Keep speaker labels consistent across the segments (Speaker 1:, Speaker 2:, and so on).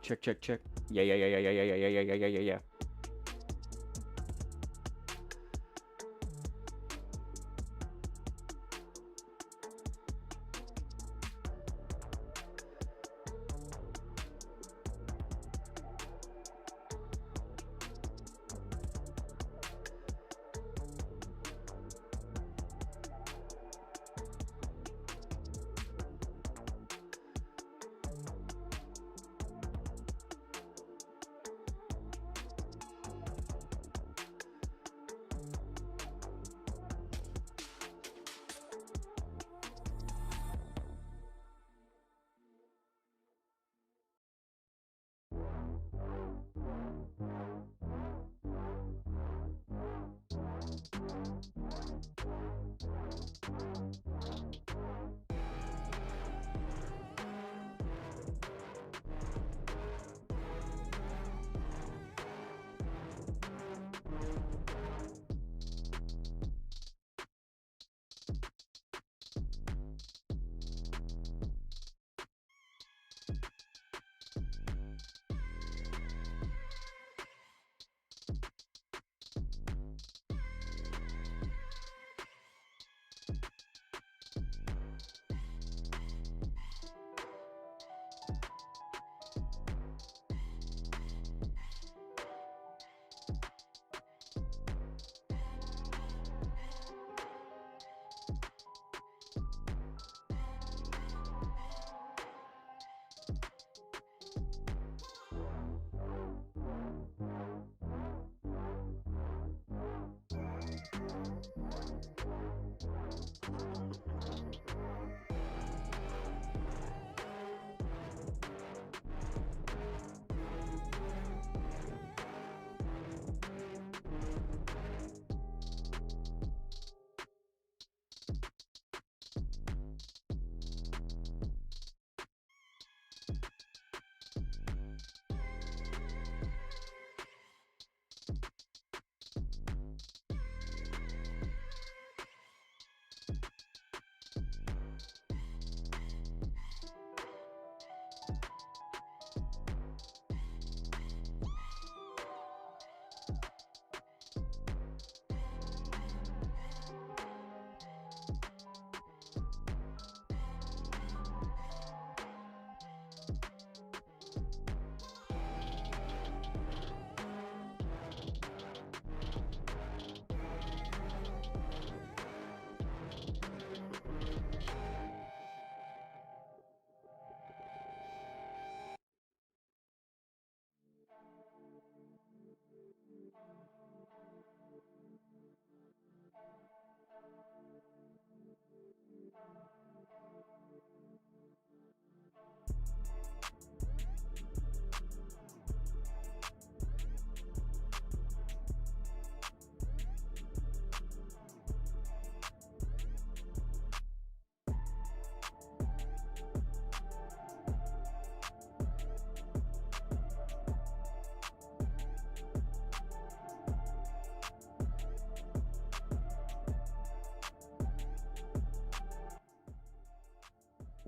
Speaker 1: check, check, check. Yeah, yeah, yeah, yeah, yeah, yeah, yeah, yeah, yeah, yeah, yeah.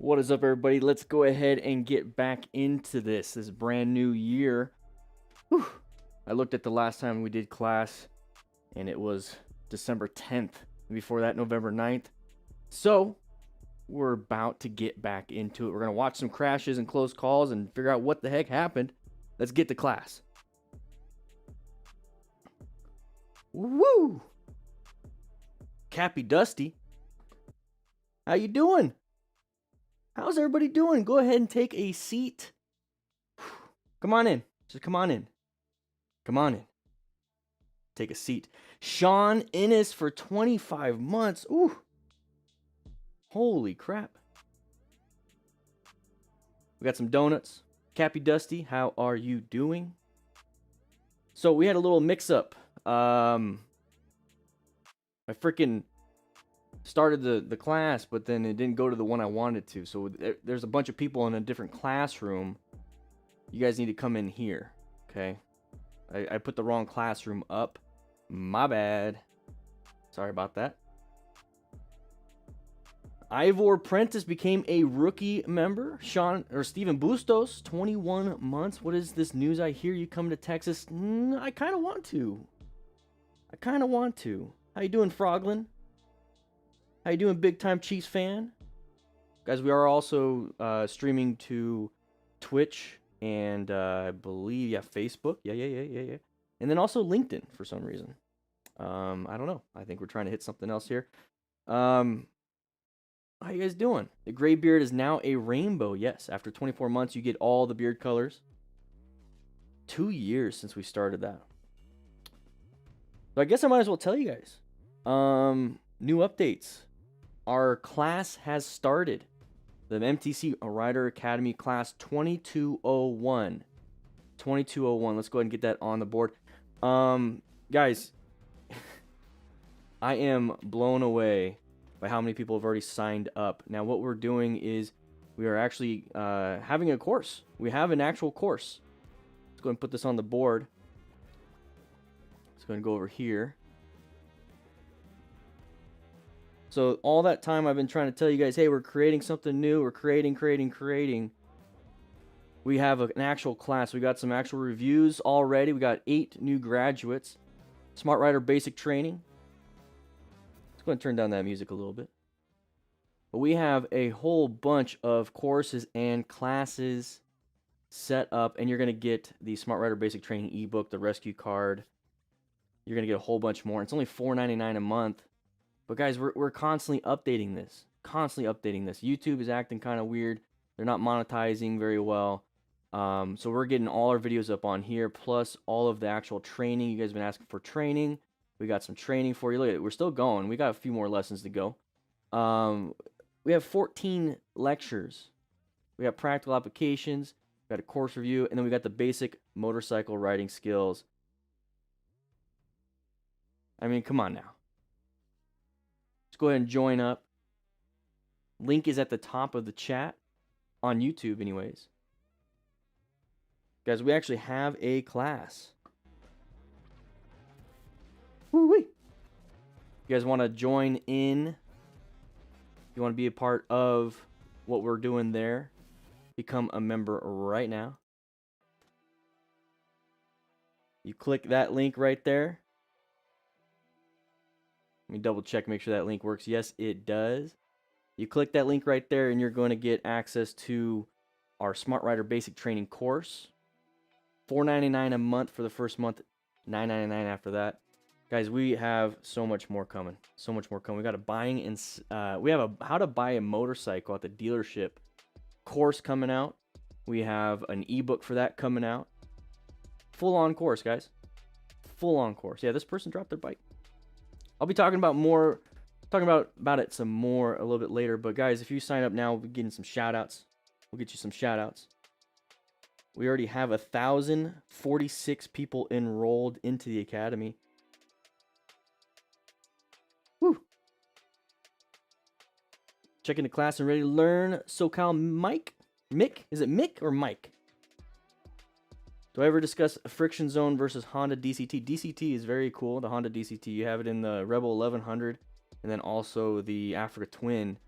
Speaker 1: What is up, everybody? Let's go ahead and get back into this brand new year. Whew. I looked at the last time we did class, and it was December 10th. Before that, November 9th. So, we're about to get back into it. We're going to watch some crashes and close calls and figure out what the heck happened. Let's get to class. Woo! Cappy Dusty. How you doing? How's everybody doing? Go ahead and take a seat. Come on in. Just come on in. Come on in. Take a seat. Sean Innes for 25 months. Ooh. Holy crap. We got some donuts. Cappy Dusty, how are you doing? So we had a little mix-up. I freaking started the class, but then it didn't go to the one I wanted to. So there's a bunch of people in a different classroom. You guys need to come in here, okay? I put the wrong classroom up. My bad. Sorry about that. Ivor Prentice became a rookie member. Steven Bustos, 21 months. What is this news I hear? You come to Texas? I kind of want to. How you doing, Froglin? How you doing, big time Chiefs fan? Guys, we are also streaming to Twitch and I believe, Facebook. Yeah. And then also LinkedIn for some reason. I don't know. I think we're trying to hit something else here. How you guys doing? The gray beard is now a rainbow. Yes, after 24 months, you get all the beard colors. 2 years since we started that. So I guess I might as well tell you guys. New updates. Our class has started. The MTC Rider Academy class 2201. 2201. Let's go ahead and get that on the board. Guys, I am blown away by how many people have already signed up. Now, what we're doing is we are actually having a course. We have an actual course. Let's go ahead and put this on the board. Let's go ahead and go over here. So all that time I've been trying to tell you guys, hey, we're creating something new. We're creating. We have an actual class. We got some actual reviews already. We got 8 new graduates. Smart Rider Basic Training. Let's go ahead and turn down that music a little bit. But we have a whole bunch of courses and classes set up, and you're going to get the Smart Rider Basic Training ebook, the rescue card. You're going to get a whole bunch more. It's only $4.99 a month. But guys, we're constantly updating this. YouTube is acting kind of weird. They're not monetizing very well. So we're getting all our videos up on here, plus all of the actual training. You guys have been asking for training. We got some training for you. Look at it. We're still going. We got a few more lessons to go. We have 14 lectures. We have practical applications. We got a course review. And then we got the basic motorcycle riding skills. I mean, come on now. Go ahead and join up. Link is at the top of the chat on YouTube anyways. Guys, we actually have a class. Woo-wee. You guys want to join in? You want to be a part of what we're doing there? Become a member right now. You click that link right there. Let me double check, make sure that link works. Yes, it does. You click that link right there and you're going to get access to our Smart Rider Basic Training course. $4.99 a month for the first month, $9.99 after that. Guys, we have so much more coming. We got we have a how to buy a motorcycle at the dealership course coming out. We have an ebook for that coming out. Full-on course, guys. Full-on course. Yeah, this person dropped their bike. I'll be talking about it some more a little bit later. But guys, if you sign up now, we'll be getting some shout outs. We'll get you some shout outs. We already have 1,046 people enrolled into the academy. Woo! Checking the class and ready to learn. SoCal Mick? Is it Mick or Mike? Do I ever discuss a friction zone versus Honda DCT? DCT is very cool, the Honda DCT. You have it in the Rebel 1100 and then also the Africa Twin.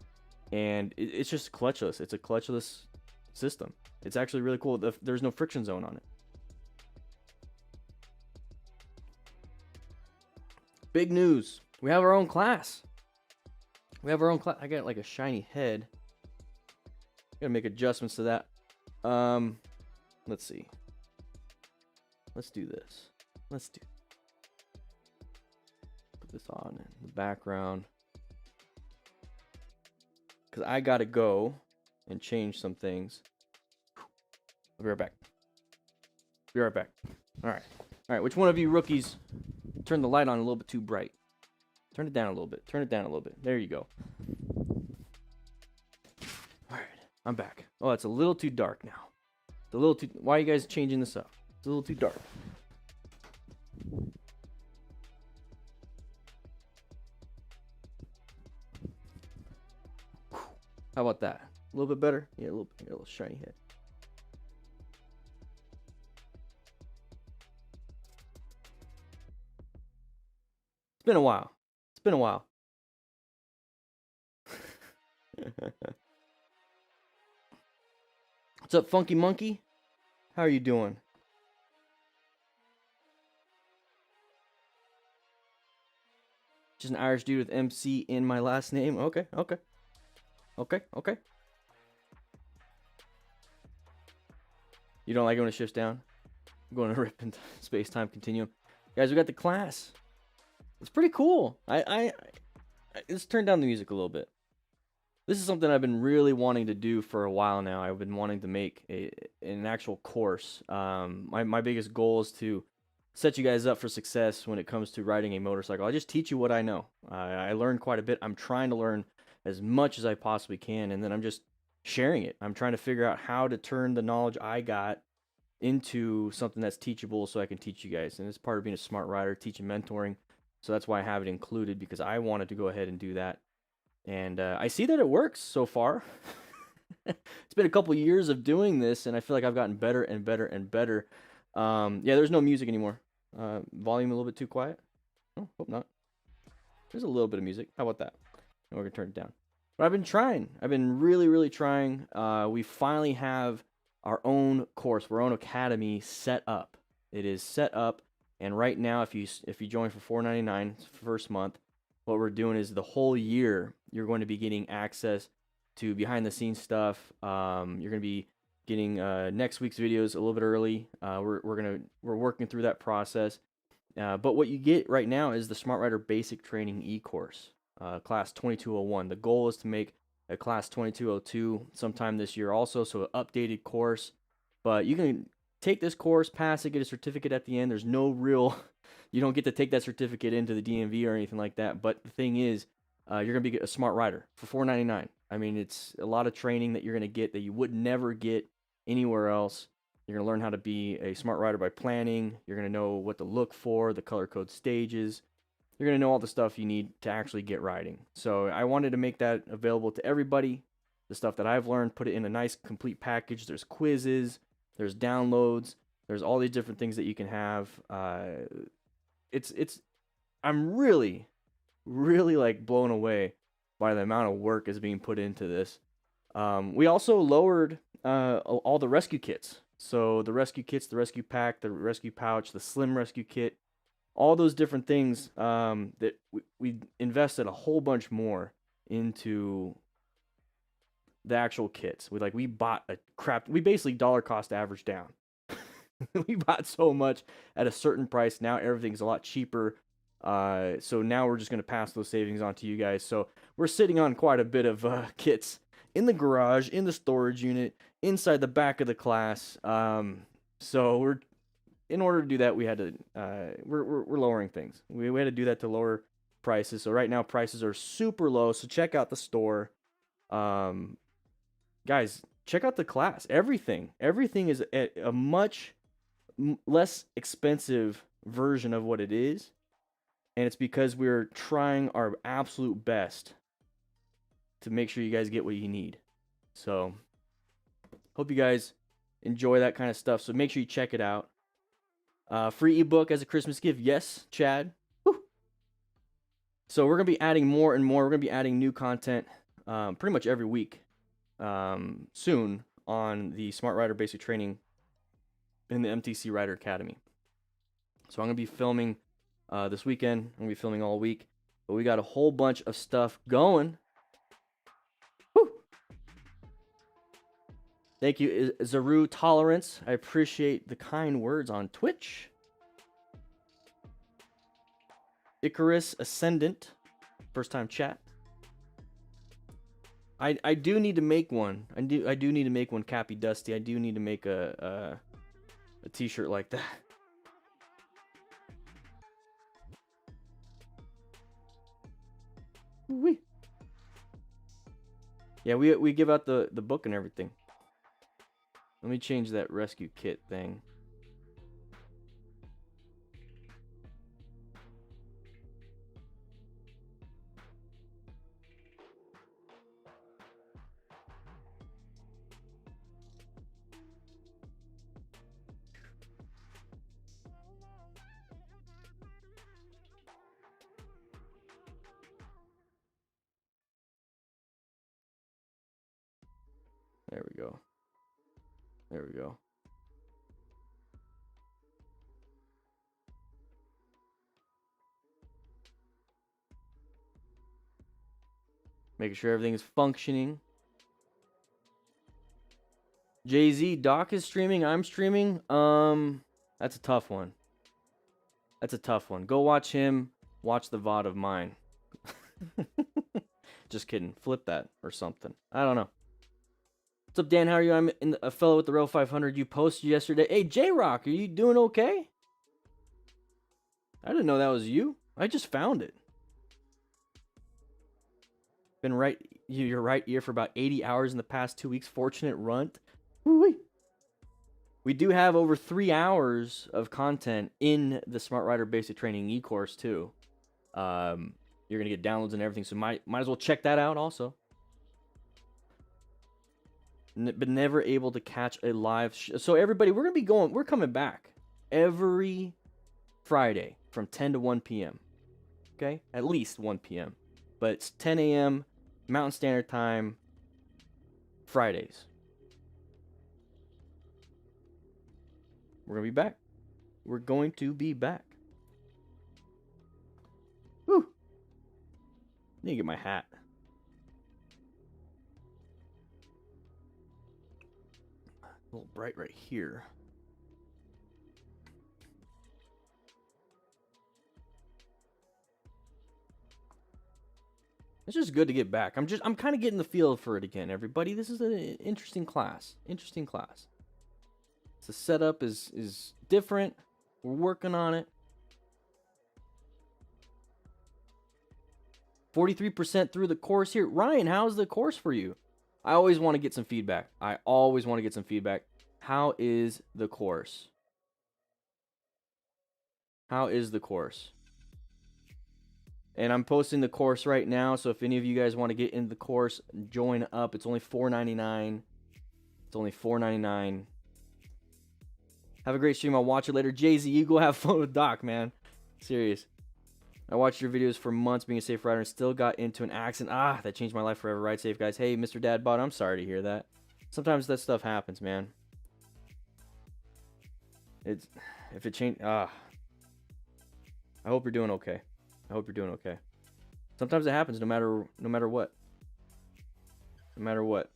Speaker 1: And it's just clutchless. It's a clutchless system. It's actually really cool. There's no friction zone on it. Big news. We have our own class. I got like a shiny head. Gotta make adjustments to that. Let's see. Let's do this. Put this on in the background. Because I got to go and change some things. I'll be right back. All right. Which one of you rookies turned the light on a little bit too bright? Turn it down a little bit. There you go. All right. I'm back. Oh, it's a little too dark now. Why are you guys changing this up? It's a little too dark. How about that? A little bit better? Yeah, a little shiny head. It's been a while. What's up, Funky Monkey? How are you doing? Just an Irish dude with MC in my last name. Okay. You don't like it when it shifts down? I'm going to rip into space-time continuum. Guys, we got the class. It's pretty cool. Let's turn down the music a little bit. This is something I've been really wanting to do for a while now. I've been wanting to make an actual course. My biggest goal is to set you guys up for success when it comes to riding a motorcycle. I just teach you what I know. I learned quite a bit. I'm trying to learn as much as I possibly can, and then I'm just sharing it. I'm trying to figure out how to turn the knowledge I got into something that's teachable so I can teach you guys. And it's part of being a smart rider, teaching mentoring. So that's why I have it included, because I wanted to go ahead and do that. And I see that it works so far. It's been a couple years of doing this, and I feel like I've gotten better and better and better. Yeah, there's no music anymore. Volume a little bit too quiet. Oh, hope not. There's a little bit of music. How about that? And we're gonna turn it down. But I've been trying. I've been really, really trying. We finally have our own course, our own academy set up. It is set up, and right now, if you join for $4.99 first month, what we're doing is the whole year you're going to be getting access to behind the scenes stuff. You're going to be getting next week's videos a little bit early. We're working through that process. But what you get right now is the Smart Rider Basic Training e-course, class 2201. The goal is to make a class 2202 sometime this year also, so an updated course. But you can take this course, pass it, get a certificate at the end. There's no real, you don't get to take that certificate into the DMV or anything like that. But the thing is, you're going to be a smart rider for $4.99. I mean, it's a lot of training that you're going to get that you would never get anywhere else. You're going to learn how to be a smart rider by planning. You're going to know what to look for, the color code stages. You're going to know all the stuff you need to actually get riding. So I wanted to make that available to everybody. The stuff that I've learned, put it in a nice complete package. There's quizzes, there's downloads, there's all these different things that you can have. I'm really like blown away by the amount of work is being put into this. We also lowered all the rescue kits. So the rescue kits, the rescue pack, the rescue pouch, the slim rescue kit, all those different things that we invested a whole bunch more into the actual kits. We bought a crap. We basically dollar cost average down. We bought so much at a certain price. Now everything's a lot cheaper. So now we're just going to pass those savings on to you guys. So we're sitting on quite a bit of kits in the garage, in the storage unit, inside the back of the class. So in order to do that, we had to we're lowering things. We had to do that to lower prices. So right now prices are super low. So check out the store. Guys, check out the class. Everything is a much less expensive version of what it is. And it's because we're trying our absolute best to make sure you guys get what you need. So, hope you guys enjoy that kind of stuff. So make sure you check it out. Free ebook as a Christmas gift. Yes, Chad. Woo. So we're going to be adding more and more. We're going to be adding new content pretty much every week soon on the Smart Rider Basic Training in the MTC Rider Academy. So I'm going to be filming this weekend. I'm going to be filming all week. But we got a whole bunch of stuff going. Woo! Thank you, Zaru Tolerance. I appreciate the kind words on Twitch. Icarus Ascendant. First time chat. I do need to make one. I do need to make one, Cappy Dusty. I do need to make a t-shirt like that. Wee. Yeah, we give out the book and everything. Let me change that rescue kit thing. There we go. There we go. Making sure everything is functioning. Jay-Z, Doc is streaming. I'm streaming. That's a tough one. That's a tough one. Go watch him. Watch the VOD of mine. Just kidding. Flip that or something. I don't know. What's up, Dan? How are you? I'm a fellow with the Rail 500. You posted yesterday. Hey, J-Rock, are you doing okay? I didn't know that was you. I just found it. Been right, your right ear for about 80 hours in the past 2 weeks. Fortunate runt. Woo-wee. We do have over 3 hours of content in the Smart Rider Basic Training e-course too. You're gonna get downloads and everything, so might as well check that out also. But never able to catch a live so everybody, we're coming back every Friday from 10 to 1 p.m. Okay, at least 1 p.m. But it's 10 a.m. Mountain Standard Time Fridays. We're gonna be back. We're going to be back. Woo! Need to get my hat. A little bright right here. It's just good to get back. I'm kind of getting the feel for it again, everybody. This is an interesting class. Interesting class. The setup is different. We're working on it. 43% through the course here. Ryan, how's the course for you? I always want to get some feedback. I always want to get some feedback. How is the course? How is the course? And I'm posting the course right now, so if any of you guys want to get into the course, join up. It's only $4.99. It's only $4.99. Have a great stream. I'll watch it later. Jay-Z, you go have fun with Doc, man. Serious. I watched your videos for months being a safe rider and still got into an accident. That changed my life forever. Ride safe, guys. Hey, Mr. Dadbot, I'm sorry to hear that. Sometimes that stuff happens, man. If it changed, I hope you're doing okay. I hope you're doing okay. Sometimes it happens no matter what. No matter what.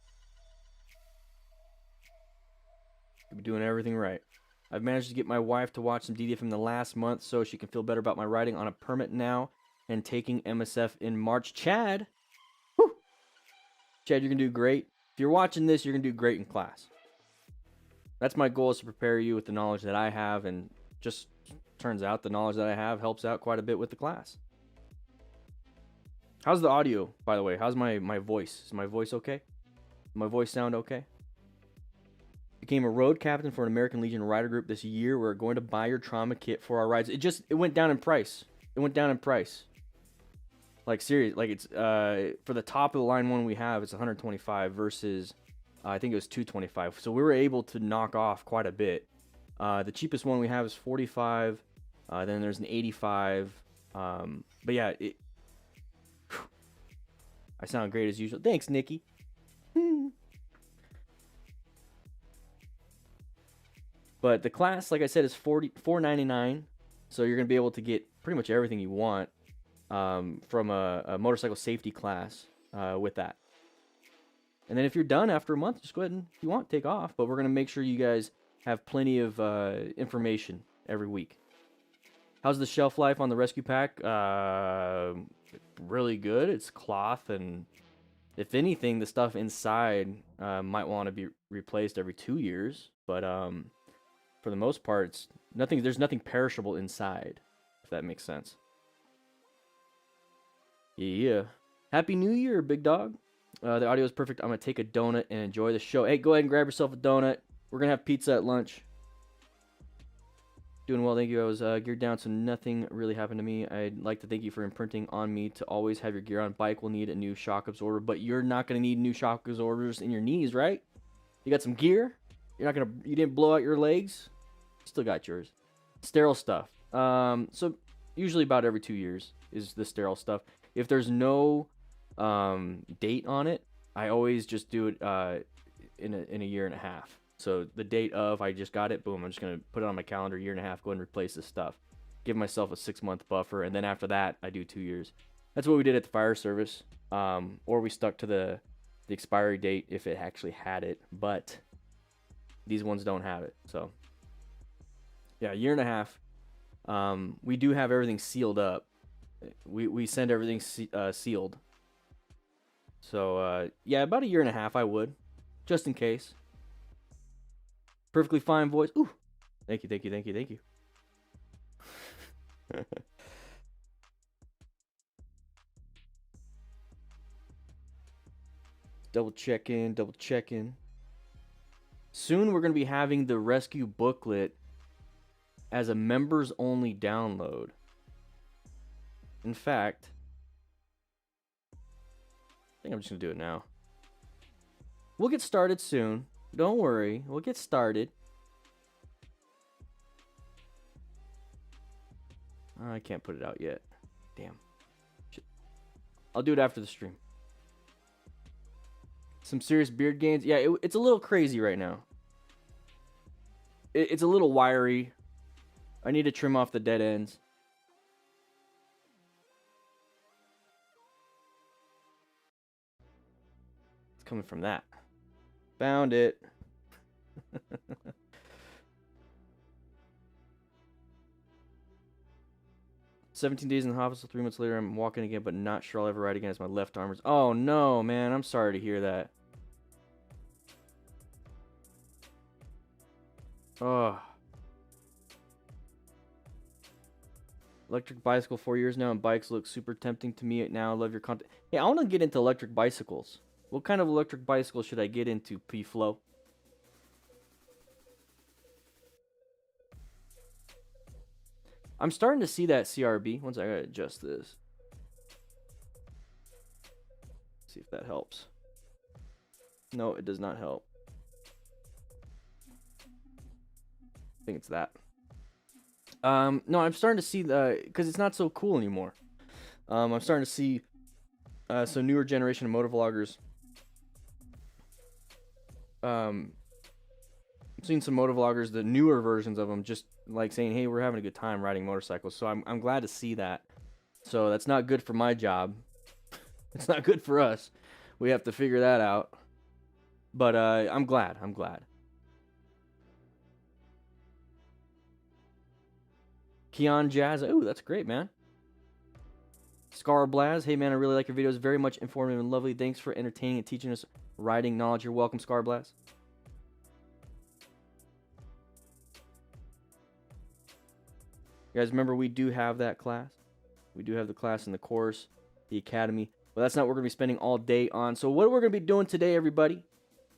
Speaker 1: You'll be doing everything right. I've managed to get my wife to watch some DDF in the last month so she can feel better about my riding on a permit now and taking MSF in March. Chad! Whew! Chad, you're going to do great. If you're watching this, you're going to do great in class. That's my goal, is to prepare you with the knowledge that I have, and just turns out the knowledge that I have helps out quite a bit with the class. How's the audio, by the way? How's my voice? Is my voice okay? My voice sound okay? Became a road captain for an American Legion rider group this year. We're going to buy your trauma kit for our rides. It went down in price. It went down in price. Like, serious. Like, it's for the top of the line one we have, it's 125 versus I think it was 225. So we were able to knock off quite a bit. The cheapest one we have is 45. Then there's an 85. But yeah, I sound great as usual. Thanks, Nikki. But the class, like I said, is $4.99. So you're going to be able to get pretty much everything you want from a motorcycle safety class with that. And then if you're done after a month, just go ahead and, if you want, take off. But we're going to make sure you guys have plenty of information every week. How's the shelf life on the rescue pack? Really good. It's cloth, and if anything, the stuff inside might want to be replaced every 2 years. But for the most part, it's nothing. There's nothing perishable inside, if that makes sense. Yeah. Happy New Year, big dog. The audio is perfect. I'm going to take a donut and enjoy the show. Hey, go ahead and grab yourself a donut. We're going to have pizza at lunch. Doing well, thank you. I was geared down, so nothing really happened to me. I'd like to thank you for imprinting on me to always have your gear on. Bike will need a new shock absorber, but you're not going to need new shock absorbers in your knees, right? You got some gear? You didn't blow out your legs? Still got yours. Sterile stuff. So usually about every 2 years is the sterile stuff. If there's no date on it, I always just do it in a year and a half. So the date of I just got it, boom, I'm just gonna put it on my calendar, year and a half, go ahead and replace this stuff. Give myself a 6-month buffer, and then after that, I do 2 years. That's what we did at the fire service, or we stuck to the expiry date if it actually had it, but these ones don't have it. So yeah, a year and a half. We do have everything sealed up. We send everything sealed. So yeah, about a year and a half I would, just in case. Perfectly fine voice. Ooh, thank you, thank you, thank you, thank you. Double checking, double checking. Soon we're going to be having the rescue booklet as a members only download. In fact, I think I'm just going to do it now. We'll get started soon. Don't worry, we'll get started. I can't put it out yet. Damn. Shit. I'll do it after the stream. Some serious beard gains. Yeah, it's a little crazy right now. It's a little wiry. I need to trim off the dead ends. It's coming from that. Found it. 17 days in the hospital, 3 months later, I'm walking again, but not sure I'll ever ride again as my left arm is... Oh, no, man. I'm sorry to hear that. Oh. Electric bicycle, 4 years now, and bikes look super tempting to me now. I love your content. Hey, I want to get into electric bicycles. What kind of electric bicycle should I get into, P-Flow? I'm starting to see that CRB. Once I gotta adjust this. See if that helps. No, it does not help. I think it's that. No, I'm starting to see the, because it's not so cool anymore. I'm starting to see some newer generation of motovloggers. I'm seeing some motovloggers, the newer versions of them, just like saying, hey, we're having a good time riding motorcycles. So I'm glad to see that. So that's not good for my job. It's not good for us. We have to figure that out. But I'm glad. I'm glad. Keon Jazz. Oh, that's great, man. Scar Blaz. Hey, man, I really like your videos. Very much informative and lovely. Thanks for entertaining and teaching us riding knowledge. You're welcome, Scar Blaz. You guys remember we do have that class. We do have the class in the course, the academy. But that's not what we're going to be spending all day on. So what we're going to be doing today, everybody,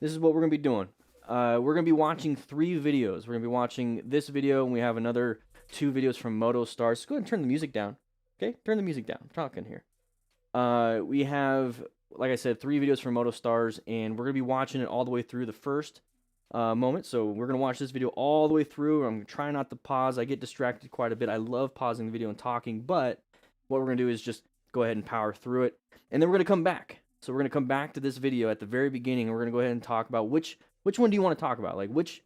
Speaker 1: this is what we're going to be doing. We're going to be watching 3 videos. We're going to be watching this video, and we have another 2 videos from Motostars. Go ahead and turn the music down. Okay, turn the music down. I'm talking here. We have, like I said, 3 videos from Motostars, and we're going to be watching it all the way through the first moment. So we're going to watch this video all the way through. I'm trying not to pause. I get distracted quite a bit. I love pausing the video and talking, but what we're going to do is just go ahead and power through it. And then we're going to come back. So we're going to come back to this video at the very beginning, and we're going to go ahead and talk about which one do you want to talk about? Like which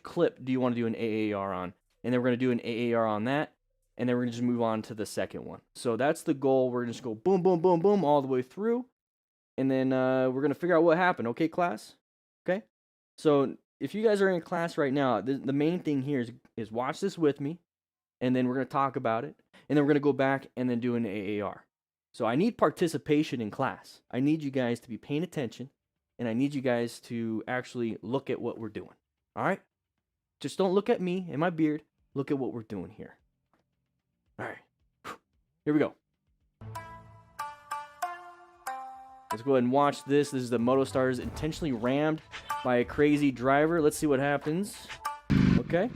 Speaker 1: clip do you want to do an AAR on? And then we're going to do an AAR on that, and then we're going to just move on to the second one. So that's the goal. We're going to just go boom, boom, boom, boom all the way through, and then we're going to figure out what happened. Okay, class? Okay? So if you guys are in class right now, the main thing here is watch this with me, and then we're going to talk about it, and then we're going to go back and then do an AAR. So I need participation in class. I need you guys to be paying attention, and I need you guys to actually look at what we're doing. All right? Just don't look at me and my beard. Look at what we're doing here. All right. Here we go. Let's go ahead and watch this. This is the Motostars intentionally rammed by a crazy driver. Let's see what happens. Okay.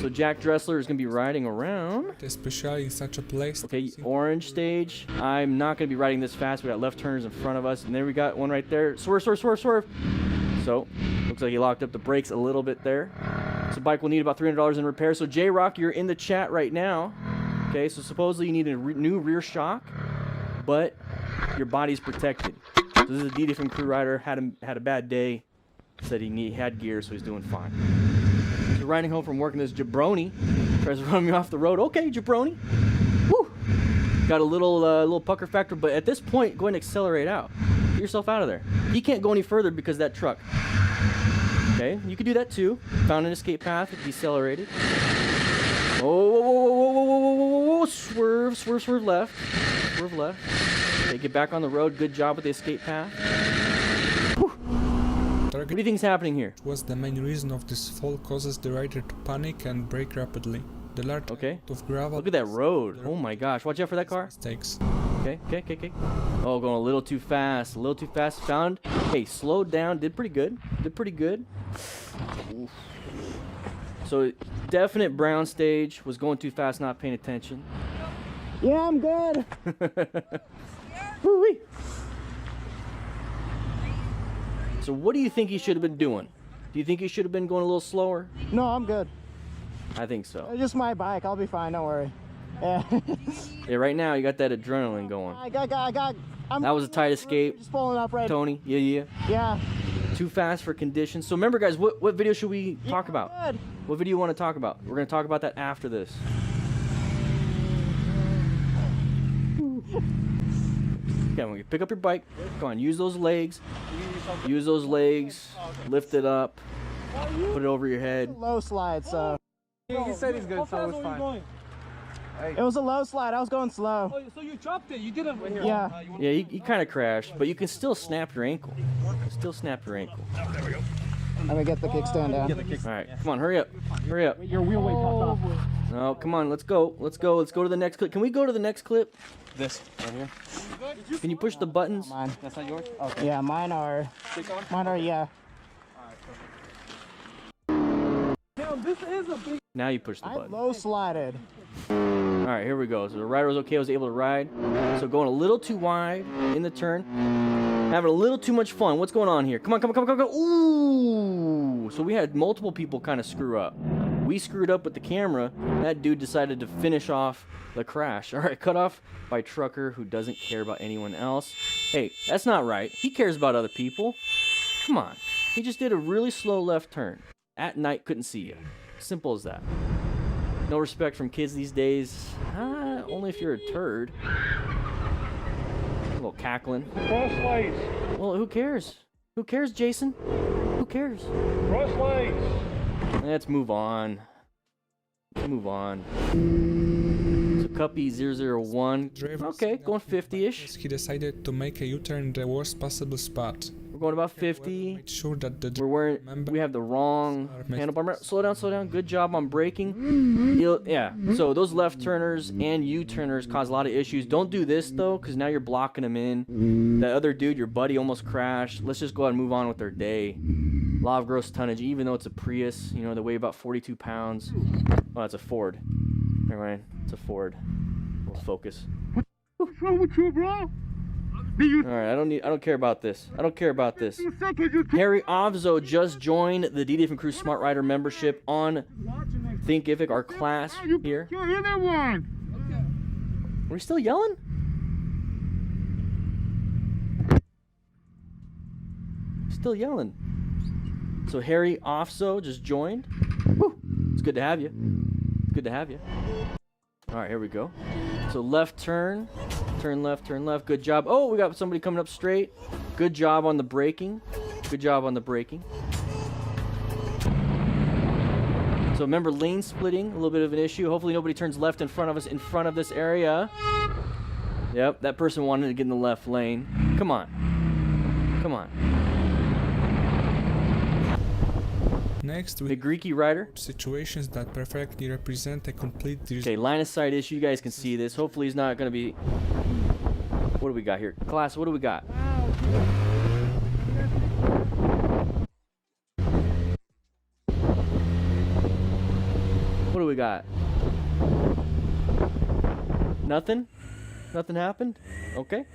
Speaker 1: So Jack Dressler is going to be riding around.
Speaker 2: Especially in such a place.
Speaker 1: Okay, orange stage. I'm not going to be riding this fast. We got left turners in front of us. And there we got one right there. Swerve, swerve, swerve, swerve. So, looks like he locked up the brakes a little bit there. So bike will need about $300 in repair. So J-Rock, you're in the chat right now. Okay, so supposedly you need a new rear shock, but your body's protected. So this is a DD from Crew Rider. Had a bad day. Said he had gear, so he's doing fine. So riding home from work, and this jabroni tries to run me off the road. Okay, jabroni. Woo! Got a little pucker factor, but at this point, go ahead and accelerate out. Get yourself out of there. He can't go any further because of that truck. Okay, you could do that too. Found an escape path, decelerated. Oh, swerve, swerve, swerve left. Swerve left. Okay, get back on the road. Good job with the escape path. Whew. What do you think is happening here?
Speaker 2: Was the main reason of this fall causes the rider to panic and brake rapidly. The large amount of gravel.
Speaker 1: Look at that road. Oh my gosh. Watch out for that car.
Speaker 2: Mistakes.
Speaker 1: Okay. Oh, going a little too fast. A little too fast. Found. Hey, slowed down. Did pretty good. Oof. So, definite brown stage. Was going too fast, not paying attention.
Speaker 3: Yeah, I'm good.
Speaker 1: Woo-wee. So, what do you think he should have been doing? Do you think he should have been going a little slower?
Speaker 3: No, I'm good.
Speaker 1: I think so.
Speaker 3: It's just my bike. I'll be fine. Don't worry. Yeah.
Speaker 1: Yeah, right now you got that adrenaline going. That was a tight escape.
Speaker 3: Just pulling up right.
Speaker 1: Tony, yeah. Too fast for conditions. So remember, guys, what video should we talk about?
Speaker 3: Good.
Speaker 1: What video you want to talk about? We're going to talk about that after this. Okay, when you pick up your bike, go on, use those legs. Use those legs. Lift it up. Put it over your head.
Speaker 3: Low slide, so.
Speaker 4: He said he's good, so it's fine.
Speaker 3: It was a low slide. I was going slow.
Speaker 4: Oh, so you dropped it. You didn't.
Speaker 3: Yeah.
Speaker 1: Yeah, he kind of crashed, but you can still snap your ankle.
Speaker 3: Let me get the kickstand down.
Speaker 1: All right, come on, hurry up.
Speaker 4: Your wheel weight popped off.
Speaker 1: No, come on, let's go to the next clip. Can we go to the next clip?
Speaker 4: This right here.
Speaker 1: Can you push the buttons?
Speaker 3: Mine.
Speaker 4: That's not yours. Okay.
Speaker 3: Yeah, mine are. Yeah.
Speaker 4: Damn, this is a big.
Speaker 1: Now you push the
Speaker 3: I
Speaker 1: button.
Speaker 3: low slided.
Speaker 1: All right, here we go. So the rider was okay, was able to ride. So going a little too wide in the turn. Having a little too much fun. What's going on here? Come on. Ooh! So we had multiple people kind of screw up. We screwed up with the camera. That dude decided to finish off the crash. All right, cut off by trucker who doesn't care about anyone else. Hey, that's not right. He cares about other people. Come on. He just did a really slow left turn. At night, couldn't see you. Simple as that. No respect from kids these days. Only if you're a turd. A little cackling.
Speaker 5: Cross lanes.
Speaker 1: Well, who cares? Who cares, Jason? Who cares?
Speaker 5: Cross lanes.
Speaker 1: Let's move on. So Cuppy 001. Okay, going 50-ish.
Speaker 2: He decided to make a U-turn in the worst possible spot.
Speaker 1: We're going about 50.
Speaker 2: Made sure that the
Speaker 1: We have the wrong handlebar. Slow down. Good job on braking. Yeah, so those left turners and U-turners cause a lot of issues. Don't do this, though, because now you're blocking them in. The other dude, your buddy, almost crashed. Let's just go ahead and move on with their day. Law of gross tonnage, even though it's a Prius, you know, they weigh about 42 pounds. Oh, it's a Ford. Never mind, it's a Ford. We'll focus.
Speaker 5: What's wrong with you, bro?
Speaker 1: Alright, I don't care about this. Harry Ovzo just joined the DanDan Crew Smart Rider membership on Thinkific, our class here. Are we still yelling? Still yelling. So Harry Ovzo just joined. Woo! It's good to have you. Alright, here we go. So left turn. Turn left. Good job. Oh, we got somebody coming up straight. Good job on the braking. So remember lane splitting, a little bit of an issue. Hopefully nobody turns left in front of us in front of this area. Yep, that person wanted to get in the left lane. Come on.
Speaker 2: Next, we
Speaker 1: The Greeky rider.
Speaker 2: situations that perfectly represent a complete
Speaker 1: Okay, line of sight issue. You guys can see this. Hopefully he's not going to be... What do we got here? Class, what do we got? What do we got? Nothing? Nothing happened? Okay.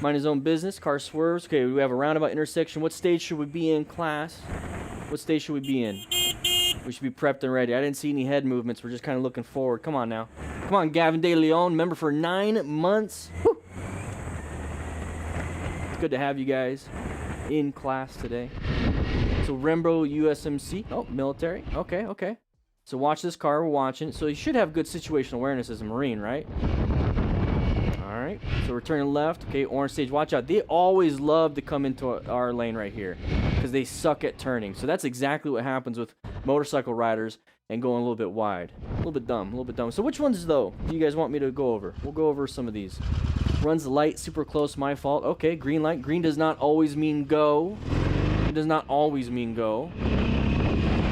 Speaker 1: Mind his own business. Car swerves. Okay, we have a roundabout intersection. What stage should we be in, class? What stage should we be in? We should be prepped and ready. I didn't see any head movements. We're just kind of looking forward. Come on now. Come on, Gavin De Leon, member for 9 months. Woo. It's good to have you guys in class today. So Rembo USMC. Oh, military. Okay, okay. So watch this car. We're watching. So you should have good situational awareness as a Marine, right? All right. So we're turning left. Okay, orange stage. Watch out. They always love to come into our lane right here because they suck at turning. So that's exactly what happens with motorcycle riders and going a little bit wide. A little bit dumb. A little bit dumb. So which ones, though, do you guys want me to go over? We'll go over some of these. Runs the light. Super close. My fault. Okay, green light. Green does not always mean go. It does not always mean go.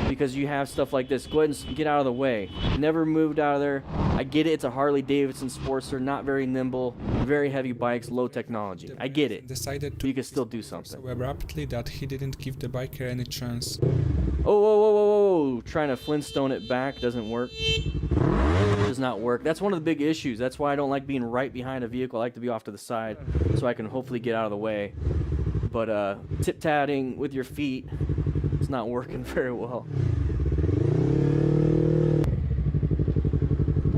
Speaker 1: Because you have stuff like this. Go ahead and get out of the way. Never moved out of there. I get it. It's a Harley Davidson Sportster, not very nimble, very heavy bikes, low technology. I get it.
Speaker 2: Decided to
Speaker 1: You can still do something.
Speaker 2: so abruptly that he didn't give the biker any chance.
Speaker 1: Oh, whoa, whoa, whoa, whoa! Trying to Flintstone it back doesn't work. Does not work. That's one of the big issues. That's why I don't like being right behind a vehicle. I like to be off to the side so I can hopefully get out of the way. But tip-tatting with your feet, it's not working very well.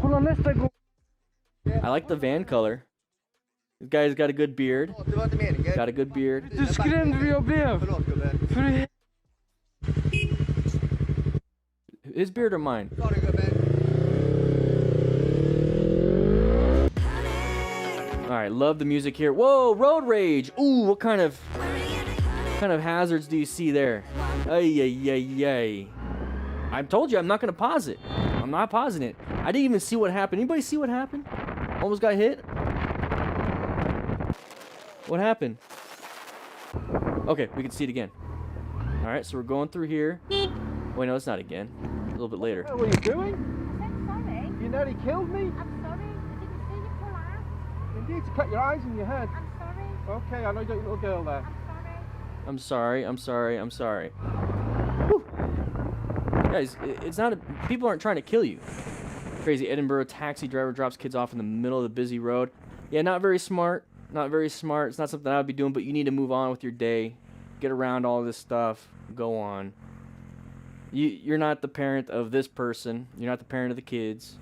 Speaker 4: Hold on, let's go.
Speaker 1: I like the van color. This guy's got a good beard. Got a good beard.
Speaker 4: Du skrämde vi jag blev. För
Speaker 1: His beard or mine? Alright, love the music here. Whoa, road rage! Ooh, what kind of hazards do you see there? Ay, ay, ay, ay. I told you I'm not gonna pause it. I'm not pausing it. I didn't even see what happened. Anybody see what happened? Almost got hit? What happened? Okay, we can see it again. Alright, so we're going through here. Wait, no, it's not again. A little bit later.
Speaker 4: What are you doing?
Speaker 6: I'm sorry.
Speaker 4: You nearly killed me.
Speaker 6: I'm sorry. I didn't see you pull out.
Speaker 4: You need to cut your eyes and your head.
Speaker 6: I'm sorry.
Speaker 4: Okay, I know you got your little girl there.
Speaker 6: I'm sorry.
Speaker 1: I'm sorry. I'm sorry. Whew. Guys, it's not people aren't trying to kill you. Crazy Edinburgh taxi driver drops kids off in the middle of the busy road. Yeah, not very smart. Not very smart. It's not something I would be doing, but you need to move on with your day. Get around all this stuff. Go on. You're not the parent of this person. You're not the parent of the kids.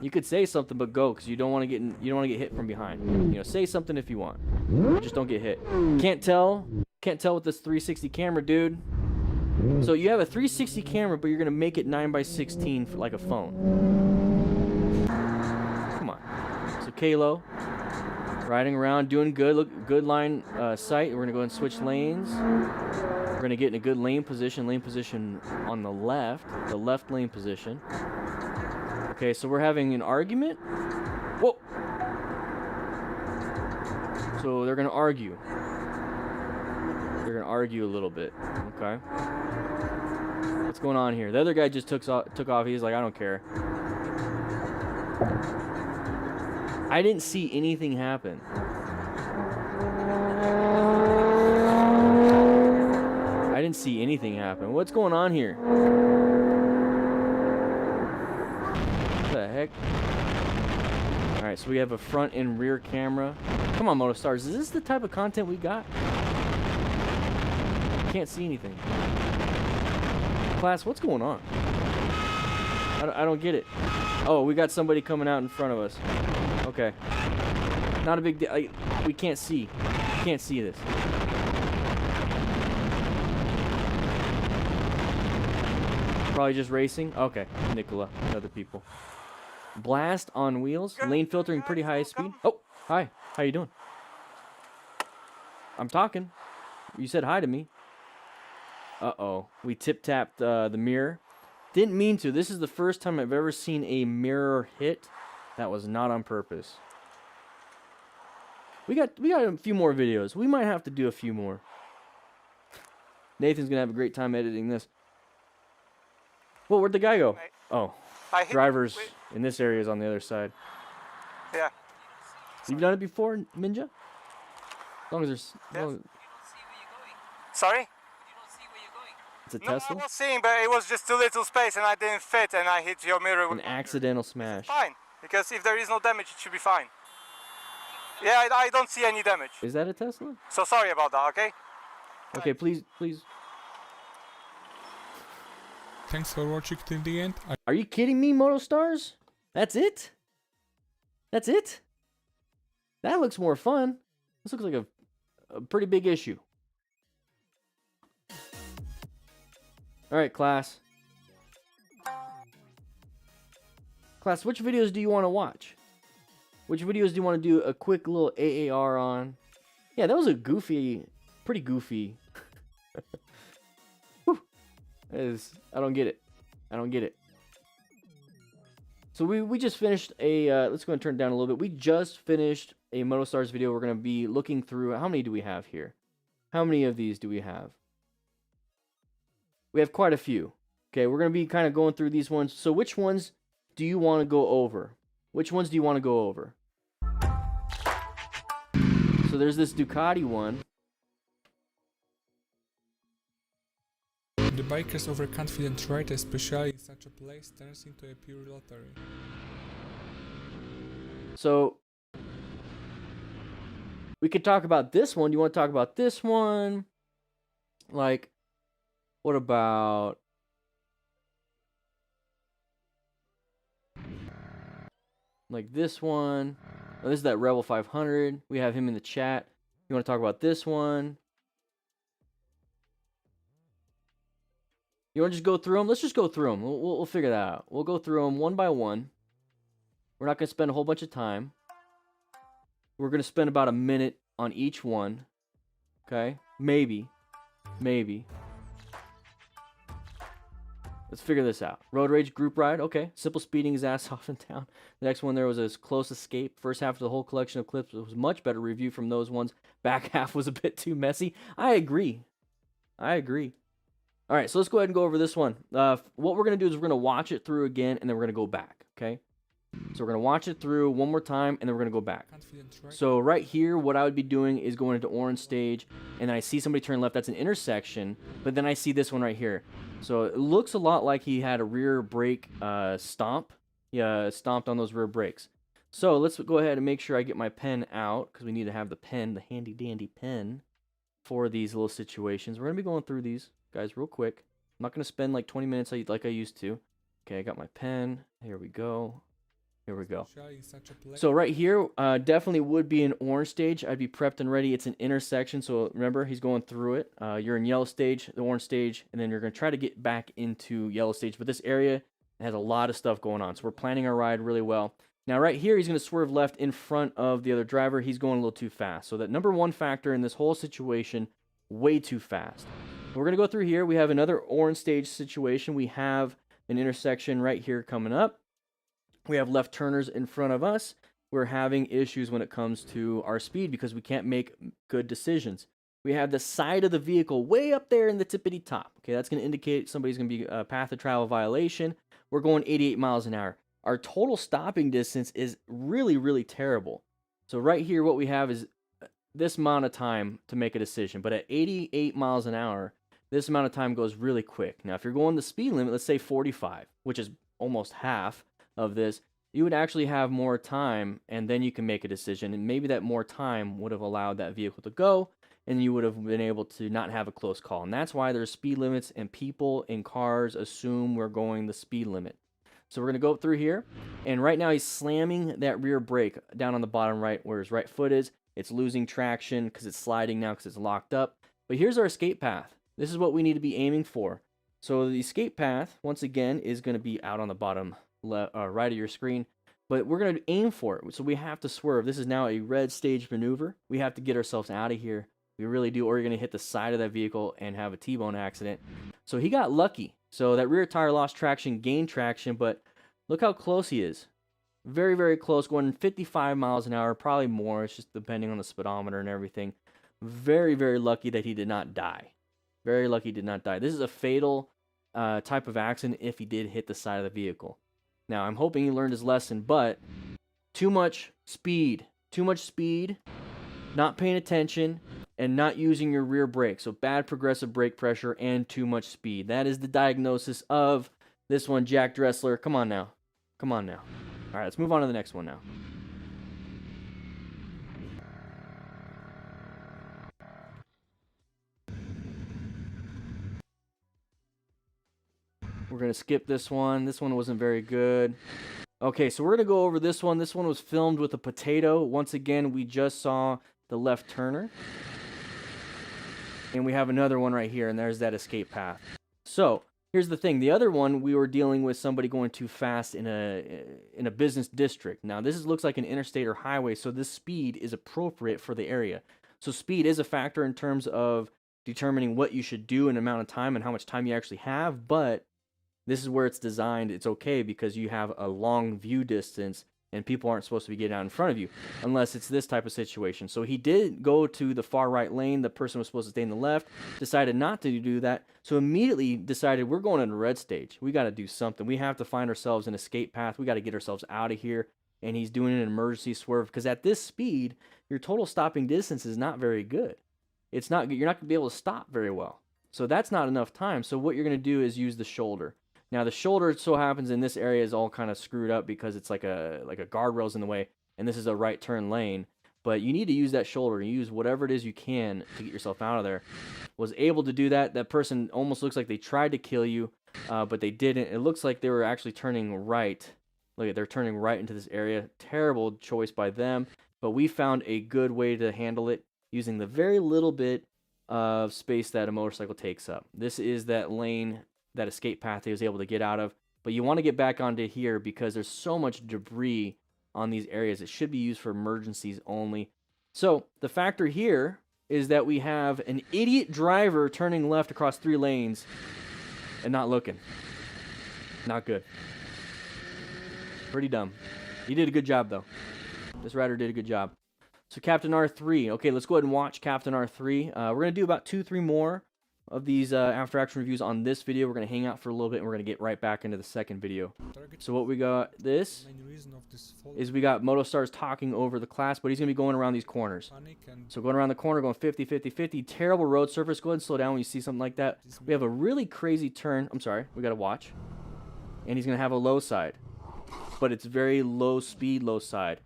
Speaker 1: You could say something, but go, because you don't want to get hit from behind. You know, say something if you want. Just don't get hit. Can't tell with this 360 camera, dude. So you have a 360 camera, but you're gonna make it 9x16 for like a phone. Come on. So Kalo, riding around, doing good. Look, good line sight. We're gonna go and switch lanes. We're gonna get in a good lane position on the left lane position. Okay, so we're having an argument. Whoa. So they're gonna argue. They're gonna argue a little bit. Okay. What's going on here? The other guy just took off. He's like, I don't care. I didn't see anything happen. I didn't see anything happen. What's going on here? What the heck? Alright, so we have a front and rear camera. Come on, Motostars. Is this the type of content we got? Can't see anything. Class, what's going on? I don't get it. Oh, we got somebody coming out in front of us. Okay. Not a big deal. We can't see. Can't see this. Probably just racing. Okay. Nicola. Other people. Blast on wheels. Lane filtering pretty high speed. Oh, hi. How you doing? I'm talking. You said hi to me. Uh-oh. We tip-tapped the mirror. Didn't mean to. This is the first time I've ever seen a mirror hit. That was not on purpose. We got a few more videos. We might have to do a few more. Nathan's going to have a great time editing this. Well, where'd the guy go? Oh. Drivers in this area is on the other side.
Speaker 7: Yeah.
Speaker 1: You've done it before, Ninja? As long as there's...
Speaker 7: Yes. Sorry?
Speaker 1: It's a
Speaker 7: No, I
Speaker 1: Tesla?
Speaker 7: was seeing, but it was just too little space and I didn't fit and I hit your mirror with
Speaker 1: An accidental smash.
Speaker 7: fine. Because if there is no damage, it should be fine. Yeah, I don't see any damage.
Speaker 1: Is that a Tesla?
Speaker 7: So sorry about that, okay?
Speaker 1: Okay, please.
Speaker 2: Thanks for watching till the end.
Speaker 1: Are you kidding me, Motostars? That's it? That's it? That looks more fun. This looks like a pretty big issue. All right, class. Class, which videos do you want to watch? Which videos do you want to do a quick little AAR on? Yeah, that was a goofy, pretty goofy. Whew. I don't get it. I don't get it. So we just finished a, let's go and turn it down a little bit. We just finished a Motostars video. We're going to be looking through, how many do we have here? How many of these do we have? We have quite a few. Okay, we're going to be kind of going through these ones. So which ones do you want to go over? Which ones do you want to go over? So there's this Ducati one.
Speaker 2: The biker's overconfident ride, especially in such a place, turns into a pure lottery.
Speaker 1: So we could talk about this one. Do you want to talk about this one? Like, what about... like this one? Oh, this is that Rebel 500. We have him in the chat. You want to talk about this one? You want to just go through them? Let's just go through them. We'll figure that out. We'll go through them one by one. We're not going to spend a whole bunch of time. We're going to spend about a minute on each one. Okay? Maybe. Maybe. Let's figure this out. Road rage group ride. Okay. Simple speeding his ass off in town. The next one there was a close escape. First half of the whole collection of clips was much better review from those ones. Back half was a bit too messy. I agree. I agree. All right, so let's go ahead and go over this one. What we're going to do is we're going to watch it through again, and then we're going to go back, okay? So we're going to watch it through one more time, and then we're going to go back. So right here, what I would be doing is going into orange stage, and then I see somebody turn left. That's an intersection, but then I see this one right here. So it looks a lot like he had a rear brake stomp. Yeah, stomped on those rear brakes. So let's go ahead and make sure I get my pen out, because we need to have the pen, the handy-dandy pen, for these little situations. We're going to be going through these, guys, real quick. I'm not going to spend like 20 minutes like I used to. Okay, I got my pen. Here we go. Here we go. So right here, definitely would be an orange stage. I'd be prepped and ready. It's an intersection, so remember, he's going through it. You're in yellow stage, the orange stage, and then you're going to try to get back into yellow stage. But this area has a lot of stuff going on, so we're planning our ride really well. Now right here, he's going to swerve left in front of the other driver. He's going a little too fast. So that number one factor in this whole situation, way too fast. We're going to go through here. We have another orange stage situation. We have an intersection right here coming up. We have left turners in front of us. We're having issues when it comes to our speed because we can't make good decisions. We have the side of the vehicle way up there in the tippity top. Okay, that's going to indicate somebody's going to be a path of travel violation. We're going 88 miles an hour. Our total stopping distance is really, really terrible. So right here, what we have is this amount of time to make a decision. But at 88 miles an hour, this amount of time goes really quick. Now, if you're going the speed limit, let's say 45, which is almost half of this, you would actually have more time, and then you can make a decision. And maybe that more time would have allowed that vehicle to go, and you would have been able to not have a close call. And that's why there's speed limits, and people in cars assume we're going the speed limit. So we're going to go through here, and right now he's slamming that rear brake down on the bottom right where his right foot is. It's losing traction because it's sliding now because it's locked up. But here's our escape path. This is what we need to be aiming for. So the escape path, once again, is going to be out on the bottom left, right of your screen. But we're going to aim for it. So we have to swerve. This is now a red stage maneuver. We have to get ourselves out of here. We really do, or you're going to hit the side of that vehicle and have a T-bone accident. So he got lucky. So that rear tire lost traction, gained traction, but look how close he is. Very, very close, going 55 miles an hour, probably more. It's just depending on the speedometer and everything. Very, very lucky that he did not die. Very lucky he did not die. This is a fatal type of accident if he did hit the side of the vehicle. Now, I'm hoping he learned his lesson, but too much speed, not paying attention, and not using your rear brake. So bad progressive brake pressure and too much speed. That is the diagnosis of this one, Jack Dressler. Come on now. Come on now. All right, let's move on to the next one now. We're going to skip this one. This one wasn't very good. Okay, so we're going to go over this one. This one was filmed with a potato. Once again, we just saw the left turner. And we have another one right here, and there's that escape path. So, here's the thing. The other one, we were dealing with somebody going too fast in a business district. Now, looks like an interstate or highway, so this speed is appropriate for the area. So speed is a factor in terms of determining what you should do in amount of time and how much time you actually have, but this is where it's designed. It's okay because you have a long view distance and people aren't supposed to be getting out in front of you unless it's this type of situation. So he did go to the far right lane. The person was supposed to stay in the left, decided not to do that. So immediately decided we're going into red stage. We got to do something. We have to find ourselves an escape path. We got to get ourselves out of here. And he's doing an emergency swerve because at this speed, your total stopping distance is not very good. You're not going to be able to stop very well. So that's not enough time. So what you're going to do is use the shoulder. Now the shoulder, it so happens in this area, is all kind of screwed up because it's like a guardrail's in the way, and this is a right turn lane. But you need to use that shoulder. Use whatever it is you can to get yourself out of there. Was able to do that. That person almost looks like they tried to kill you, but they didn't. It looks like they were actually turning right. Look at, they're turning right into this area. Terrible choice by them, but we found a good way to handle it using the very little bit of space that a motorcycle takes up. This is that lane, that escape path he was able to get out of. But you want to get back onto here because there's so much debris on these areas. It should be used for emergencies only. So the factor here is that we have an idiot driver turning left across 3 lanes and not looking. Not good. Pretty dumb. He did a good job, though. This rider did a good job. So Captain R3. Okay, let's go ahead and watch Captain R3. We're going to do about 2-3 more of these after action reviews on this video. We're going to hang out for a little bit and we're going to get right back into the second video. So what we got is we got Motostars talking over the class, but he's going to be going around these corners. So going around the corner, going 50, 50, 50. Terrible road surface. Go ahead and slow down when you see something like that. We have a really crazy turn. I'm sorry. We got to watch. And he's going to have a low side. But it's very low speed, low side.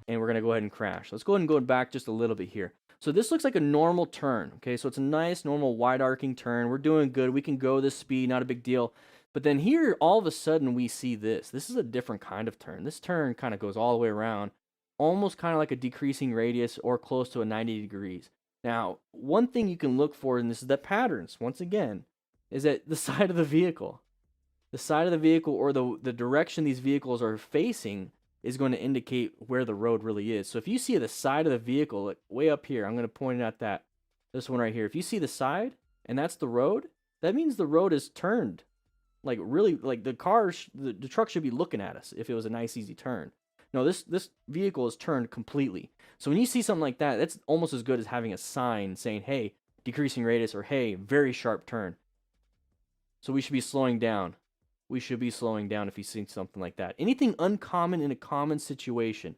Speaker 1: And we're going to go ahead and crash. Let's go ahead and go back just a little bit here. So this looks like a normal turn, okay? So it's a nice, normal, wide arcing turn. We're doing good. We can go this speed, not a big deal. But then here, all of a sudden, we see this. This is a different kind of turn. This turn kind of goes all the way around, almost kind of like a decreasing radius or close to a 90 degrees. Now, one thing you can look for, and this is the patterns, once again, is that the side of the vehicle. The side of the vehicle or the direction these vehicles are facing is going to indicate where the road really is. So if you see the side of the vehicle, like way up here, I'm going to point it at this one right here. If you see the side and that's the road, that means the road is turned. Like really, like the truck should be looking at us if it was a nice easy turn. No, this vehicle is turned completely. So when you see something like that, that's almost as good as having a sign saying, hey, decreasing radius, or hey, very sharp turn. So we should be slowing down. We should be slowing down if you see something like that. Anything uncommon in a common situation.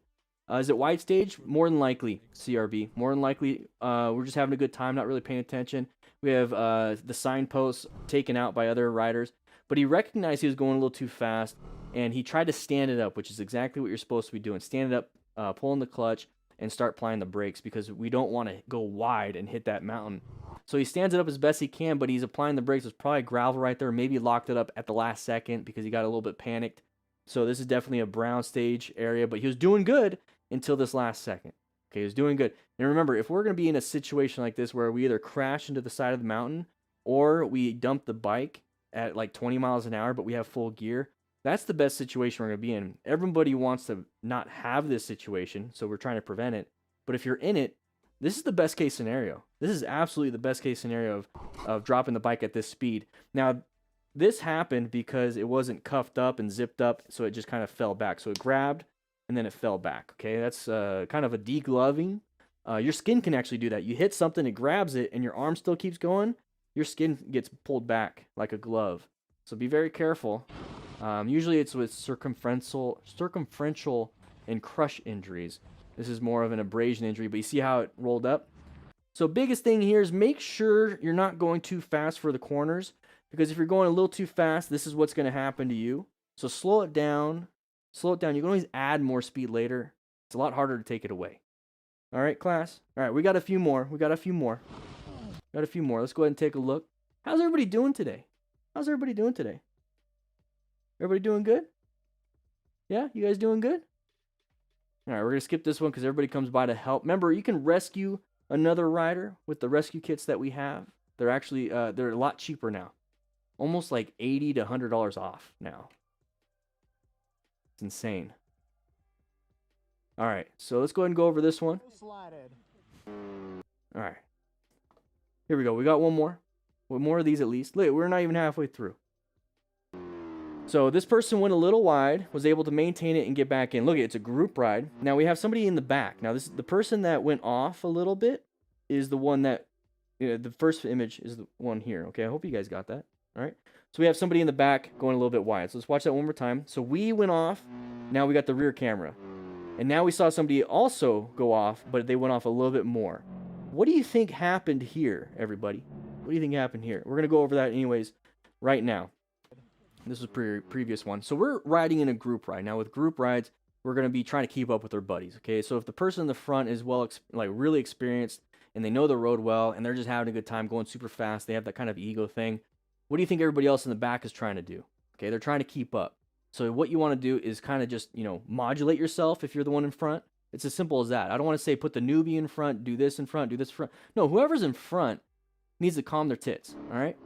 Speaker 1: Is it wide stage? More than likely, CRB. More than likely, we're just having a good time, not really paying attention. We have the signposts taken out by other riders. But he recognized he was going a little too fast, and he tried to stand it up, which is exactly what you're supposed to be doing. Stand it up, pull in the clutch, and start applying the brakes because we don't want to go wide and hit that mountain. So he stands it up as best he can, but he's applying the brakes. There's probably gravel right there. Maybe locked it up at the last second because he got a little bit panicked. So this is definitely a brown stage area, but he was doing good until this last second. Okay, he was doing good. And remember, if we're going to be in a situation like this where we either crash into the side of the mountain or we dump the bike at like 20 miles an hour, but we have full gear, that's the best situation we're going to be in. Everybody wants to not have this situation, so we're trying to prevent it. But if you're in it, this is the best case scenario. This is absolutely the best case scenario of dropping the bike at this speed. Now, this happened because it wasn't cuffed up and zipped up, so it just kind of fell back. So it grabbed, and then it fell back, okay? That's kind of a degloving. Your skin can actually do that. You hit something, it grabs it, and your arm still keeps going, your skin gets pulled back like a glove. So be very careful. Usually it's with circumferential and crush injuries. This is more of an abrasion injury, but you see how it rolled up? So biggest thing here is make sure you're not going too fast for the corners, because if you're going a little too fast, this is what's going to happen to you. So slow it down. Slow it down. You can always add more speed later. It's a lot harder to take it away. All right, class? All right, we got a few more. Let's go ahead and take a look. How's everybody doing today? Everybody doing good? Yeah, you guys doing good? All right, we're going to skip this one because everybody comes by to help. Remember, you can rescue another rider with the rescue kits that we have. They're actually, they're a lot cheaper now. almost like $80 to $100 off now. It's insane. All right, so let's go ahead and go over this one.
Speaker 3: Slotted.
Speaker 1: All right. Here we go. We got one more. One more of these at least. Look, we're not even halfway through. So this person went a little wide, was able to maintain it and get back in. Look, it's a group ride. Now we have somebody in the back. Now the person that went off a little bit is the one that, the first image is the one here. Okay, I hope you guys got that. All right. So we have somebody in the back going a little bit wide. So let's watch that one more time. So we went off. Now we got the rear camera. And now we saw somebody also go off, but they went off a little bit more. What do you think happened here, everybody? What do you think happened here? We're going to go over that anyways right now. This was previous one. So we're riding in a group ride. Now with group rides, we're going to be trying to keep up with our buddies, okay? So if the person in the front is really experienced and they know the road well and they're just having a good time going super fast, they have that kind of ego thing. What do you think everybody else in the back is trying to do? Okay, they're trying to keep up. So what you want to do is kind of just, modulate yourself if you're the one in front. It's as simple as that. I don't want to say put the newbie in front, do this in front, do this in front. No, whoever's in front needs to calm their tits, all right?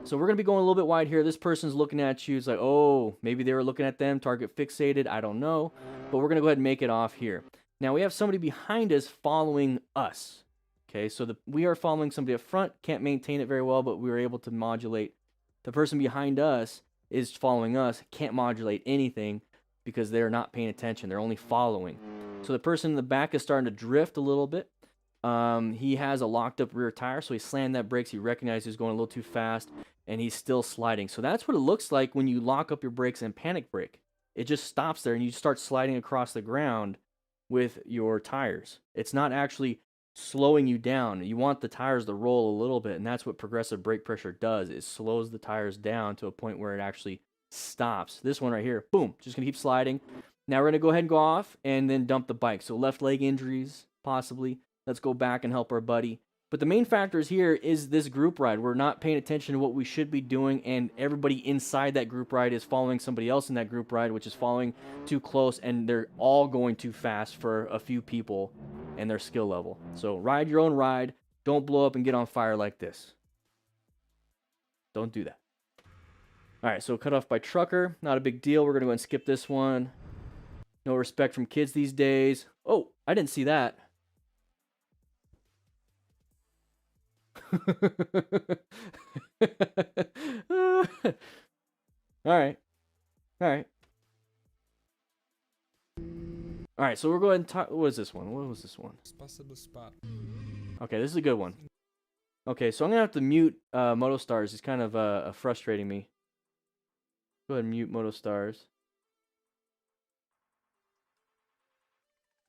Speaker 1: So we're going to be going a little bit wide here. This person's looking at you. It's like, oh, maybe they were looking at them, target fixated. I don't know. But we're going to go ahead and make it off here. Now we have somebody behind us following us. Okay, so we are following somebody up front. Can't maintain it very well, but we were able to modulate. The person behind us is following us. Can't modulate anything because they're not paying attention. They're only following. So the person in the back is starting to drift a little bit. He has a locked up rear tire, so he slammed that brakes. He recognized he was going a little too fast, and he's still sliding. So that's what it looks like when you lock up your brakes and panic brake. It just stops there, and you start sliding across the ground with your tires. It's not actually slowing you down. You want the tires to roll a little bit, and that's what progressive brake pressure does. It slows the tires down to a point where it actually stops. This one right here, boom, just going to keep sliding. Now we're going to go ahead and go off and then dump the bike. So left leg injuries, possibly. Let's go back and help our buddy. But the main factors here is this group ride. We're not paying attention to what we should be doing, and everybody inside that group ride is following somebody else in that group ride, which is following too close, and they're all going too fast for a few people and their skill level. So ride your own ride. Don't blow up and get on fire like this. Don't do that. All right, so cut off by trucker. Not a big deal. We're going to go and skip this one. No respect from kids these days. Oh, I didn't see that. All right. All right, so we're going to talk. What is this one? What was this one?
Speaker 2: Possible spot.
Speaker 1: Okay, this is a good one. Okay, so I'm going to have to mute Motostars. He's kind of frustrating me. Go ahead and mute Motostars.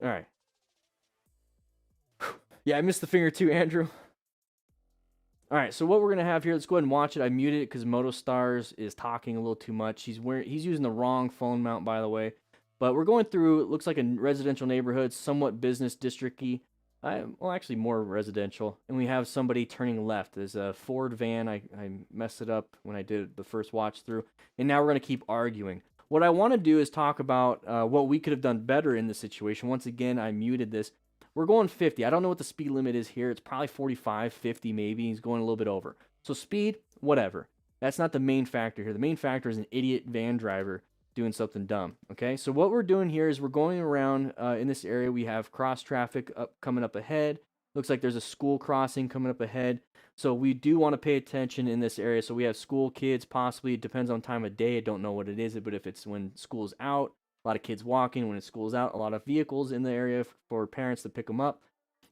Speaker 1: All right. Yeah, I missed the finger too, Andrew. All right, so what we're going to have here, let's go ahead and watch it. I muted it because Motostars is talking a little too much. He's using the wrong phone mount, by the way. But we're going through, it looks like a residential neighborhood, somewhat business district-y. Well, actually more residential. And we have somebody turning left. There's a Ford van. I messed it up when I did the first watch through. And now we're going to keep arguing. What I want to do is talk about what we could have done better in this situation. Once again, I muted this. We're going 50. I don't know what the speed limit is here. It's probably 45, 50 maybe. He's going a little bit over. So speed, whatever. That's not the main factor here. The main factor is an idiot van driver doing something dumb. Okay, so what we're doing here is we're going around in this area. We have cross traffic coming up ahead. Looks like there's a school crossing coming up ahead. So we do want to pay attention in this area. So we have school kids, possibly. It depends on time of day. I don't know what it is, but if it's when school's out, a lot of kids walking. When school's out, a lot of vehicles in the area for parents to pick them up.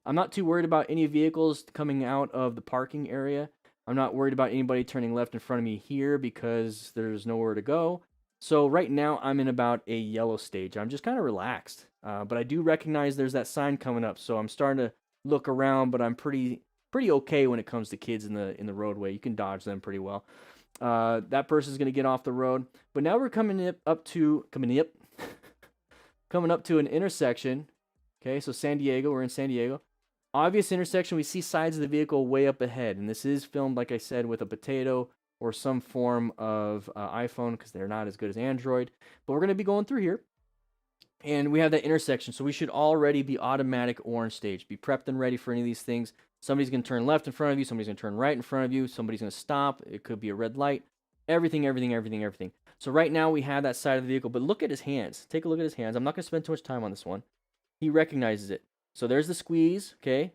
Speaker 1: I'm not too worried about any vehicles coming out of the parking area. I'm not worried about anybody turning left in front of me here because there's nowhere to go. So right now I'm in about a yellow stage. I'm just kind of relaxed, but I do recognize there's that sign coming up. So I'm starting to look around, but I'm pretty okay when it comes to kids in the roadway. You can dodge them pretty well. That person's gonna get off the road. But now we're coming up to an intersection. Okay, so San Diego. We're in San Diego. Obvious intersection. We see sides of the vehicle way up ahead, and this is filmed, like I said, with a potato or some form of iPhone because they're not as good as Android. But we're going to be going through here. And we have that intersection. So we should already be automatic orange stage. Be prepped and ready for any of these things. Somebody's going to turn left in front of you. Somebody's going to turn right in front of you. Somebody's going to stop. It could be a red light. Everything. So right now we have that side of the vehicle, but look at his hands. Take a look at his hands. I'm not going to spend too much time on this one. He recognizes it. So there's the squeeze, okay?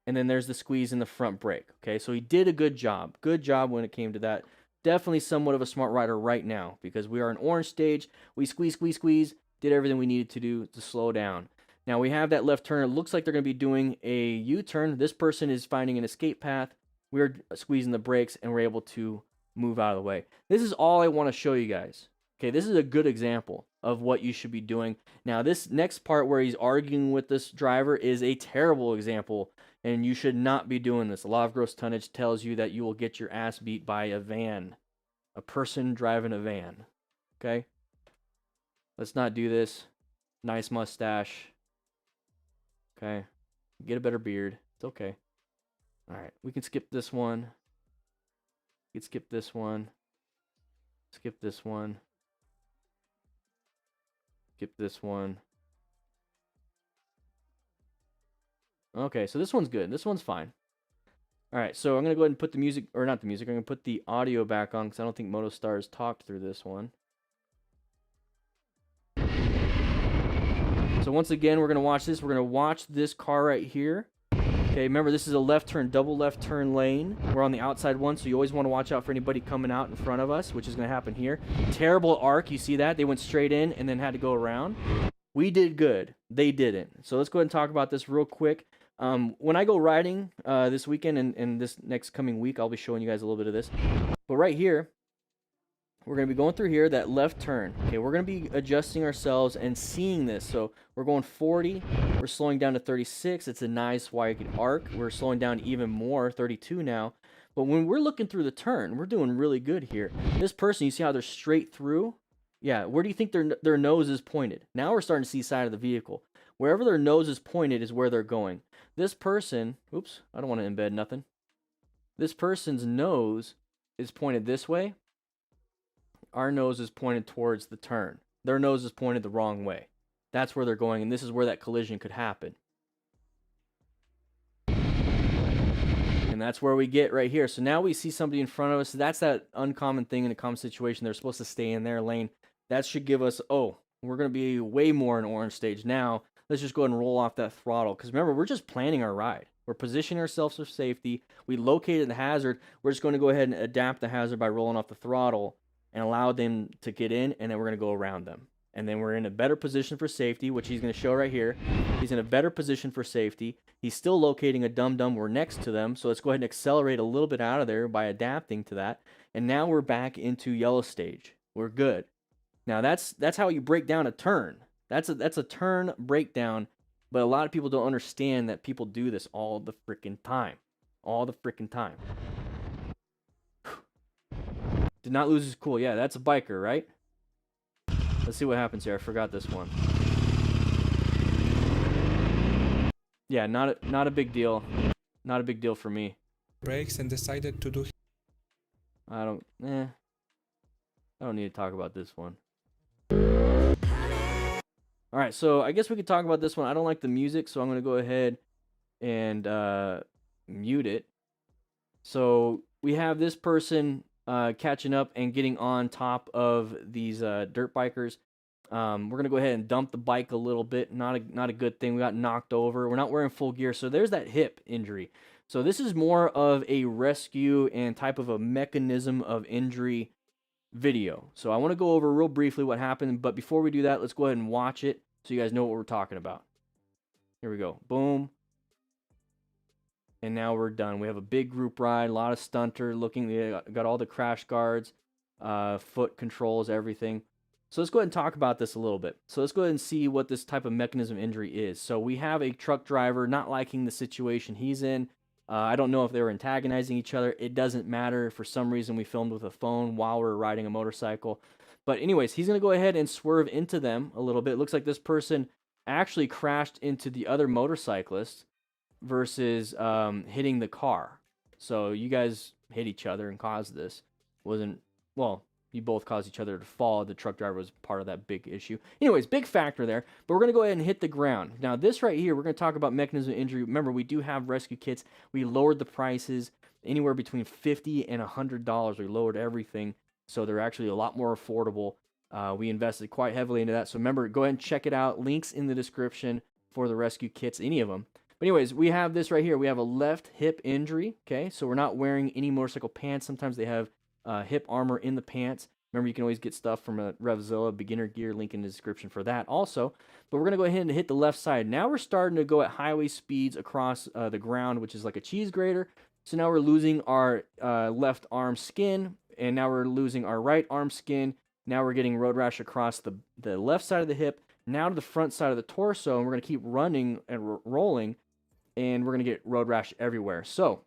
Speaker 1: And then there's the squeeze in the front brake, okay? So he did a good job. Good job when it came to that. Definitely somewhat of a smart rider right now because we are in orange stage. We squeeze, did everything we needed to do to slow down. Now we have that left turn. It looks like they're going to be doing a U-turn. This person is finding an escape path. We're squeezing the brakes and we're able to move out of the way. This is all I want to show you guys. Okay, this is a good example of what you should be doing. Now, this next part where he's arguing with this driver is a terrible example, and you should not be doing this. The law of gross tonnage tells you that you will get your ass beat by a van, a person driving a van. Okay? Let's not do this. Nice mustache. Okay? Get a better beard. It's okay. All right, we can skip this one. We can skip this one. Skip this one. Skip this one. Okay, so this one's good. This one's fine. All right, so I'm going to go ahead and put the music, or not the music, I'm going to put the audio back on because I don't think Motostars talked through this one. So once again, we're going to watch this. We're going to watch this car right here. Okay, remember, this is a left turn, double left turn lane. We're on the outside one, so you always want to watch out for anybody coming out in front of us, which is going to happen here. Terrible arc, you see that? They went straight in and then had to go around. We did good. They didn't. So let's go ahead and talk about this real quick. When I go riding this weekend and this next coming week, I'll be showing you guys a little bit of this. But right here, we're going to be going through here, that left turn. Okay, we're going to be adjusting ourselves and seeing this. So we're going 40. We're slowing down to 36. It's a nice wide arc. We're slowing down even more, 32 now. But when we're looking through the turn, we're doing really good here. This person, you see how they're straight through? Yeah, where do you think their nose is pointed? Now we're starting to see side of the vehicle. Wherever their nose is pointed is where they're going. This person, oops, I don't want to embed nothing. This person's nose is pointed this way. Our nose is pointed towards the turn. Their nose is pointed the wrong way. That's where they're going, and this is where that collision could happen. And that's where we get right here. So now we see somebody in front of us. That's that uncommon thing in a common situation. They're supposed to stay in their lane. That should give us, oh, we're going to be way more in orange stage now. Let's just go ahead and roll off that throttle. Because remember, we're just planning our ride. We're positioning ourselves for safety. We located the hazard. We're just going to go ahead and adapt the hazard by rolling off the throttle and allow them to get in, and then we're going to go around them. And then we're in a better position for safety, which he's going to show right here. He's in a better position for safety. He's still locating a dum-dum. We're next to them, so let's go ahead and accelerate a little bit out of there by adapting to that. And now we're back into yellow stage. We're good. Now that's how you break down a turn. That's a turn breakdown, but a lot of people don't understand that people do this all the freaking time. All the freaking time. Did not lose his cool. Yeah, that's a biker, right? Let's see what happens here. I forgot this one. Yeah, not a big deal. Not a big deal for me.
Speaker 2: Brakes and decided to do.
Speaker 1: I don't need to talk about this one. All right, so I guess we could talk about this one. I don't like the music, so I'm going to go ahead and mute it. So we have this person catching up and getting on top of these dirt bikers. We're gonna go ahead and dump the bike a little bit. Not a good thing. We got knocked over. We're not wearing full gear, so there's that hip injury. So this is more of a rescue and type of a mechanism of injury video. So I want to go over real briefly what happened, but before we do that, let's go ahead and watch it so you guys know what we're talking about. Here we go. Boom. And now we're done. We have a big group ride, a lot of stunter looking. They got all the crash guards, foot controls, everything. So let's go ahead and talk about this a little bit. So let's go ahead and see what this type of mechanism injury is. So we have a truck driver not liking the situation he's in. I don't know if they were antagonizing each other. It doesn't matter. For some reason, we filmed with a phone while we're riding a motorcycle. But anyways, he's going to go ahead and swerve into them a little bit. It looks like this person actually crashed into the other motorcyclist versus hitting the car. So you guys hit each other and caused this. You both caused each other to fall. The truck driver was part of that big issue. Anyways, big factor there. But we're going to go ahead and hit the ground. Now, this right here, we're going to talk about mechanism of injury. Remember, we do have rescue kits. We lowered the prices anywhere between $50 and $100. We lowered everything. So they're actually a lot more affordable. We invested quite heavily into that. So remember, go ahead and check it out. Links in the description for the rescue kits, any of them. But anyways, we have this right here. We have a left hip injury, okay? So we're not wearing any motorcycle pants. Sometimes they have hip armor in the pants. Remember, you can always get stuff from a RevZilla beginner gear, link in the description for that also. But we're going to go ahead and hit the left side. Now we're starting to go at highway speeds across the ground, which is like a cheese grater. So now we're losing our left arm skin, and now we're losing our right arm skin. Now we're getting road rash across the left side of the hip, now to the front side of the torso, and we're going to keep running and rolling, and we're going to get road rash everywhere. So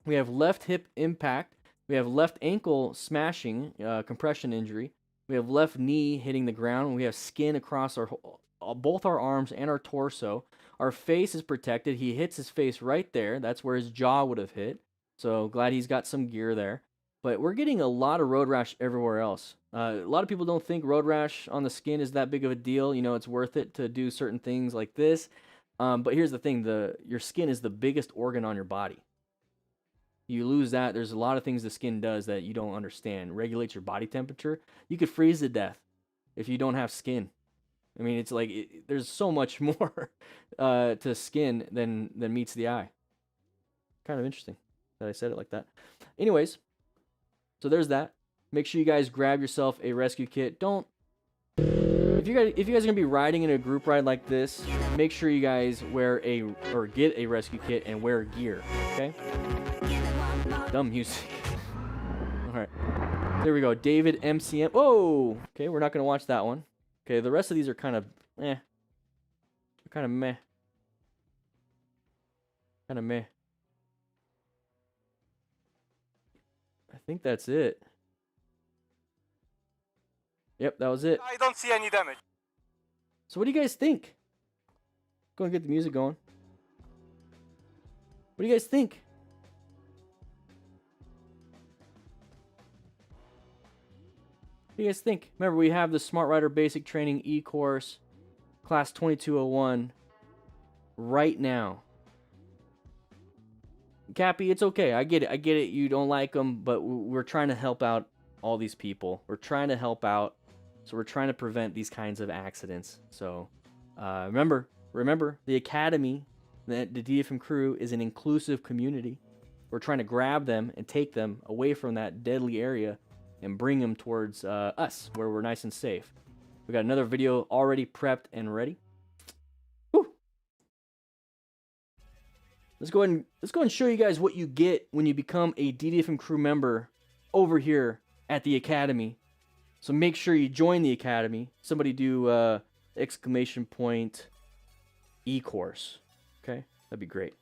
Speaker 1: we have left hip impact. We have left ankle smashing, compression injury. We have left knee hitting the ground. We have skin across both our arms and our torso. Our face is protected. He hits his face right there. That's where his jaw would have hit. So glad he's got some gear there. But we're getting a lot of road rash everywhere else. A lot of people don't think road rash on the skin is that big of a deal. You know, it's worth it to do certain things like this. But here's the thing. Your skin is the biggest organ on your body. You lose that, there's a lot of things the skin does that you don't understand. Regulates your body temperature. You could freeze to death if you don't have skin. I mean, it's like there's so much more to skin than meets the eye. Kind of interesting that I said it like that. Anyways, so there's that. Make sure you guys grab yourself a rescue kit. If you guys are gonna be riding in a group ride like this, make sure you guys get a rescue kit and wear gear. Okay. Dumb music. All right, there we go. David MCM. Whoa. Okay, we're not gonna watch that one. Okay, the rest of these are kind of meh. Kind of meh. Kind of meh. I think that's it. Yep, that was it.
Speaker 7: I don't see any damage.
Speaker 1: So what do you guys think? Go and get the music going. What do you guys think? What do you guys think? Remember, we have the Smart Rider Basic Training E-Course, Class 2201, right now. Cappy, it's okay. I get it. You don't like them, but we're trying to help out all these people. We're trying to help out. So we're trying to prevent these kinds of accidents. So remember, the Academy, the DFM crew is an inclusive community. We're trying to grab them and take them away from that deadly area and bring them towards us, where we're nice and safe. We got another video already prepped and ready. Woo. Let's go ahead and show you guys what you get when you become a DDFM crew member over here at the Academy. So make sure you join the Academy. Somebody do exclamation point E-Course. Okay, that'd be great.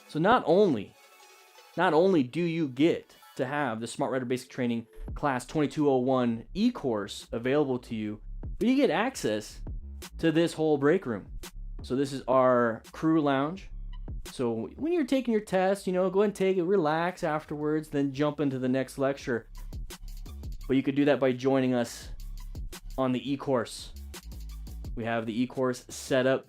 Speaker 1: So not only do you get to have the Smart Rider Basic Training Class 2201 E-Course available to you, but you get access to this whole break room. So this is our crew lounge. So when you're taking your test, go ahead and take it, relax afterwards, then jump into the next lecture. But you could do that by joining us on the E-Course. We have the E-Course set up.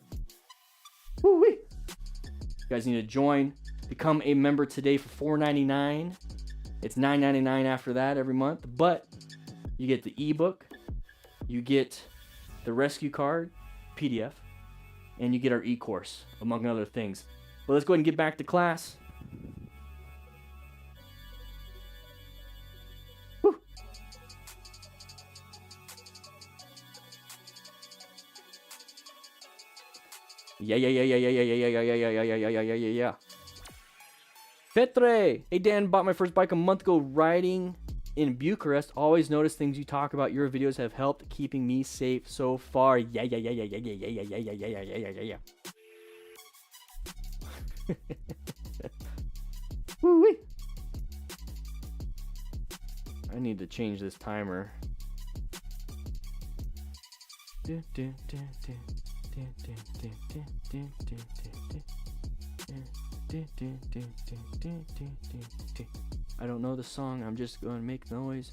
Speaker 1: Woo-wee. You guys need to join. Become a member today for $4.99. It's $9.99 after that every month. But you get the ebook, you get the rescue card, PDF, and you get our E-Course, among other things. But let's go ahead and get back to class. Woo. Yeah. Petre! Hey Dan, bought my first bike a month ago riding in Bucharest. Always notice things you talk about. Your videos have helped keeping me safe so far. Yeah. Woo-wee. I need to change this timer. I don't know the song. I'm just going to make noise.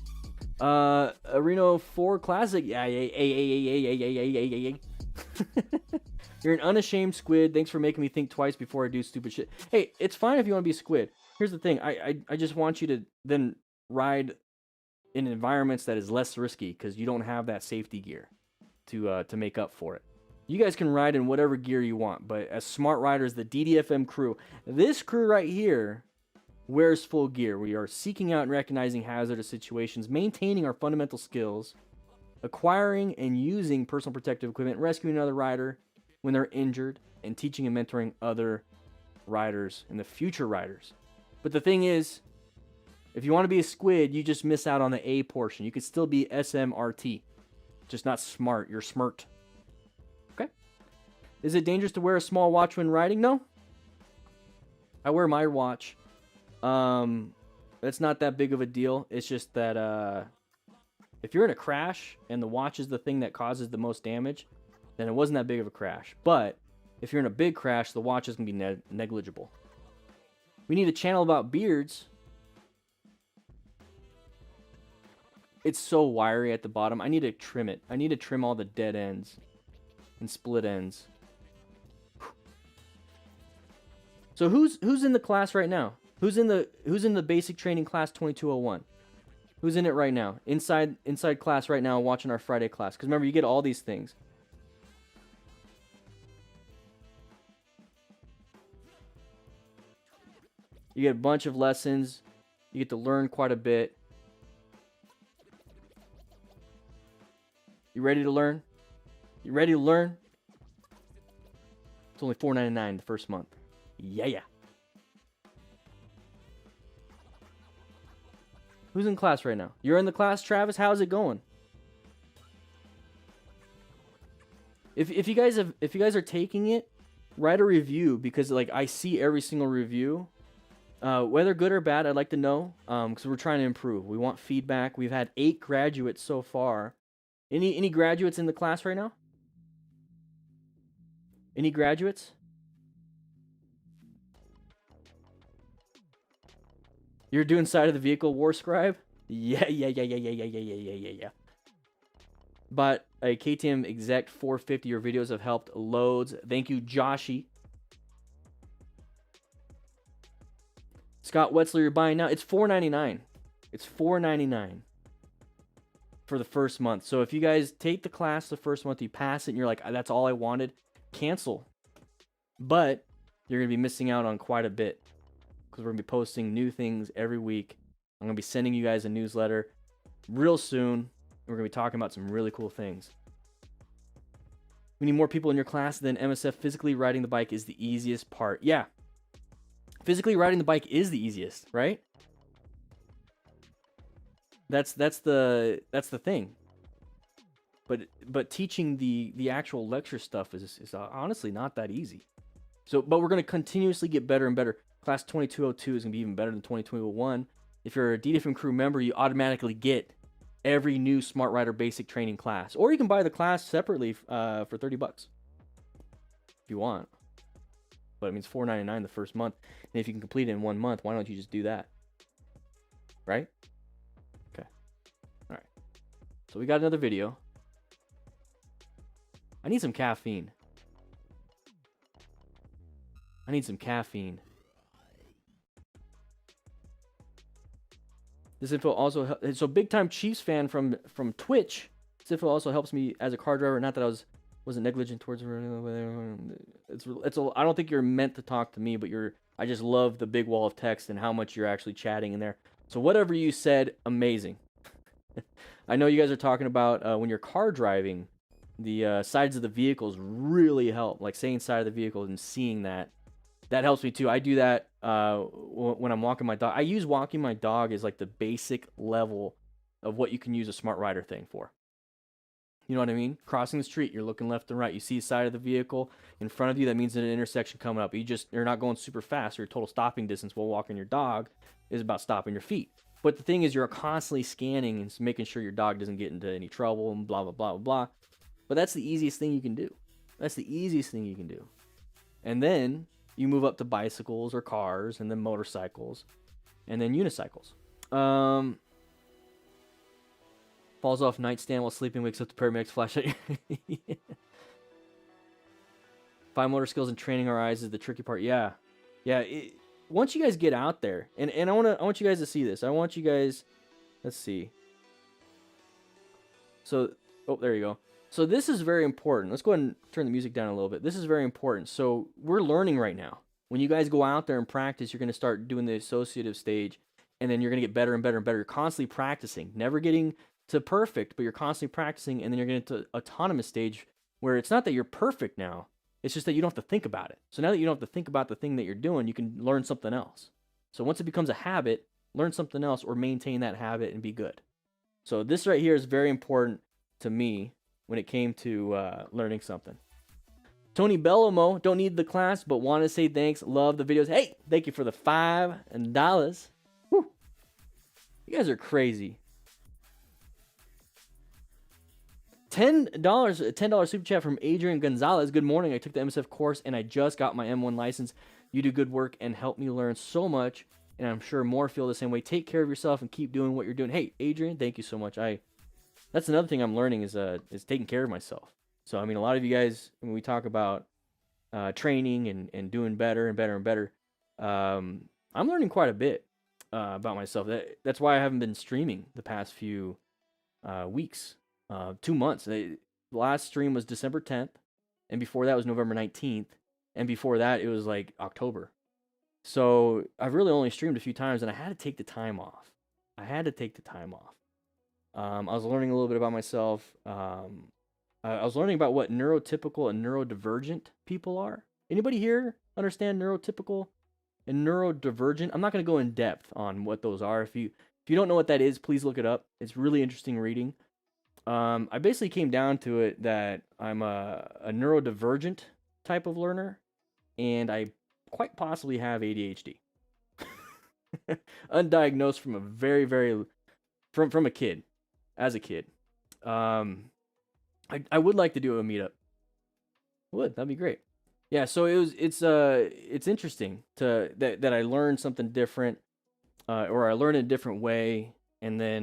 Speaker 1: A Reno 4 Classic. Yeah. You're an unashamed squid. Thanks for making me think twice before I do stupid shit. Hey, it's fine if you want to be a squid. Here's the thing. I just want you to then ride in environments that is less risky because you don't have that safety gear to make up for it. You guys can ride in whatever gear you want, but as smart riders, the DDFM crew, this crew right here wears full gear. We are seeking out and recognizing hazardous situations, maintaining our fundamental skills, acquiring and using personal protective equipment, rescuing another rider when they're injured, and teaching and mentoring other riders and the future riders. But the thing is, if you want to be a squid, you just miss out on the A portion. You could still be S.M.A.R.T, just not smart. You're smart. Okay. Is it dangerous to wear a small watch when riding? No. I wear my watch. That's not that big of a deal. It's just that if you're in a crash and the watch is the thing that causes the most damage, then it wasn't that big of a crash. But if you're in a big crash, the watch is going to be negligible. We need a channel about beards. It's so wiry at the bottom. I need to trim it. I need to trim all the dead ends and split ends. So who's in the class right now? Who's in the basic training class 2201? Who's in it right now? Inside class right now, watching our Friday class. Because remember, you get all these things. You get a bunch of lessons. You get to learn quite a bit. You ready to learn? You ready to learn? It's only $4.99 the first month. Yeah. Who's in class right now? You're in the class, Travis? How's it going? If you guys are taking it, write a review, because like I see every single review. Whether good or bad, I'd like to know, because we're trying to improve. We want feedback. We've had 8 graduates so far. Any graduates in the class right now? Any graduates? You're doing side of the vehicle war scribe? Yeah. But a KTM exec 450, your videos have helped loads. Thank you, Joshy. Scott Wetzler, you're buying now. It's $4.99. It's $4.99 for the first month. So if you guys take the class the first month, you pass it, and you're like, that's all I wanted, cancel. But you're going to be missing out on quite a bit, because we're going to be posting new things every week. I'm going to be sending you guys a newsletter real soon. We're going to be talking about some really cool things. We need more people in your class than MSF. Physically riding the bike is the easiest part. Yeah. Physically riding the bike is the easiest, right? That's the thing. But teaching the actual lecture stuff is honestly not that easy. So, but we're going to continuously get better and better. Class 2202 is going to be even better than 2201. If you're a DDFM crew member, you automatically get every new Smart Rider basic training class. Or you can buy the class separately for $30 if you want. But it means $4.99 the first month. And if you can complete it in 1 month, why don't you just do that? Right? Okay. All right. So we got another video. I need some caffeine. I need some caffeine. This info also so big time Chiefs fan from Twitch. This info also helps me as a car driver. Not that I wasn't negligent towards it's I don't think you're meant to talk to me, but I just love the big wall of text and how much you're actually chatting in there. So whatever you said, amazing. I know you guys are talking about when you're car driving, the sides of the vehicles really help. Like saying side of the vehicle and seeing that helps me too. I do that when I'm walking my dog. I use walking my dog as like the basic level of what you can use a Smart Rider thing for. You know what I mean? Crossing the street, you're looking left and right. You see the side of the vehicle in front of you. That means an intersection coming up. You're not going super fast. Your total stopping distance while walking your dog is about stopping your feet. But the thing is, you're constantly scanning and making sure your dog doesn't get into any trouble and blah, blah, blah, blah, blah. But that's the easiest thing you can do. That's the easiest thing you can do. And then you move up to bicycles or cars, and then motorcycles, and then unicycles. Falls off nightstand while sleeping, wakes up the paramedics flashlight. Fine motor skills and training our eyes is the tricky part. Yeah. Once you guys get out there, and I want you guys to see this. I want you guys let's see. So, oh, there you go. So this is very important. Let's go ahead and turn the music down a little bit. This is very important. So we're learning right now. When you guys go out there and practice, you're going to start doing the associative stage, and then you're going to get better and better and better. You're constantly practicing, never getting to perfect, but you're constantly practicing, and then you're getting to autonomous stage where it's not that you're perfect now. It's just that you don't have to think about it. So now that you don't have to think about the thing that you're doing, you can learn something else. So once it becomes a habit, learn something else or maintain that habit and be good. So this right here is very important to me when it came to learning something. Tony Bellomo, don't need the class, but want to say thanks. Love the videos. Hey, thank you for the $5. Whew. You guys are crazy. $10 super chat from Adrian Gonzalez. Good morning. I took the MSF course and I just got my M1 license. You do good work and help me learn so much, and I'm sure more feel the same way. Take care of yourself and keep doing what you're doing. Hey, Adrian, thank you so much. That's another thing I'm learning is taking care of myself. So, I mean, a lot of you guys, when we talk about training and doing better and better and better, I'm learning quite a bit about myself. That's why I haven't been streaming the past few weeks, 2 months. The last stream was December 10th, and before that was November 19th, and before that it was like October. So I've really only streamed a few times, and I had to take the time off. I was learning a little bit about myself. I was learning about what neurotypical and neurodivergent people are. Anybody here understand neurotypical and neurodivergent? I'm not going to go in depth on what those are. If you don't know what that is, please look it up. It's really interesting reading. I basically came down to it that I'm a neurodivergent type of learner, and I quite possibly have ADHD. Undiagnosed from a very, very from a kid, as a kid. I would like to do a meetup. That'd be great. Yeah, so it's interesting that I learned something different, or I learned in a different way, and then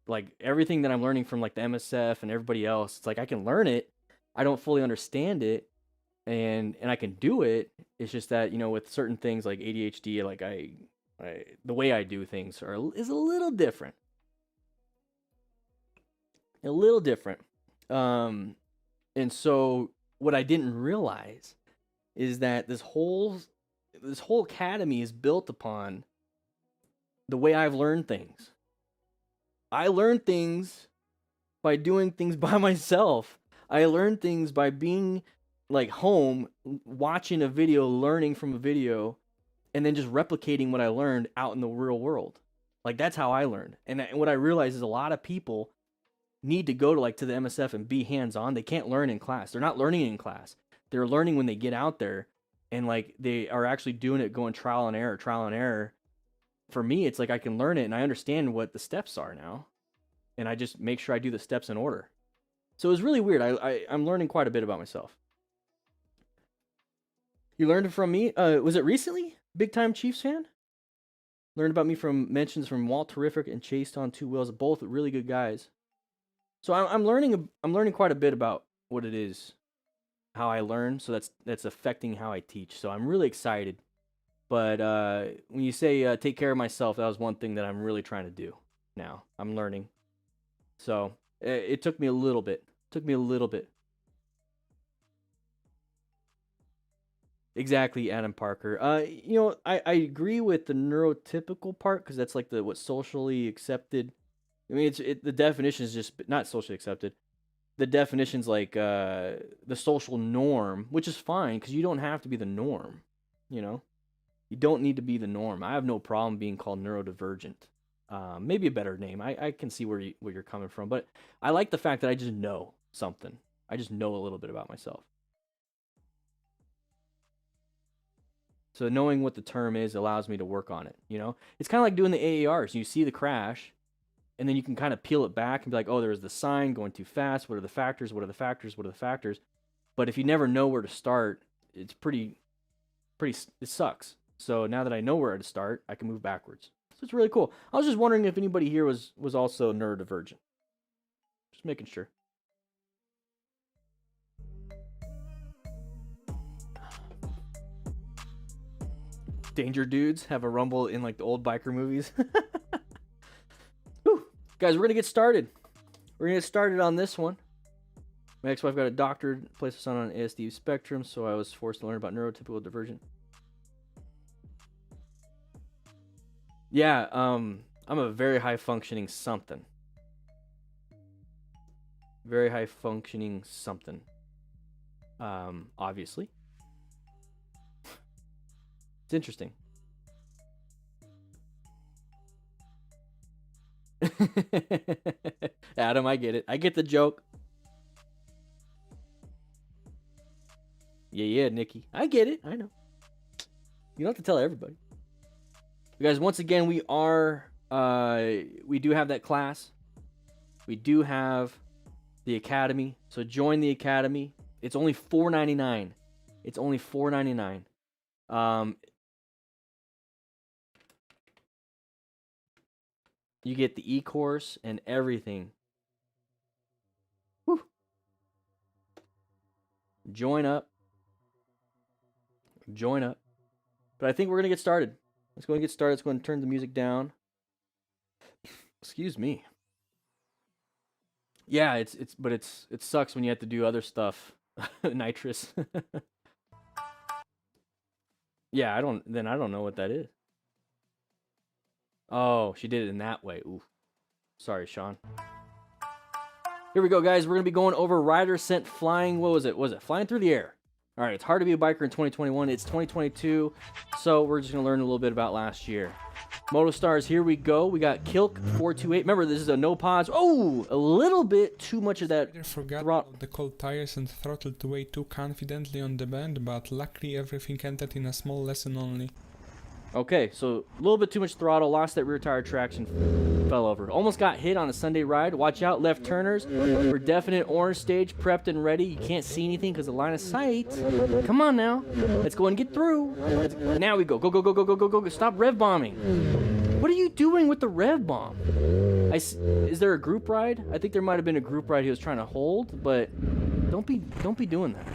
Speaker 1: like everything that I'm learning from like the MSF and everybody else, it's like I can learn it. I don't fully understand it, and I can do it. It's just that, you know, with certain things like ADHD, like the way I do things is a little different. And so what I didn't realize is that this whole academy is built upon the way I've learned things. I learn things by doing things by myself. I learn things by being like home, watching a video, learning from a video, and then just replicating what I learned out in the real world. Like that's how I learned. And what I realize is a lot of people need to go to the MSF and be hands-on. They can't learn in class. They're not learning in class. They're learning when they get out there, and like they are actually doing it, going trial and error. For me, it's like I can learn it and I understand what the steps are now, and I just make sure I do the steps in order. So it was really weird. I'm learning quite a bit about myself. You learned it from me? Was it recently? Big time Chiefs fan? Learned about me from mentions from Walt Terrific and Chased on Two Wheels, both really good guys. So I'm learning quite a bit about what it is, how I learn. So that's affecting how I teach. So I'm really excited. But when you say take care of myself, that was one thing that I'm really trying to do now. I'm learning. So it took me a little bit. Exactly, Adam Parker. You know, I agree with the neurotypical part because that's like what's socially accepted. I mean, the definition is just not socially accepted. The definition's like the social norm, which is fine because you don't have to be the norm. You know, you don't need to be the norm. I have no problem being called neurodivergent. Maybe a better name. I can see where you're coming from, but I like the fact that I just know something. I just know a little bit about myself. So knowing what the term is allows me to work on it. You know, it's kind of like doing the AARs. You see the crash, and then you can kind of peel it back and be like, oh, there's the sign going too fast. What are the factors? What are the factors? What are the factors? But if you never know where to start, it's pretty, it sucks. So now that I know where to start, I can move backwards. So it's really cool. I was just wondering if anybody here was also neurodivergent. Just making sure. Danger dudes have a rumble in like the old biker movies. Guys, we're gonna get started. We're gonna get started on this one. My ex-wife got a doctorate, placed her son on an ASD spectrum, so I was forced to learn about neurotypical divergent. Yeah, I'm a very high-functioning something. Very high-functioning something. Obviously. It's interesting. Adam, I get it. I get the joke. Yeah, Nikki. I get it. I know. You don't have to tell everybody. You guys, once again, we do have that class. We do have the academy. So join the academy. It's only $4.99. It's only $4.99. You get the e-course and everything. Whew. Join up. Join up. But I think we're going to get started. Let's go and get started. Let's go and turn the music down. Excuse me. Yeah, it sucks when you have to do other stuff. Nitrous. Yeah, I don't know what that is. Oh, she did it in that way. Ooh. Sorry, Sean. Here we go, guys. We're going to be going over rider sent flying. What was it? Was it flying through the air? All right, it's hard to be a biker in 2021. It's 2022, so we're just going to learn a little bit about last year. Motostars, here we go. We got Kilk428. Remember, this is a no pause. Oh, a little bit too much of that.
Speaker 2: I forgot about the cold tires and throttled way too confidently on the bend, but luckily everything ended in a small lesson only.
Speaker 1: Okay, so a little bit too much throttle, lost that rear tire traction, fell over. Almost got hit on a Sunday ride. Watch out, left turners. We're definite orange stage, prepped and ready. You can't see anything because of line of sight. Come on now. Let's go and get through. Now we go. Go, go, go, go, go, go, go. Stop rev bombing. What are you doing with the rev bomb? Is there a group ride? I think there might have been a group ride he was trying to hold, but don't be doing that.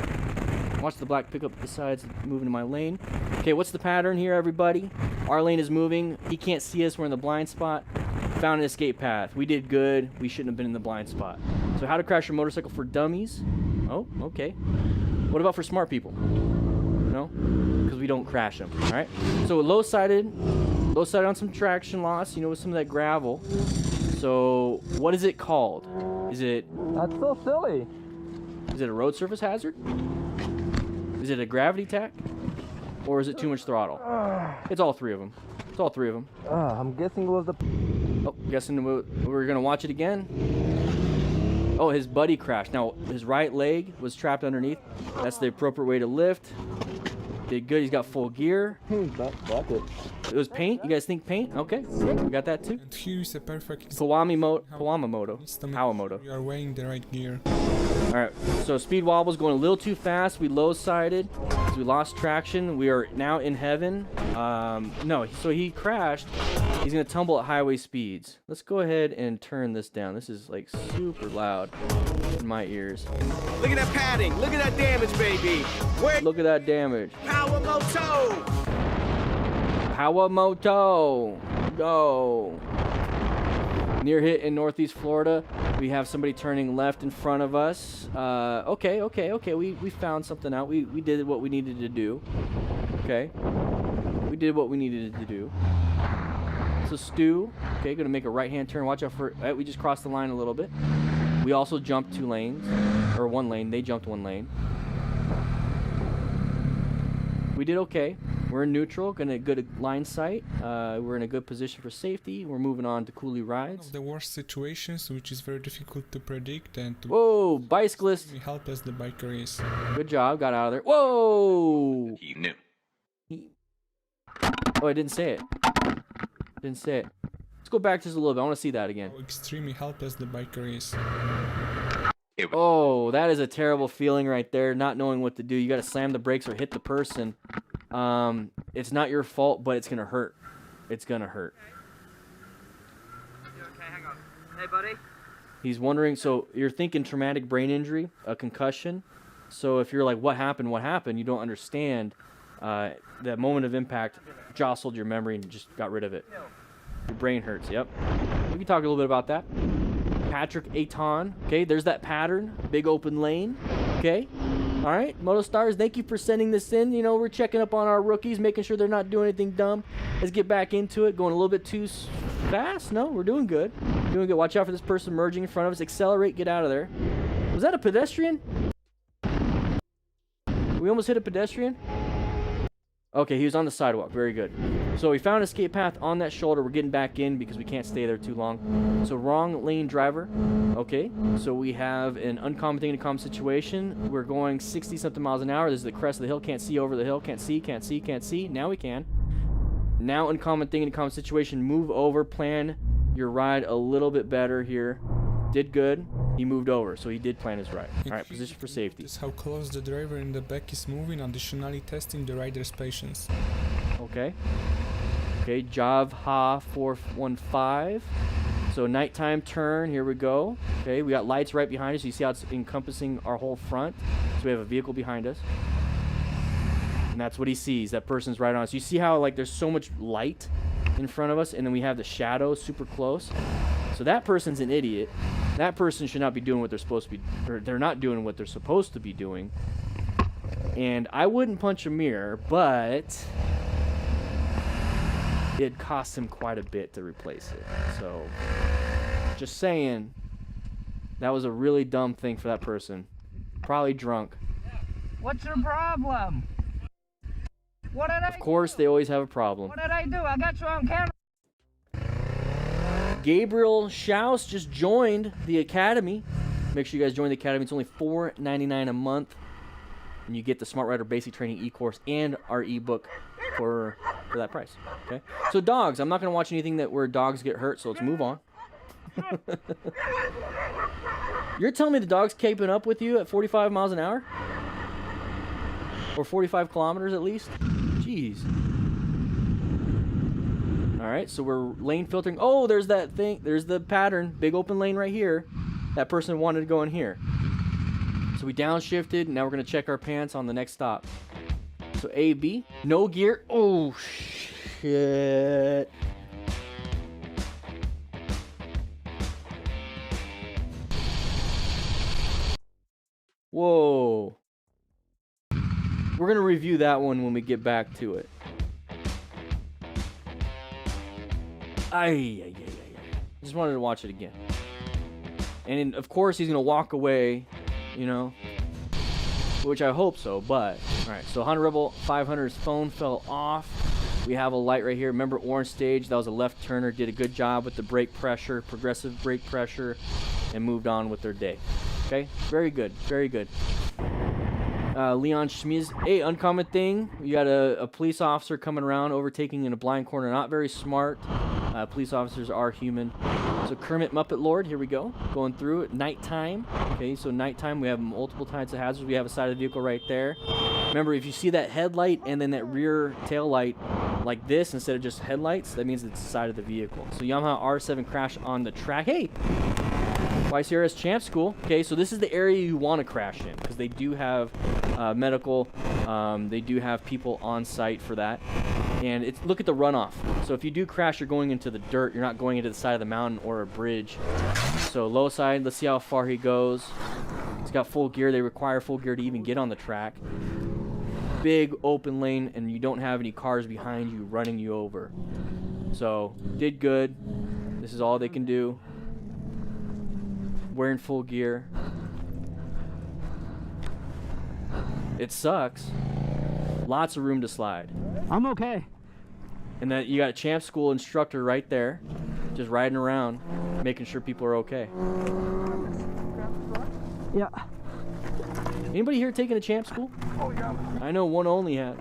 Speaker 1: Watch the black pickup besides moving to my lane. Okay, what's the pattern here, everybody? Our lane is moving. He can't see us. We're in the blind spot. Found an escape path. We did good. We shouldn't have been in the blind spot. So how to crash your motorcycle for dummies? Oh, okay. What about for smart people? No? Because we don't crash them. All right? So low-sided on some traction loss, with some of that gravel. So what is it called? Is it...
Speaker 4: That's so silly.
Speaker 1: Is it a road surface hazard? Is it a gravity tack? Or is it too much throttle? It's all three of them. It's all three of them.
Speaker 4: I'm guessing it was the...
Speaker 1: Oh, guessing we're going to watch it again. Oh, his buddy crashed. Now, his right leg was trapped underneath. That's the appropriate way to lift. Did good. He's got full gear.
Speaker 4: That's it.
Speaker 1: It was paint? You guys think paint? Okay. We got that too.
Speaker 2: And here is a perfect
Speaker 1: Kawamoto.
Speaker 2: You are weighing the right gear.
Speaker 1: Alright, so speed wobble's going a little too fast. We low-sided. We lost traction. We are now in heaven. No, so he crashed. He's going to tumble at highway speeds. Let's go ahead and turn this down. This is like super loud in my ears.
Speaker 8: Look at that padding. Look at that damage, baby.
Speaker 1: Look at that damage.
Speaker 8: Power
Speaker 1: Moto. Go. Near hit in Northeast Florida. We have somebody turning left in front of us. Okay. We found something out. We did what we needed to do. Okay. We did what we needed to do. So Stu, okay, gonna make a right-hand turn. Watch out for, we just crossed the line a little bit. We also jumped 2 lanes, or 1 lane. They jumped 1 lane. We did okay. We're in neutral, gonna good line sight. We're in a good position for safety. We're moving on to coolie rides.
Speaker 2: One of the worst situations, which is very difficult to predict and to...
Speaker 1: Whoa, bicyclist.
Speaker 2: Help as the biker is.
Speaker 1: Good job, got out of there. Whoa!
Speaker 8: He knew.
Speaker 1: Oh, I didn't say it. Let's go back just a little bit. I want to see that again.
Speaker 2: How extremely helpless the biker is.
Speaker 1: Oh, that is a terrible feeling right there, not knowing what to do. You got to slam the brakes or hit the person. It's not your fault, but it's going to hurt. It's going to hurt.
Speaker 9: You okay? Hang on. Hey, buddy.
Speaker 1: He's wondering, so you're thinking traumatic brain injury, a concussion. So if you're like, what happened, you don't understand. That moment of impact jostled your memory and just got rid of it. Your brain hurts, yep. We can talk a little bit about that. Patrick Aton. Okay, there's that pattern. Big open lane. Okay. All right, Motostars, thank you for sending this in. You know, we're checking up on our rookies, making sure they're not doing anything dumb. Let's get back into it. Going a little bit too fast? No, we're doing good. Doing good. Watch out for this person merging in front of us. Accelerate, get out of there. Was that a pedestrian? We almost hit a pedestrian? Okay, he was on the sidewalk. Very good. So we found an escape path on that shoulder. We're getting back in because we can't stay there too long. So wrong lane driver. Okay, so we have an uncommon thing in a common situation. We're going 60-something miles an hour. This is the crest of the hill. Can't see over the hill. Can't see, can't see, can't see. Now we can. Now uncommon thing in a common situation. Move over. Plan your ride a little bit better here. Did good. He moved over, so he did plan his ride. All right, position for safety.
Speaker 2: Notice how close the driver in the back is moving, additionally testing the rider's patience.
Speaker 1: Okay. Okay, Jav Ha 415. So nighttime turn, here we go. Okay, we got lights right behind us. You see how it's encompassing our whole front. So we have a vehicle behind us. And that's what he sees. That person's right on us. You see how like there's so much light in front of us, and then we have the shadows super close. So that person's an idiot. That person should not be doing what they're supposed to be, or they're not doing what they're supposed to be doing. And I wouldn't punch a mirror, but it cost him quite a bit to replace it. So, just saying, that was a really dumb thing for that person. Probably drunk.
Speaker 9: What's your problem? What did I do?
Speaker 1: Of course, they always have a problem.
Speaker 9: What did I do? I got you on camera.
Speaker 1: Gabriel Schaus just joined the Academy. Make sure you guys join the Academy. It's only $4.99 a month. And you get the Smart Rider Basic Training e-course and our e-book for that price. Okay. So dogs. I'm not going to watch anything where dogs get hurt, so let's move on. You're telling me the dog's keeping up with you at 45 miles an hour? Or 45 kilometers at least? Jeez. Alright, so we're lane filtering. Oh, there's that thing. There's the pattern. Big open lane right here. That person wanted to go in here. So we downshifted. Now we're going to check our pants on the next stop. So A, B. No gear. Oh, shit. Whoa. We're going to review that one when we get back to it. I just wanted to watch it again. And of course he's going to walk away, you know, which I hope so, but alright, so Honda Rebel 500's phone fell off. We have a light right here. Remember orange stage, that was a left turner, did a good job with the brake pressure, progressive brake pressure, and moved on with their day. Okay, very good, very good. Leon Schmiz, hey, uncommon thing, you got a police officer coming around, overtaking in a blind corner, not very smart. Police officers are human. So Kermit Muppet Lord, here we go, going through at nighttime. Okay, so nighttime, we have multiple types of hazards. We have a side of the vehicle right there. Remember, if you see that headlight and then that rear tail light like this instead of just headlights, that means it's the side of the vehicle. So Yamaha R7 crash on the track. Hey! YCRS Champ School. Okay, so this is the area you want to crash in because they do have medical, they do have people on site for that. And it's look at the runoff. So if you do crash, you're going into the dirt. You're not going into the side of the mountain or a bridge. So low side, let's see how far he goes. He's got full gear. They require full gear to even get on the track. Big open lane, and you don't have any cars behind you running you over. So did good. This is all they can do. Wearing full gear. It sucks. Lots of room to slide.
Speaker 3: I'm okay.
Speaker 1: And that you got a Champ School instructor right there, just riding around, making sure people are okay.
Speaker 3: Yeah.
Speaker 1: Anybody here taking a Champ School?
Speaker 5: Oh, yeah.
Speaker 1: I know one only has.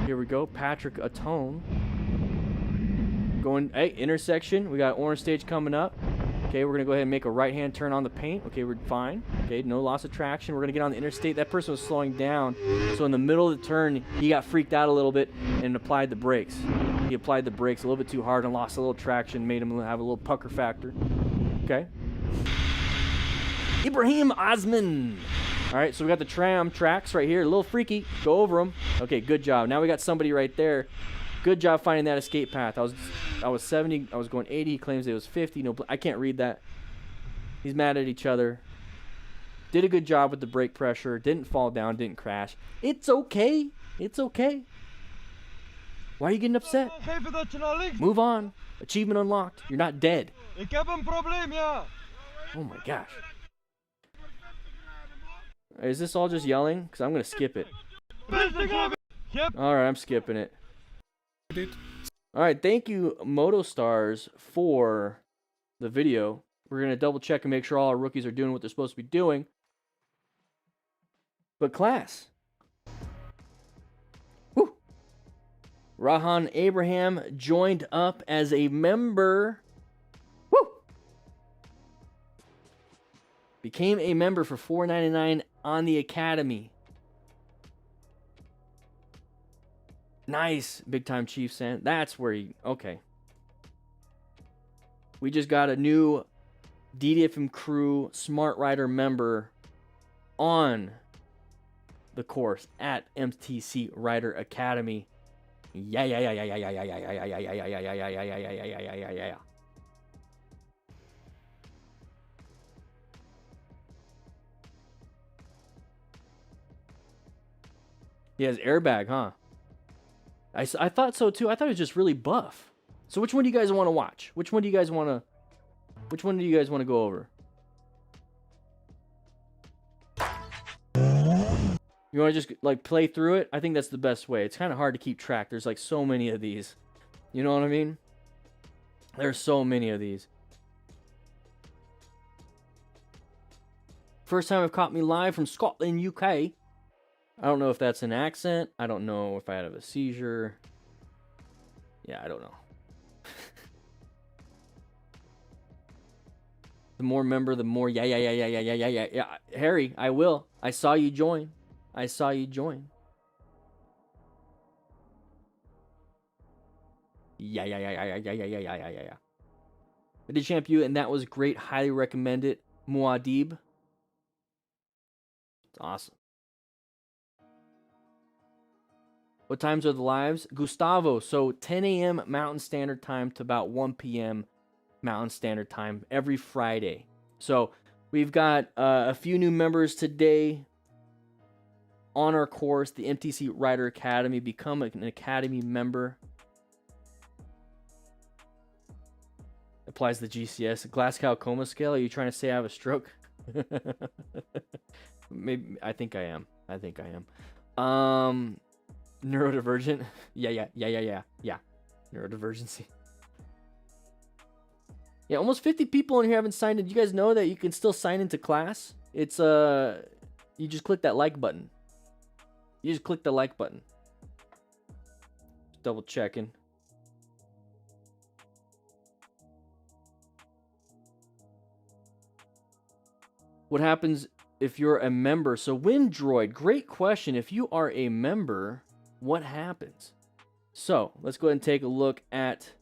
Speaker 1: Here we go, Patrick Atone. Going, hey, intersection. We got orange stage coming up. Okay, we're going to go ahead and make a right-hand turn on the paint. Okay, we're fine. Okay, no loss of traction. We're going to get on the interstate. That person was slowing down. So in the middle of the turn, he got freaked out a little bit and applied the brakes. He applied the brakes a little bit too hard and lost a little traction, made him have a little pucker factor. Okay. Ibrahim Osman. All right, so we got the tram tracks right here. A little freaky. Go over them. Okay, good job. Now we got somebody right there. Good job finding that escape path. I was 70. I was going 80. He claims it was 50. No, I can't read that. He's mad at each other. Did a good job with the brake pressure. Didn't fall down. Didn't crash. It's okay. It's okay. Why are you getting upset? Move on. Achievement unlocked. You're not dead. Oh my gosh. Is this all just yelling? Because I'm going to skip it. Alright, I'm skipping it. Alright, thank you, Motostars, for the video. We're going to double check and make sure all our rookies are doing what they're supposed to be doing. But class. Woo. Rahan Abraham joined up as a member. Woo. Became a member for $4.99 on the Academy. Nice. Big time Chief San. That's where he... Okay. We just got a new DDFM crew Smart Rider member on the course at MTC Rider Academy. Yeah. He has airbag, huh? I thought so too. I thought it was just really buff. So which one do you guys want to watch? Which one do you guys want to go over? You want to just like play through it? I think that's the best way. It's kind of hard to keep track. There's like so many of these. You know what I mean? There's so many of these. First time I've caught me live from Scotland, UK. I don't know if that's an accent. I don't know if I had a seizure. Yeah, I don't know. The more member, the more yeah. Harry, I will. I saw you join. I saw you join. Yeah. I did champ you, and that was great. Highly recommend it. Muad'Dib. It's awesome. What times are the lives? Gustavo, so 10 a.m. Mountain Standard Time to about 1 p.m. Mountain Standard Time every Friday. So we've got a few new members today on our course, the MTC Rider Academy. Become an Academy member. Applies the GCS. Glasgow Coma Scale. Are you trying to say I have a stroke? Maybe. I think I am. Neurodivergent. Yeah. Neurodivergency. Yeah, almost 50 people in here haven't signed in. You guys know that you can still sign into class? It's you just click that like button. Just double checking. What happens if you're a member? So Windroid, great question. If you are a member, what happens? So let's go ahead and take a look at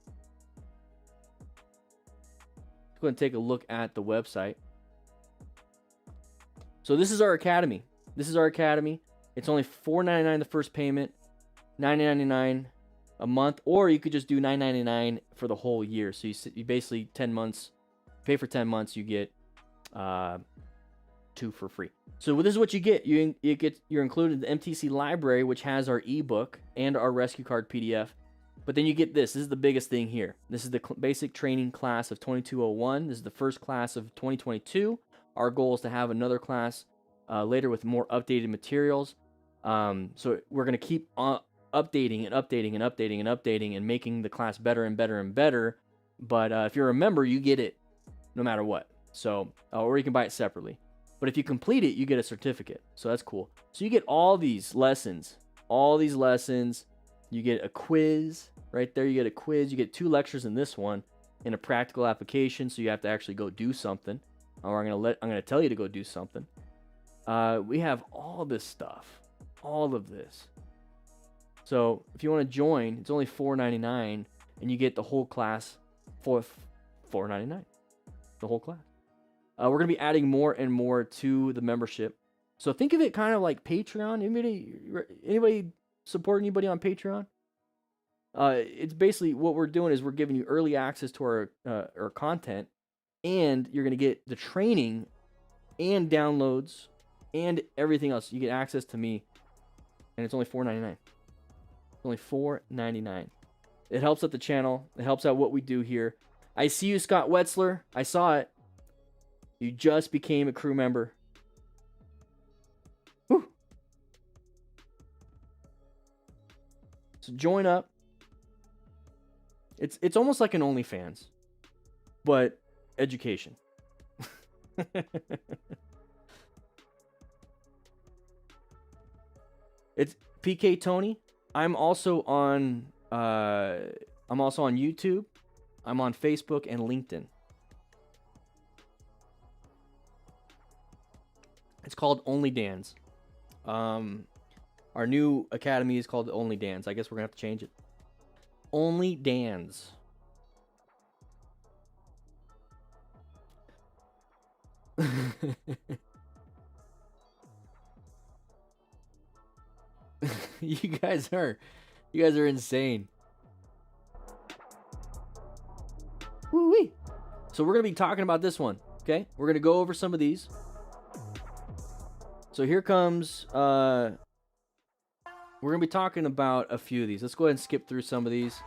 Speaker 1: the website. So this is our academy. It's only $4.99 the first payment, $9.99 a month, or you could just do $9.99 for the whole year. So you basically 10 months, pay for 10 months, you get 2 for free. So this is what you get. You're included in the MTC library, which has our ebook and our rescue card PDF. But then you get this. This is the biggest thing here. This is the basic training class of 2201. This is the first class of 2022. Our goal is to have another class later with more updated materials. So we're going to keep updating and making the class better and better and better. But if you're a member, you get it no matter what. So, or you can buy it separately. But if you complete it, you get a certificate. So that's cool. So you get all these lessons. You get a quiz right there. You get a quiz. You get 2 lectures in this one and a practical application. So you have to actually go do something. Or I'm going to tell you to go do something. We have all this stuff. All of this. So if you want to join, it's only $4.99 and you get the whole class for $4.99. The whole class. We're going to be adding more and more to the membership. So think of it kind of like Patreon. Anybody support anybody on Patreon? It's basically what we're doing is we're giving you early access to our content, and you're gonna get the training and downloads and everything else. You get access to me, and it's only $4.99. Only $4.99. It helps out the channel. It helps out what we do here. I see you, Scott Wetzler. I saw it. You just became a crew member. Whew. So join up. It's almost like an OnlyFans, but education. It's PK Tony. I'm also on YouTube. I'm on Facebook and LinkedIn. It's called Only Dan's. Our new academy is called Only Dan's. I guess we're gonna have to change it. Only Dan's. You guys are insane. Woo-wee. So we're gonna be talking about this one. Okay, we're gonna go over some of these. So here comes. We're gonna be talking about a few of these. Let's go ahead and skip through some of these.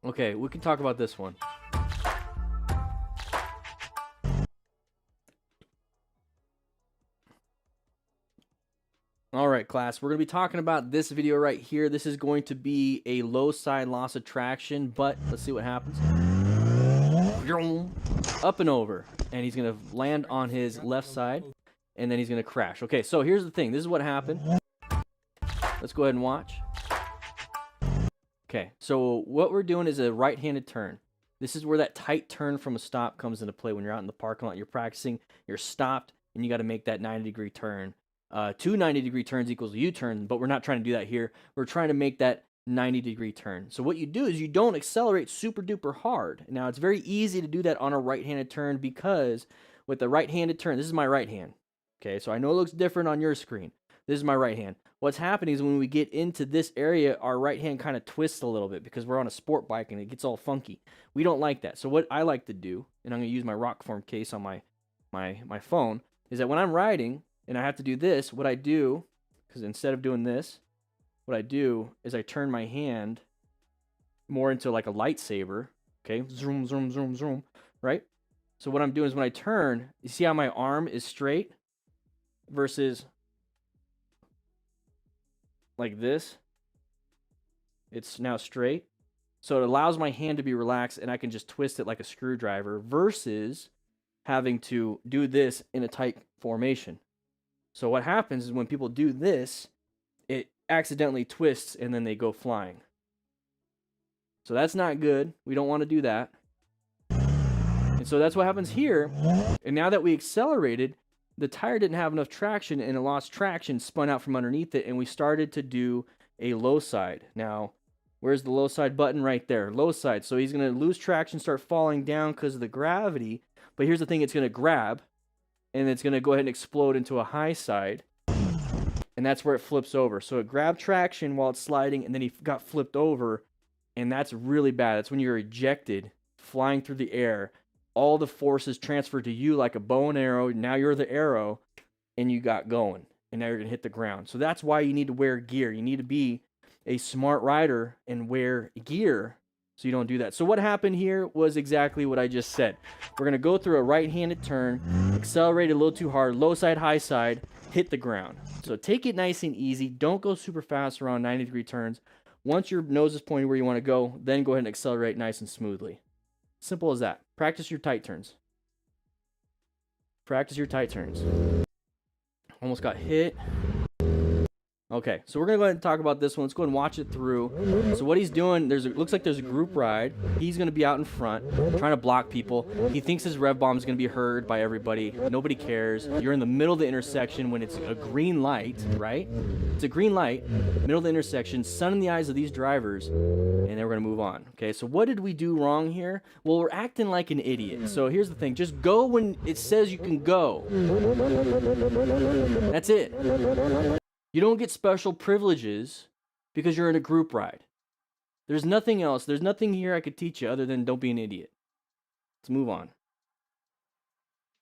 Speaker 1: Okay, we can talk about this one. All right, class, we're going to be talking about this video right here. This is going to be a low side loss of traction, but let's see what happens. Up and over, and he's going to land on his left side, and then he's going to crash. Okay, so here's the thing. This is what happened. Let's go ahead and watch. Okay, so what we're doing is a right-handed turn. This is where that tight turn from a stop comes into play. When you're out in the parking lot, you're practicing, you're stopped, and you got to make that 90-degree turn. 2 90-degree turns equals a U-turn, but we're not trying to do that here. We're trying to make that 90-degree turn. So what you do is you don't accelerate super duper hard. Now, it's very easy to do that on a right-handed turn because with the right-handed turn, this is my right hand. Okay, so I know it looks different on your screen. This is my right hand. What's happening is when we get into this area, our right hand kind of twists a little bit because we're on a sport bike and it gets all funky. We don't like that. So what I like to do, and I'm going to use my Rockform case on my phone, is that when I'm riding, and I have to do this, what I do, because instead of doing this, what I do is I turn my hand more into like a lightsaber, okay? Zoom, zoom, zoom, zoom, right? So what I'm doing is when I turn, you see how my arm is straight versus like this? It's now straight. So it allows my hand to be relaxed and I can just twist it like a screwdriver versus having to do this in a tight formation. So what happens is when people do this, it accidentally twists and then they go flying. So that's not good. We don't want to do that. And so that's what happens here. And now that we accelerated, the tire didn't have enough traction and it lost traction, spun out from underneath it, and we started to do a low side. Now, where's the low side button? Right there, low side. So he's going to lose traction, start falling down because of the gravity. But here's the thing, it's going to grab. And it's going to go ahead and explode into a high side. And that's where it flips over. So it grabbed traction while it's sliding, and then he got flipped over. And that's really bad. That's when you're ejected, flying through the air. All the forces transferred to you like a bow and arrow. Now you're the arrow, and you got going. And now you're going to hit the ground. So that's why you need to wear gear. You need to be a smart rider and wear gear so you don't do that. So what happened here was exactly what I just said. We're going to go through a right-handed turn, accelerate a little too hard, low side, high side, hit the ground. So take it nice and easy. Don't go super fast around 90-degree turns. Once your nose is pointing where you want to go, then go ahead and accelerate nice and smoothly. Simple as that. Practice your tight turns. Practice your tight turns. Almost got hit. Okay, so we're gonna go ahead and talk about this one. Let's go ahead and watch it through. So what he's doing, looks like there's a group ride. He's gonna be out in front, trying to block people. He thinks his rev bomb is gonna be heard by everybody. Nobody cares. You're in the middle of the intersection when it's a green light, right? It's a green light, middle of the intersection, sun in the eyes of these drivers, and then we're gonna move on. Okay, so what did we do wrong here? Well, we're acting like an idiot. So here's the thing: just go when it says you can go. That's it. You don't get special privileges because you're in a group ride. There's nothing else. There's nothing here I could teach you other than don't be an idiot. Let's move on.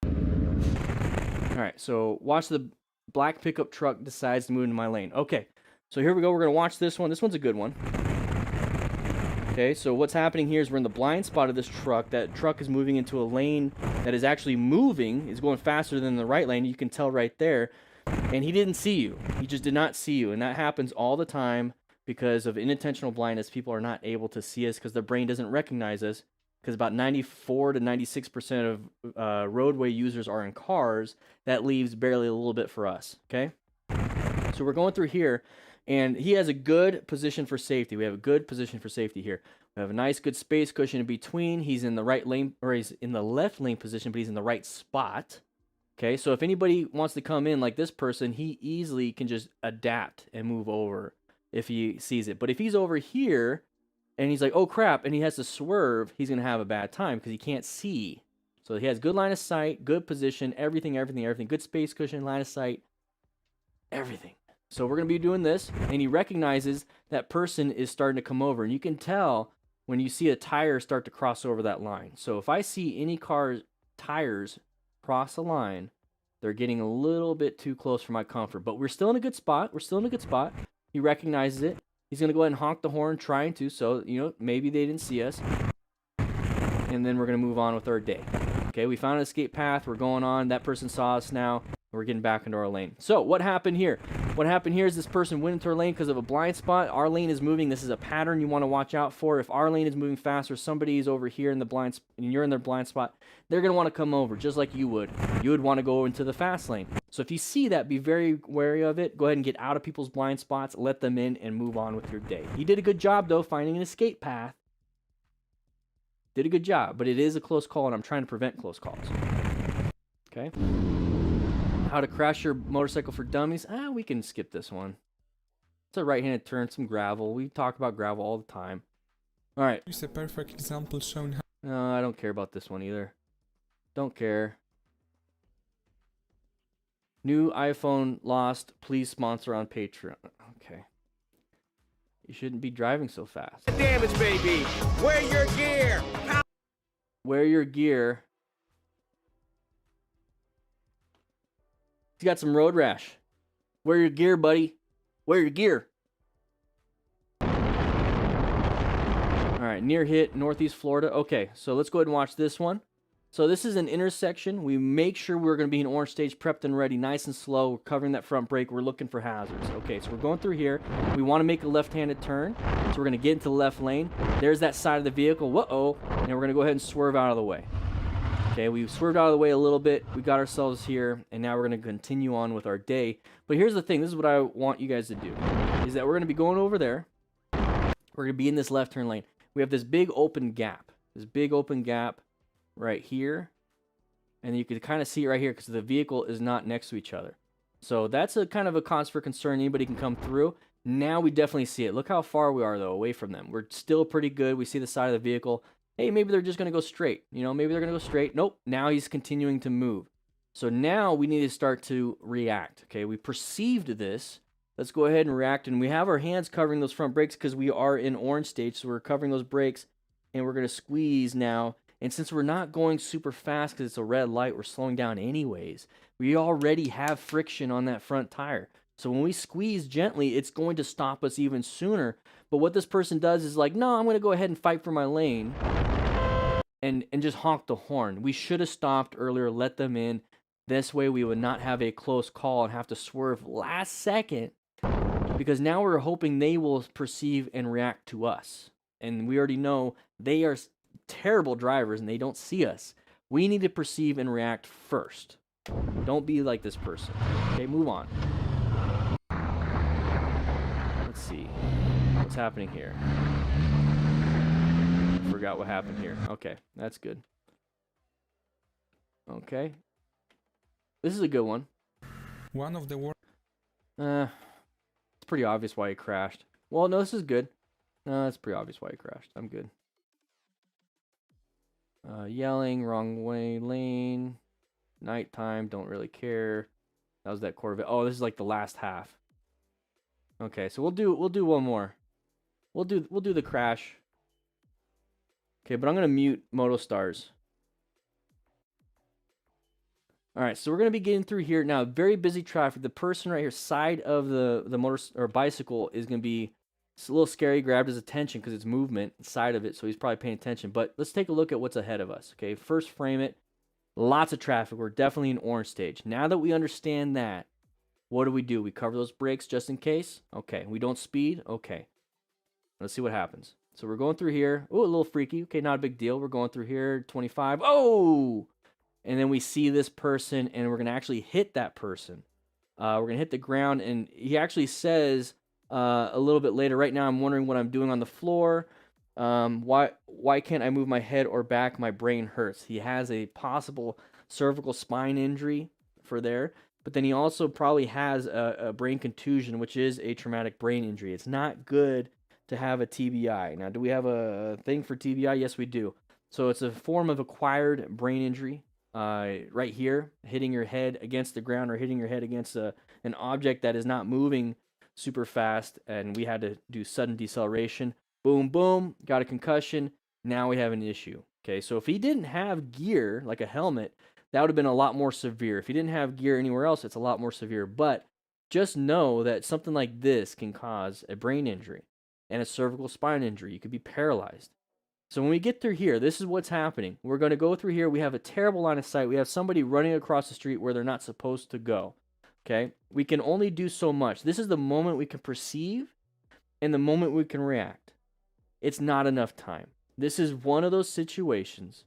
Speaker 1: All right, so watch the black pickup truck decides to move into my lane. Okay, so here we go. We're going to watch this one. This one's a good one. Okay, so what's happening here is we're in the blind spot of this truck. That truck is moving into a lane that is actually moving. It's going faster than the right lane. You can tell right there. And he didn't see you. He just did not see you. And that happens all the time because of unintentional blindness. People are not able to see us because their brain doesn't recognize us. Because about 94 to 96% of roadway users are in cars. That leaves barely a little bit for us. Okay? So we're going through here. And he has a good position for safety. We have a good position for safety here. We have a nice, good space cushion in between. He's in the right lane, or he's in the left lane position, but he's in the right spot. Okay, so if anybody wants to come in like this person, he easily can just adapt and move over if he sees it. But if he's over here and he's like, oh crap, and he has to swerve, he's going to have a bad time because he can't see. So he has good line of sight, good position, everything, good space cushion, line of sight, everything. So we're going to be doing this, and he recognizes that person is starting to come over. And you can tell when you see a tire start to cross over that line. So if I see any car's tires cross a line, they're getting a little bit too close for my comfort, but we're still in a good spot. He recognizes it. He's going to go ahead and honk the horn, trying to, so, you know, maybe they didn't see us. And then we're going to move on with our day. Okay, we found an escape path. We're going on. That person saw us now. We're getting back into our lane. So what happened here? What happened here is this person went into our lane because of a blind spot. Our lane is moving. This is a pattern you want to watch out for. If our lane is moving faster, somebody is over here in the blind and you're in their blind spot, they're going to want to come over just like you would. You would want to go into the fast lane. So if you see that, be very wary of it. Go ahead and get out of people's blind spots, let them in, and move on with your day. He did a good job, though, finding an escape path. Did a good job, but it is a close call, and I'm trying to prevent close calls. Okay? How to crash your motorcycle for dummies? We can skip this one. It's a right-handed turn, some gravel. We talk about gravel all the time. All right.
Speaker 2: It's a perfect example showing how...
Speaker 1: No, I don't care about this one either. Don't care. New iPhone lost. Please sponsor on Patreon. Okay. You shouldn't be driving so fast.
Speaker 8: Damage, baby. Wear your gear.
Speaker 1: Wear your gear. He's got some road rash. Wear your gear, buddy. Wear your gear. All right, near hit, Northeast Florida. Okay, so let's go ahead and watch this one. So this is an intersection. We make sure we're going to be in orange stage, prepped and ready, nice and slow. We're covering that front brake. We're looking for hazards. Okay, so we're going through here. We want to make a left-handed turn. So we're going to get into the left lane. There's that side of the vehicle. Whoa-oh. And we're going to go ahead and swerve out of the way. Okay, we swerved out of the way a little bit. We got ourselves here, and now we're going to continue on with our day. But here's the thing. This is what I want you guys to do, is that we're going to be going over there. We're going to be in this left turn lane. We have this big open gap. This big open gap right here. And you can kind of see it right here because the vehicle is not next to each other. So that's a kind of a cause for concern. Anybody can come through. Now we definitely see it. Look how far we are, though, away from them. We're still pretty good. We see the side of the vehicle. Hey, maybe they're just going to go straight. You know, maybe they're going to go straight. Nope. Now he's continuing to move. So now we need to start to react. Okay, we perceived this. Let's go ahead and react. And we have our hands covering those front brakes because we are in orange stage. So we're covering those brakes. And we're going to squeeze now. And since we're not going super fast because it's a red light, we're slowing down anyways. We already have friction on that front tire. So when we squeeze gently, it's going to stop us even sooner. But what this person does is like, no, I'm going to go ahead and fight for my lane. And just honk the horn. We should have stopped earlier, let them in. This way we would not have a close call and have to swerve last second. Because now we're hoping they will perceive and react to us. And we already know they are terrible drivers and they don't see us. We need to perceive and react first. Don't be like this person. Okay, move on. see. What's happening here? Forgot what happened here. Okay, that's good. Okay. This is a good one.
Speaker 2: One of the worst.
Speaker 1: It's pretty obvious why he crashed. Well, no, this is good. No, it's pretty obvious why he crashed. I'm good. Yelling, wrong way lane. Nighttime, don't really care. That was that Corvette. Oh, this is like the last half. Okay, so we'll do one more. We'll do the crash. Okay, but I'm gonna mute Motostars. All right, so we're gonna be getting through here now. Very busy traffic. The person right here, side of the motor or bicycle, is gonna be. It's a little scary. Grabbed his attention because it's movement side of it, so he's probably paying attention. But let's take a look at what's ahead of us. Okay, first frame it. Lots of traffic. We're definitely in orange stage. Now that we understand that, what do? We cover those brakes just in case. Okay, we don't speed. Okay, let's see what happens. So we're going through here. Oh, a little freaky. Okay, not a big deal. We're going through here. 25. Oh, and then we see this person, and we're gonna actually hit that person. We're gonna hit the ground, and he actually says. A little bit later. Right now, I'm wondering what I'm doing on the floor. Why can't I move my head or back? My brain hurts. He has a possible cervical spine injury for there, but then he also probably has a brain contusion, which is a traumatic brain injury. It's not good to have a TBI. Now, do we have a thing for TBI? Yes, we do. So it's a form of acquired brain injury. Right here, hitting your head against the ground or hitting your head against an object that is not moving super fast, and we had to do sudden deceleration. Boom, boom, got a concussion. Now we have an issue. Okay, so if he didn't have gear, like a helmet, that would have been a lot more severe. If he didn't have gear anywhere else, it's a lot more severe. But just know that something like this can cause a brain injury and a cervical spine injury. You could be paralyzed. So when we get through here, this is what's happening. We're going to go through here. We have a terrible line of sight. We have somebody running across the street where they're not supposed to go. Okay, we can only do so much. This is the moment we can perceive and the moment we can react. It's not enough time. This is one of those situations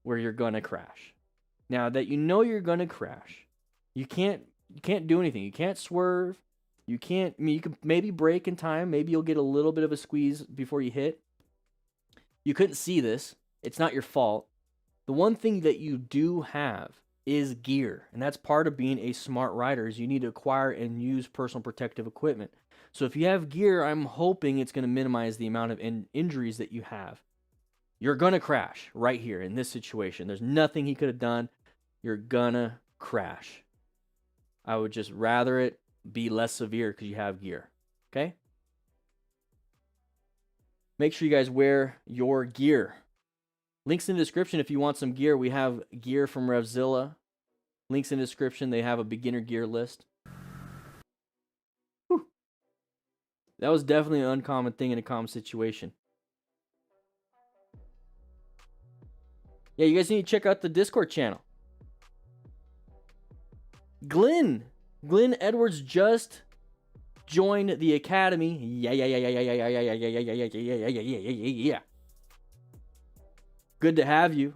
Speaker 1: where you're going to crash. Now that you know you're going to crash, you can't do anything. You can't swerve. You can't, I mean, you can maybe brake in time. Maybe you'll get a little bit of a squeeze before you hit. You couldn't see this. It's not your fault. The one thing that you do have is gear, and that's part of being a smart rider is you need to acquire and use personal protective equipment. So if you have gear, I'm hoping it's going to minimize the amount of injuries that you have. You're going to crash right here in this situation. There's nothing he could have done. You're going to crash. I would just rather it be less severe because you have gear. Okay? Make sure you guys wear your gear. Links in the description if you want some gear. We have gear from Revzilla. Links in the description. They have a beginner gear list. Whew. That was definitely an uncommon thing in a common situation. Yeah, you guys need to check out the Discord channel. Glenn Edwards just joined the academy. Yeah. Good to have you.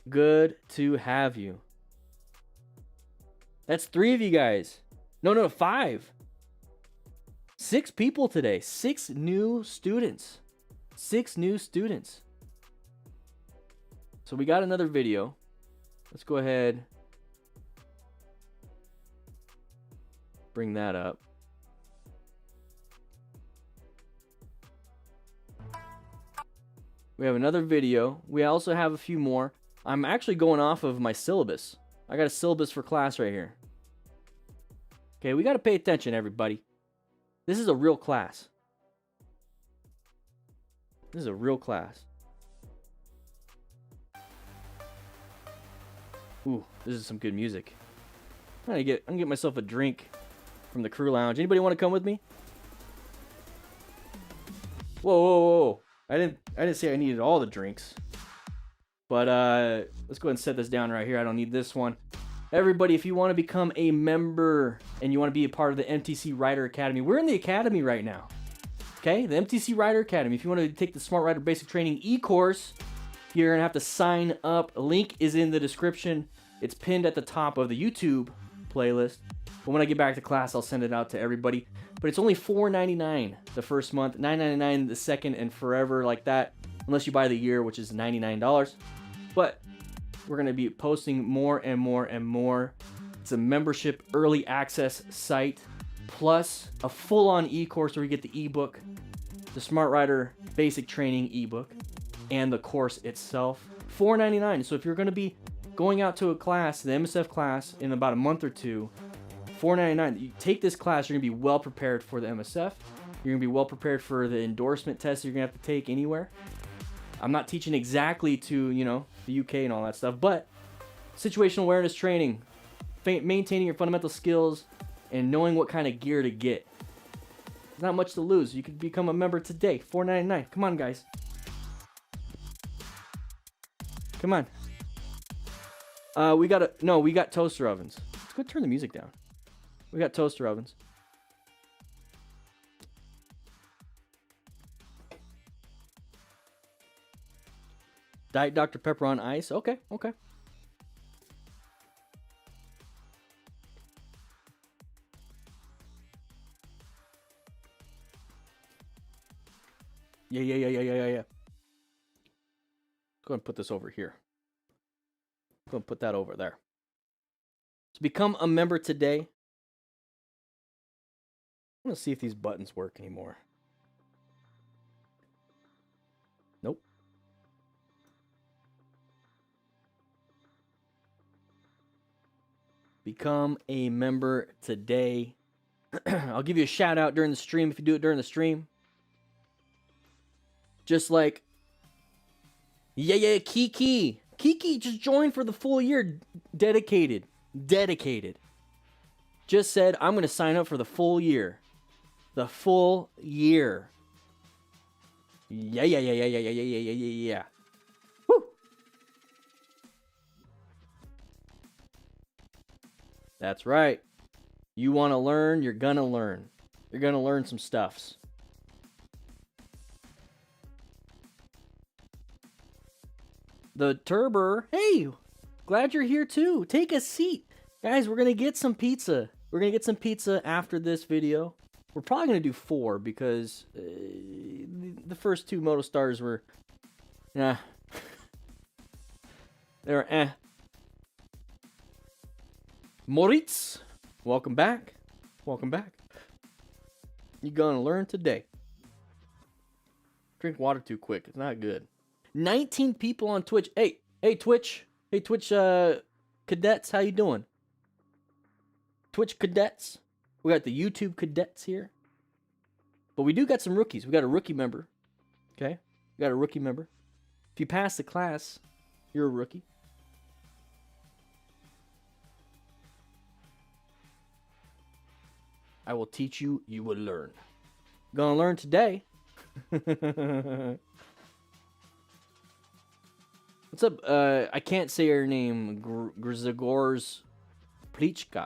Speaker 1: Good to have you. That's 3 of you guys. No, 5. 6 people today. 6 new students. 6 new students. So we got another video. Let's go ahead. Bring that up. We have another video. We also have a few more. I'm actually going off of my syllabus. I got a syllabus for class right here. Okay, we got to pay attention, everybody. This is a real class. This is a real class. Ooh, this is some good music. I'm gonna get myself a drink from the crew lounge. Anybody want to come with me? Whoa. I didn't say I needed all the drinks. But let's go ahead and set this down right here. I don't need this one. Everybody, if you want to become a member and you want to be a part of the MTC Rider Academy, we're in the academy right now. Okay, the MTC Rider Academy. If you want to take the Smart Rider Basic Training e-course, you're going to have to sign up. A link is in the description. It's pinned at the top of the YouTube playlist. But when I get back to class, I'll send it out to everybody. But it's only $4.99 the first month, $9.99 the second, and forever like that, unless you buy the year, which is $99. But we're going to be posting more and more and more. It's a membership early access site, plus a full-on e-course where you get the ebook, the Smart Rider Basic Training ebook, and the course itself. $4.99. So if you're going to be going out to a class, the MSF class, in about a month or two, $4.99. You take this class, you're going to be well prepared for the MSF. You're going to be well prepared for the endorsement test you're going to have to take anywhere. I'm not teaching exactly to, you know, the UK and all that stuff, but situational awareness training, maintaining your fundamental skills, and knowing what kind of gear to get. Not much to lose. You can become a member today. $4.99. Come on, guys. Come on. We got toaster ovens. Let's go turn the music down. We got toaster ovens. Diet Dr. Pepper on ice. Okay, okay. Yeah. Go and put this over here. Go and put that over there. To become a member today, I'm going to see if these buttons work anymore. Nope. Become a member today. I'll give you a shout out during the stream if you do it during the stream. Just like, Kiki. Kiki just joined for the full year. Dedicated. Just said, I'm going to sign up for the full year. The full year. Yeah. Woo! That's right. You want to learn, you're going to learn. You're going to learn some stuffs. The Turber, hey, glad you're here too. Take a seat. Guys, we're going to get some pizza. We're going to get some pizza after this video. We're probably going to do 4 because the first 2 Motostars were, they were Moritz, welcome back. Welcome back. You're going to learn today. Drink water too quick. It's not good. 19 people on Twitch. Hey, Twitch. Hey, Twitch cadets, how you doing? Twitch cadets. We got the YouTube cadets here. But we do got some rookies. We got a rookie member. Okay? We got a rookie member. If you pass the class, you're a rookie. I will teach you, you will learn. Gonna learn today. What's up? I can't say her name. Grzegorz Plichta.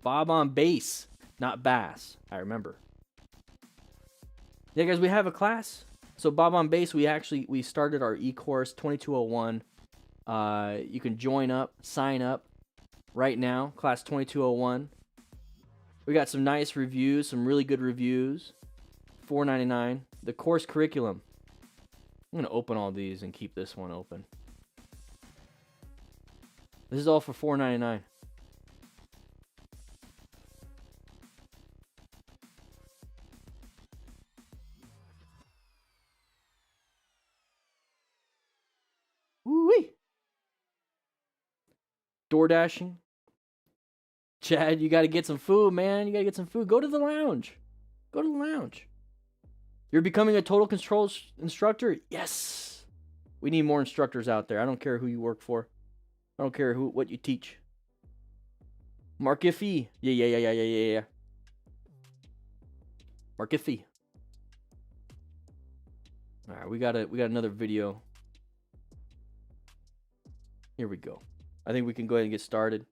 Speaker 1: Bob on bass, not bass. I remember. Yeah, guys, we have a class. So Bob on bass, we started our e-course 2201. You can sign up right now. Class 2201. We got some nice reviews, some really good reviews. $4.99. The course curriculum. I'm gonna open all these and keep this one open. This is all for $4.99. Woo-wee. Door dashing. Chad, you gotta get some food, man. You gotta get some food. Go to the lounge. Go to the lounge. You're becoming a total control instructor? Yes. We need more instructors out there. I don't care who you work for. I don't care what you teach. Mark Iffy. Yeah. Mark Iffy. All right, we got another video. Here we go. I think we can go ahead and get started.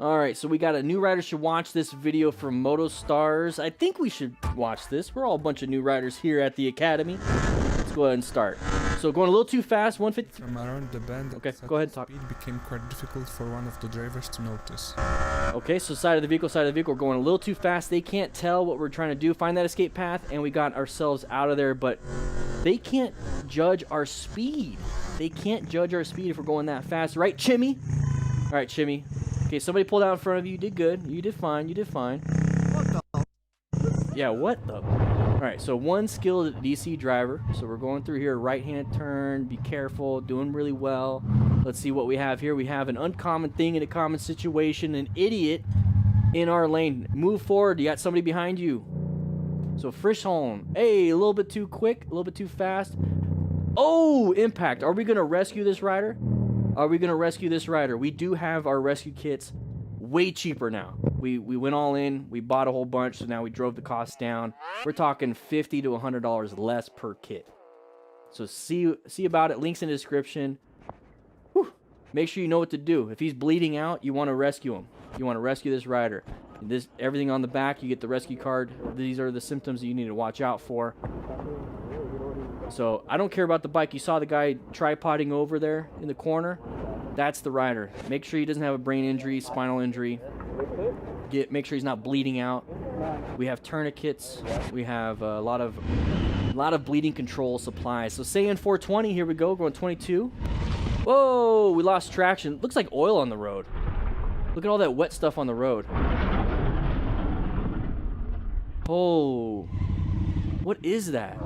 Speaker 1: Alright, so we got a new rider should watch this video from Motostars. I think we should watch this. We're all a bunch of new riders here at the Academy. Let's go ahead and start. So going a little too fast, 150.
Speaker 2: From around the bend,
Speaker 1: Okay,
Speaker 2: such
Speaker 1: go ahead, talk.
Speaker 2: speed became quite difficult for one of the drivers to notice.
Speaker 1: Okay, so side of the vehicle, we're going a little too fast. They can't tell what we're trying to do. Find that escape path, and we got ourselves out of there, but they can't judge our speed. They can't judge our speed if we're going that fast. Right, Chimmy? All right, Chimmy. Okay, somebody pulled out in front of you. You did good. You did fine. You did fine. Yeah, what the? All right, so one skilled DC driver. So we're going through here, right-hand turn. Be careful, doing really well. Let's see what we have here. We have an uncommon thing in a common situation. An idiot in our lane. Move forward. You got somebody behind you. So Frischholm. Hey, a little bit too quick, a little bit too fast. Oh, impact. Are we going to rescue this rider? Are we going to rescue this rider? We do have our rescue kits way cheaper now. We went all in. We bought a whole bunch, so now we drove the cost down. We're talking $50 to $100 less per kit. So see about it. Links in the description. Whew. Make sure you know what to do. If he's bleeding out, you want to rescue him. You want to rescue this rider. Everything on the back, you get the rescue card. These are the symptoms that you need to watch out for. So I don't care about the bike. You saw the guy tripoding over there in the corner. That's the rider. Make sure he doesn't have a brain injury, spinal injury. Make sure he's not bleeding out. We have tourniquets. We have a lot of bleeding control supplies. So say in 420, here we go, going 22. Whoa, we lost traction. Looks like oil on the road. Look at all that wet stuff on the road. Oh, what is that?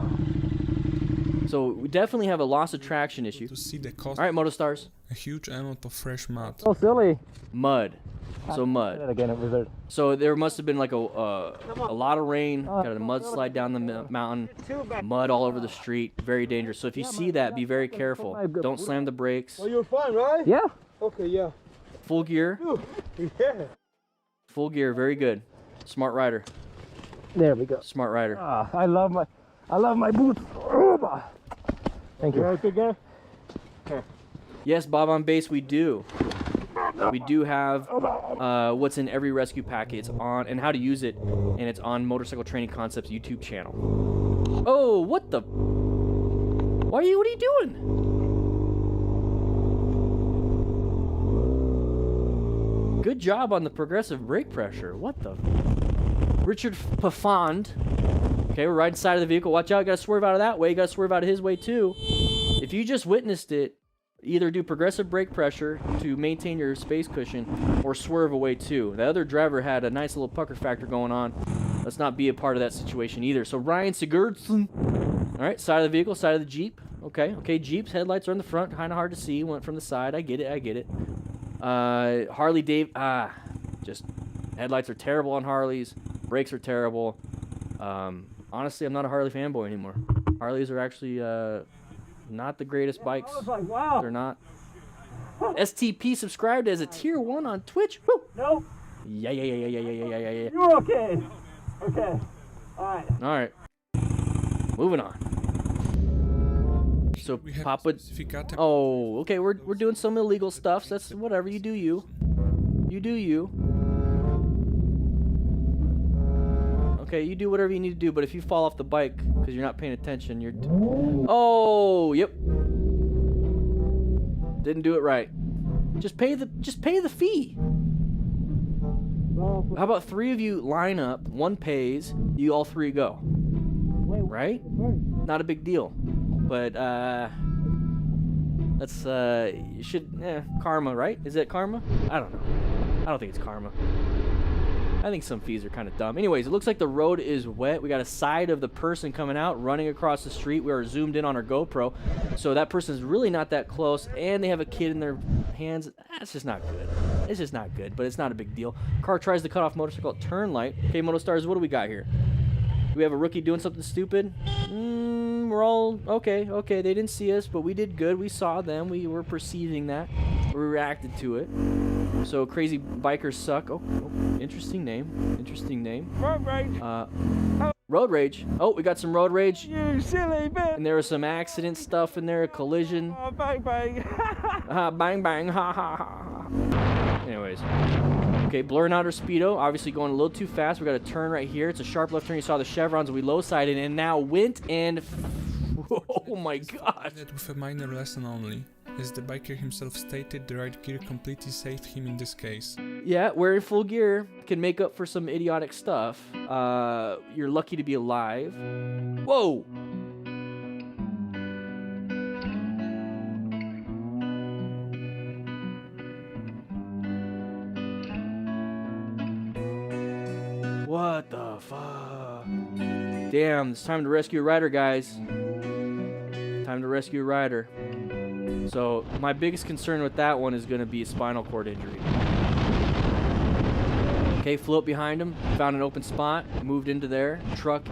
Speaker 1: So we definitely have a loss of traction issue.
Speaker 2: To see the cost.
Speaker 1: All right, Motostars.
Speaker 2: A huge amount of fresh mud.
Speaker 4: So silly.
Speaker 1: Mud. So mud.
Speaker 4: Again, it was
Speaker 1: So there must have been like a lot of rain. Got a mudslide down the mountain. Mud all over the street. Very dangerous. So if you see that, be very careful. Don't slam the brakes.
Speaker 5: Oh, you're fine, right?
Speaker 4: Yeah.
Speaker 5: Okay, yeah.
Speaker 1: Full gear.
Speaker 5: Yeah.
Speaker 1: Full gear. Very good. Smart rider.
Speaker 4: There we go.
Speaker 1: Smart rider.
Speaker 4: Ah, I love my boots. Thank you.
Speaker 5: Okay, guy?
Speaker 1: Yes, Bob on base, we do. We do have what's in every rescue packet. It's on, and how to use it, and it's on Motorcycle Training Concepts YouTube channel. Oh, what the? What are you doing? Good job on the progressive brake pressure. What the? Richard Pafond. Okay, we're riding side of the vehicle. Watch out, gotta swerve out of that way. You gotta swerve out of his way too. If you just witnessed it, either do progressive brake pressure to maintain your space cushion or swerve away too. The other driver had a nice little pucker factor going on. Let's not be a part of that situation either. So Ryan Sigurdsson. All right, side of the vehicle, side of the Jeep. Okay, Jeep's headlights are in the front, kind of hard to see. Went from the side. I get it. Harley Dave. Just headlights are terrible on Harleys. Brakes are terrible. Honestly, I'm not a Harley fanboy anymore. Harleys are actually not the greatest bikes.
Speaker 5: I was like, wow.
Speaker 1: They're not. STP subscribed as a tier 1 on Twitch. Woo!
Speaker 5: Nope.
Speaker 1: Yeah.
Speaker 5: You're okay. Okay. All
Speaker 1: All right. Moving on. So
Speaker 2: We have
Speaker 1: Papa.
Speaker 2: specific item.
Speaker 1: Oh, okay. We're doing some illegal stuff. So that's whatever. You do you. You do you. Okay, you do whatever you need to do, but if you fall off the bike because you're not paying attention, you're... Oh, yep. Didn't do it right. Just pay the fee. How about 3 of you line up, 1 pays, you all 3 go. Right? Not a big deal. But, that's, you should, karma, right? Is it karma? I don't know. I don't think it's karma. I think some fees are kind of dumb. Anyways, it looks like the road is wet. We got a side of the person coming out, running across the street. We are zoomed in on our GoPro. So that person's really not that close, and they have a kid in their hands. That's just not good. It's just not good, but it's not a big deal. Car tries to cut off motorcycle at turn light. Okay, Motostars, what do we got here? Do we have a rookie doing something stupid? We're all, okay. They didn't see us, but we did good. We saw them. We were perceiving that. We reacted to it. So crazy bikers suck. Oh, interesting name.
Speaker 5: Road rage.
Speaker 1: Road rage. Oh, we got some road rage.
Speaker 5: You silly bitch.
Speaker 1: And there was some accident stuff in there, a collision.
Speaker 5: Oh, bang, bang.
Speaker 1: Bang, bang, ha, ha, ha. Anyways. Okay, blurring out our speedo. Obviously going a little too fast. We got a turn right here. It's a sharp left turn. You saw the chevrons. We low-sided and now went and... Oh my god.
Speaker 2: With a minor lesson only. As the biker himself stated, the right gear completely saved him in this case.
Speaker 1: Yeah, wearing full gear can make up for some idiotic stuff. You're lucky to be alive. Whoa! What the fuck? Damn, it's time to rescue a rider, guys. Time to rescue a rider. So, my biggest concern with that one is going to be a spinal cord injury. Okay, flew up behind him, found an open spot, moved into there. Truck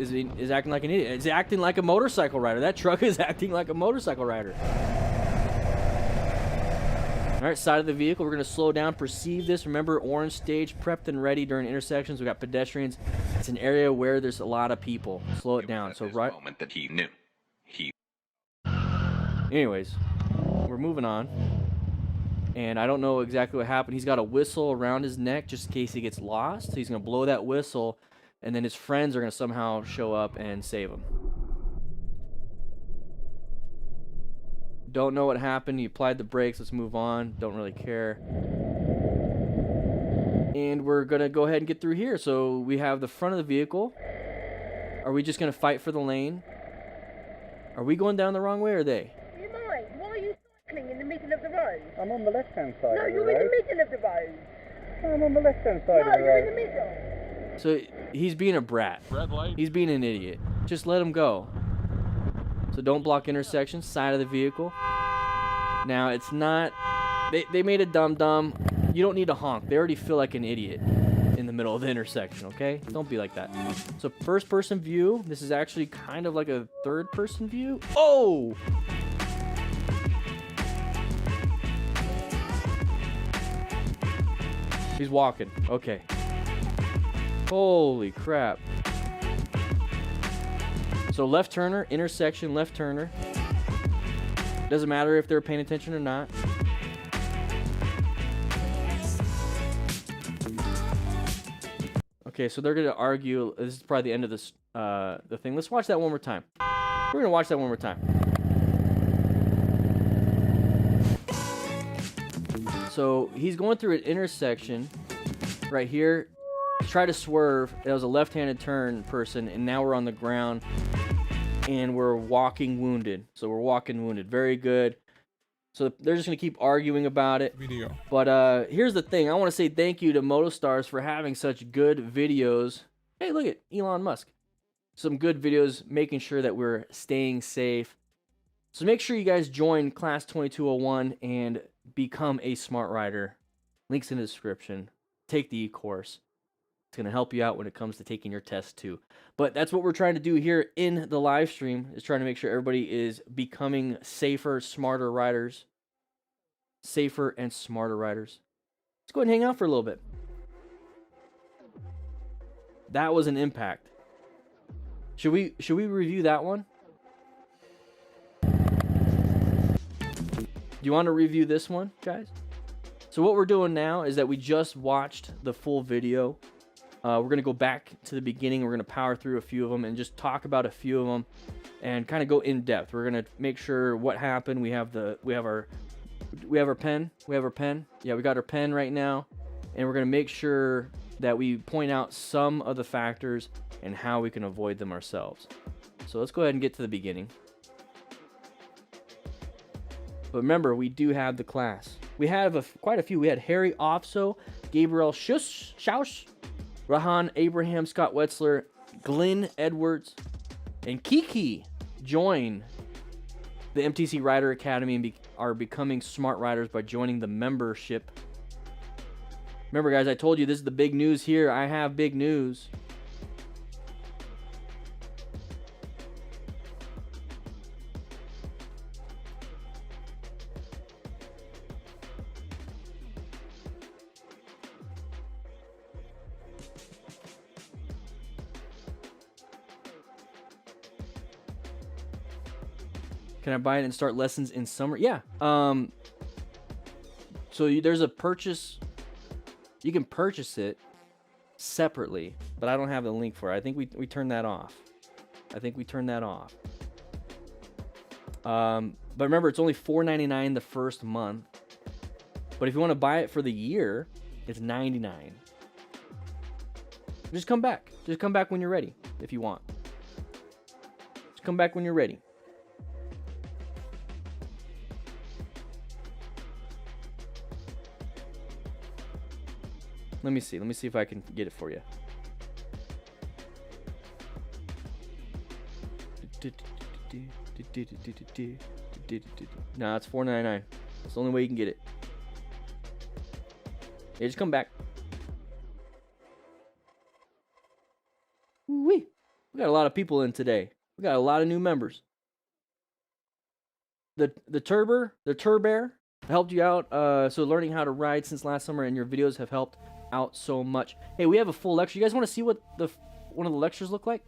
Speaker 1: is acting like an idiot. It's acting like a motorcycle rider. That truck is acting like a motorcycle rider. All right, side of the vehicle, we're going to slow down, perceive this. Remember, orange stage, prepped and ready during intersections. We got pedestrians. It's an area where there's a lot of people. Slow it down. So right
Speaker 8: moment that he knew.
Speaker 1: Anyways, we're moving on. And I don't know exactly what happened. He's got a whistle around his neck just in case he gets lost. He's going to blow that whistle, and then his friends are going to somehow show up and save him. Don't know what happened. He applied the brakes. Let's move on. Don't really care. And we're going to go ahead and get through here. So we have the front of the vehicle. Are we just going to fight for the lane? Are we going down the wrong way or are they?
Speaker 6: You might. Why are you cycling in the middle of the road?
Speaker 7: I'm on the left-hand side
Speaker 6: No, you're in the middle of the road.
Speaker 7: I'm on the left-hand side
Speaker 6: No, you're in the middle.
Speaker 1: So he's being a brat.
Speaker 2: Red light.
Speaker 1: He's being an idiot. Just let him go. So don't block intersections, side of the vehicle. Now, it's not... They made a dum-dum. You don't need to honk. They already feel like an idiot in the middle of the intersection, okay? Don't be like that. So first-person view. This is actually kind of like a third-person view. Oh! He's walking. Okay. Holy crap. So left turner, intersection, left turner. Doesn't matter if they're paying attention or not. Okay, so they're gonna argue. This is probably the end of this the thing. Let's watch that one more time. We're gonna watch that one more time. So he's going through an intersection right here. Try to swerve. It was a left-handed turn person, and now we're on the ground, and we're walking wounded. So we're walking wounded. Very good. So they're just gonna keep arguing about it.
Speaker 2: Video.
Speaker 1: But here's the thing. I want to say thank you to Motostars for having such good videos. Hey, look at Elon Musk. Some good videos making sure that we're staying safe. So make sure you guys join Class 2201 and become a smart rider. Links in the description. Take the e-course. It's going to help you out when it comes to taking your test too. But that's what we're trying to do here in the live stream, is trying to make sure everybody is becoming safer, smarter riders. Safer and smarter riders. Let's go ahead and hang out for a little bit. That was an impact. Should we review that one? Do you want to review this one, guys? So what we're doing now is that we just watched the full video. We're going to go back to the beginning. We're going to power through a few of them and just talk about a few of them and kind of go in depth. We're going to make sure what happened. We have our pen. Yeah, we got our pen right now. And we're going to make sure that we point out some of the factors and how we can avoid them ourselves. So let's go ahead and get to the beginning. But remember, we do have the class. We have quite a few. We had Harry Offso, Gabriel Schausch, Rahan Abraham, Scott Wetzler, Glenn Edwards, and Kiki join the MTC Rider Academy and are becoming smart riders by joining the membership. Remember, guys, I told you this is the big news here. I have big news. Can I buy it and start lessons in summer? Yeah. So there's a purchase. You can purchase it separately, but I don't have the link for it. I think we turned that off. But remember, it's only $4.99 the first month. But if you want to buy it for the year, it's $99. Just come back. Just come back when you're ready, if you want. Just come back when you're ready. Let me see. Let me see if I can get it for you. Nah, it's $4.99. That's the only way you can get it. Yeah, just come back. Wee. We got a lot of people in today. We got a lot of new members. The Turbear helped you out. So learning how to ride since last summer, and your videos have helped out so much. Hey, we have a full lecture. You guys want to see what one of the lectures look like?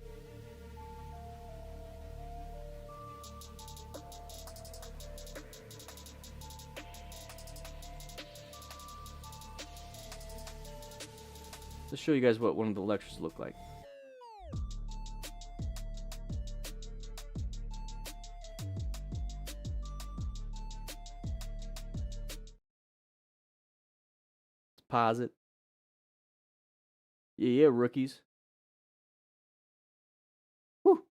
Speaker 1: Let's show you guys what one of the lectures look like. Let's pause it. Yeah, rookies. Whew.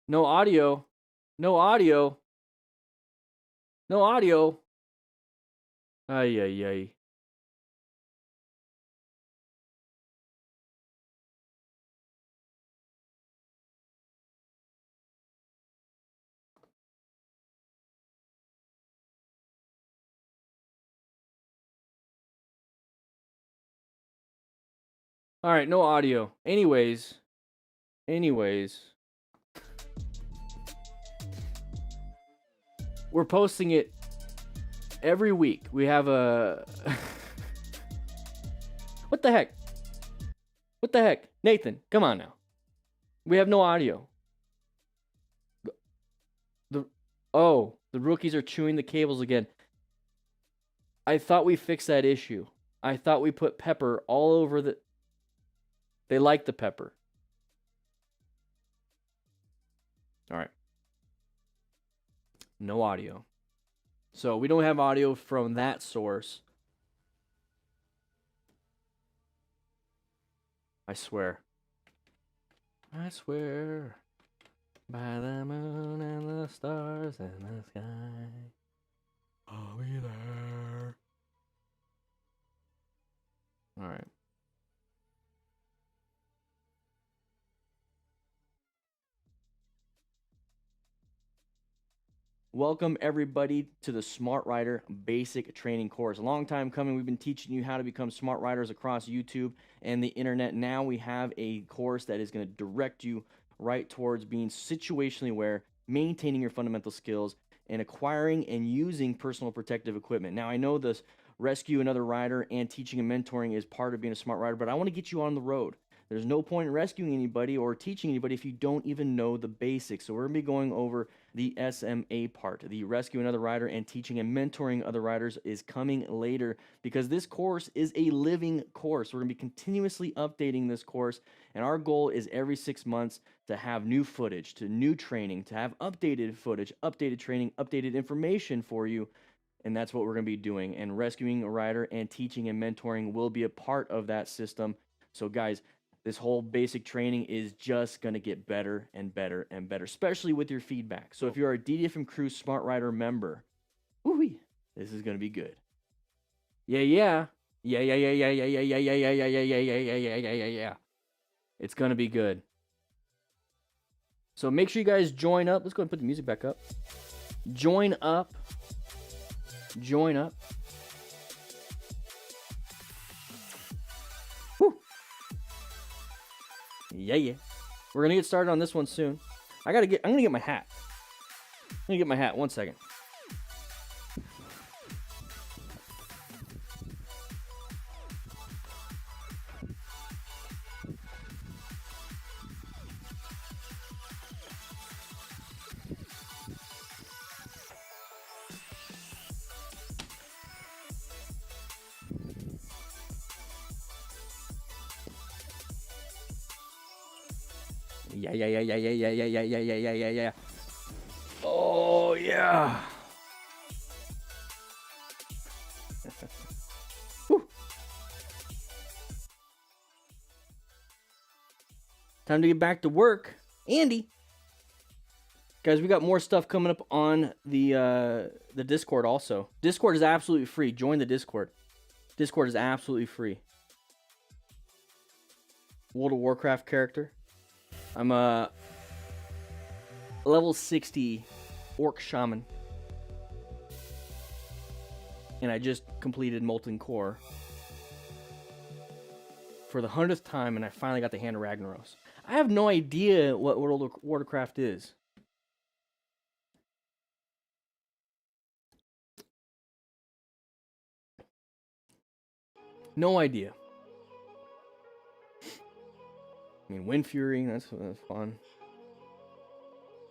Speaker 1: No audio. No audio. No audio. Ay, ay, ay. All right, no audio. Anyways. We're posting it every week. We have a... What the heck? What the heck? Nathan, come on now. We have no audio. The rookies are chewing the cables again. I thought we fixed that issue. I thought we put pepper all over the... They like the pepper. All right. No audio. So we don't have audio from that source. I swear. I swear by the moon and the stars in the sky, I'll be there. All right. Welcome everybody to the Smart Rider Basic Training Course. A long time coming. We've been teaching you how to become smart riders across YouTube and the internet. Now we have a course that is going to direct you right towards being situationally aware, maintaining your fundamental skills, and acquiring and using personal protective equipment. Now I know this rescue another rider and teaching and mentoring is part of being a smart rider, but I want to get you on the road. There's no point in rescuing anybody or teaching anybody if you don't even know the basics. So we're going to be going over the SMA part. The rescue another rider and teaching and mentoring other riders is coming later because this course is a living course. We're going to be continuously updating this course, and our goal is every 6 months to have new footage, to new training, to have updated footage, updated training, updated information for you. And that's what we're going to be doing. And rescuing a rider and teaching and mentoring will be a part of that system. So guys, this whole basic training is just going to get better and better and better, especially with your feedback. So if you're a DDFM Crew Smart Rider member, woo-wee, this is going to be good. Yeah. It's going to be good. So make sure you guys join up. Let's go ahead and put the music back up. Join up. Yeah. We're gonna get started on this one soon. I'm gonna get my hat. I'm gonna get my hat. 1 second. Yeah. Oh, yeah. Whew. Time to get back to work. Andy. Guys, we got more stuff coming up on the Discord also. Discord is absolutely free. Join the Discord. Discord is absolutely free. World of Warcraft character. I'm a level 60 orc shaman. And I just completed Molten Core for the 100th time, and I finally got the Hand of Ragnaros. I have no idea what World of Warcraft is. No idea. I mean, Wind Fury, that's fun.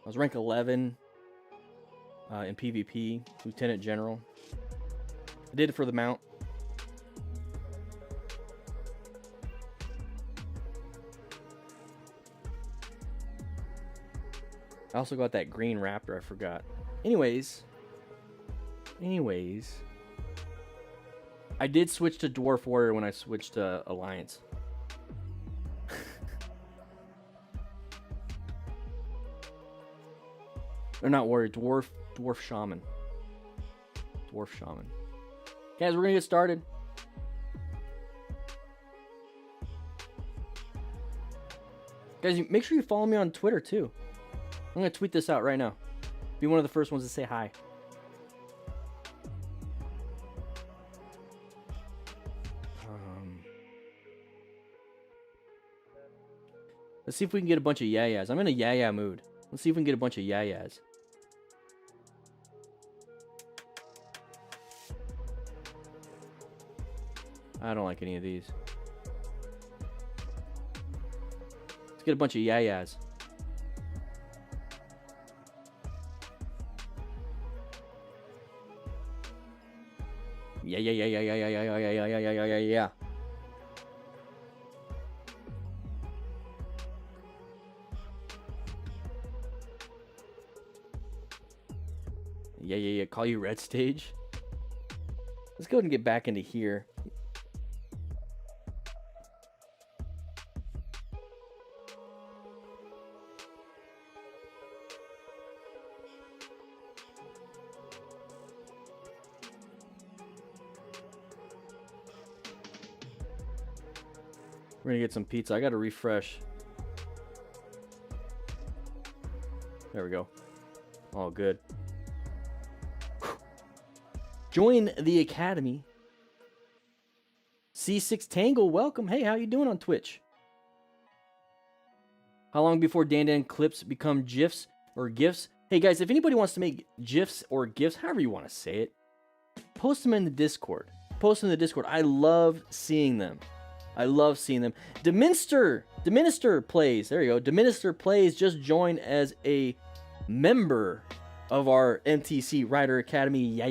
Speaker 1: I was rank 11 in PvP, Lieutenant General. I did it for the mount. I also got that green raptor, I forgot. Anyways. I did switch to Dwarf Warrior when I switched to Alliance. Or not Warrior, Dwarf Shaman. Dwarf Shaman. Guys, we're gonna get started. Guys, make sure you follow me on Twitter too. I'm gonna tweet this out right now. Be one of the first ones to say hi. Let's see if we can get a bunch of yayas. I'm in a yaya mood. Let's see if we can get a bunch of yayas. I don't like any of these. Let's get a bunch of yayas. Yeah. Yeah. Call you Red Stage. Let's go ahead and get back into here. We're gonna get some pizza. I gotta refresh. There we go. All good. Join the Academy. C6 Tangle, welcome. Hey, how you doing on Twitch? How long before Dan clips become GIFs or GIFs? Hey guys, if anybody wants to make GIFs or GIFs, however you want to say it, post them in the Discord. Post them in the Discord. I love seeing them. Deminister plays. There you go. Deminister plays just joined as a member of our MTC Rider Academy. Yeah.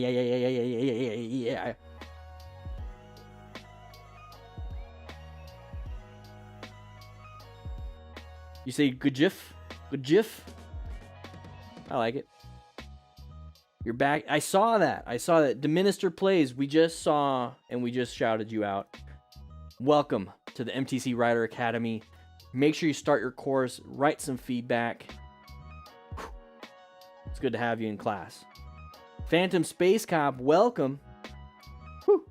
Speaker 1: You say good GIF? Good GIF? I like it. You're back. I saw that. Deminister plays. We just saw and we just shouted you out. Welcome to the MTC Rider Academy. Make sure you start your course. Write some feedback. It's good to have you in class. Phantom Space Cop, welcome. Whew.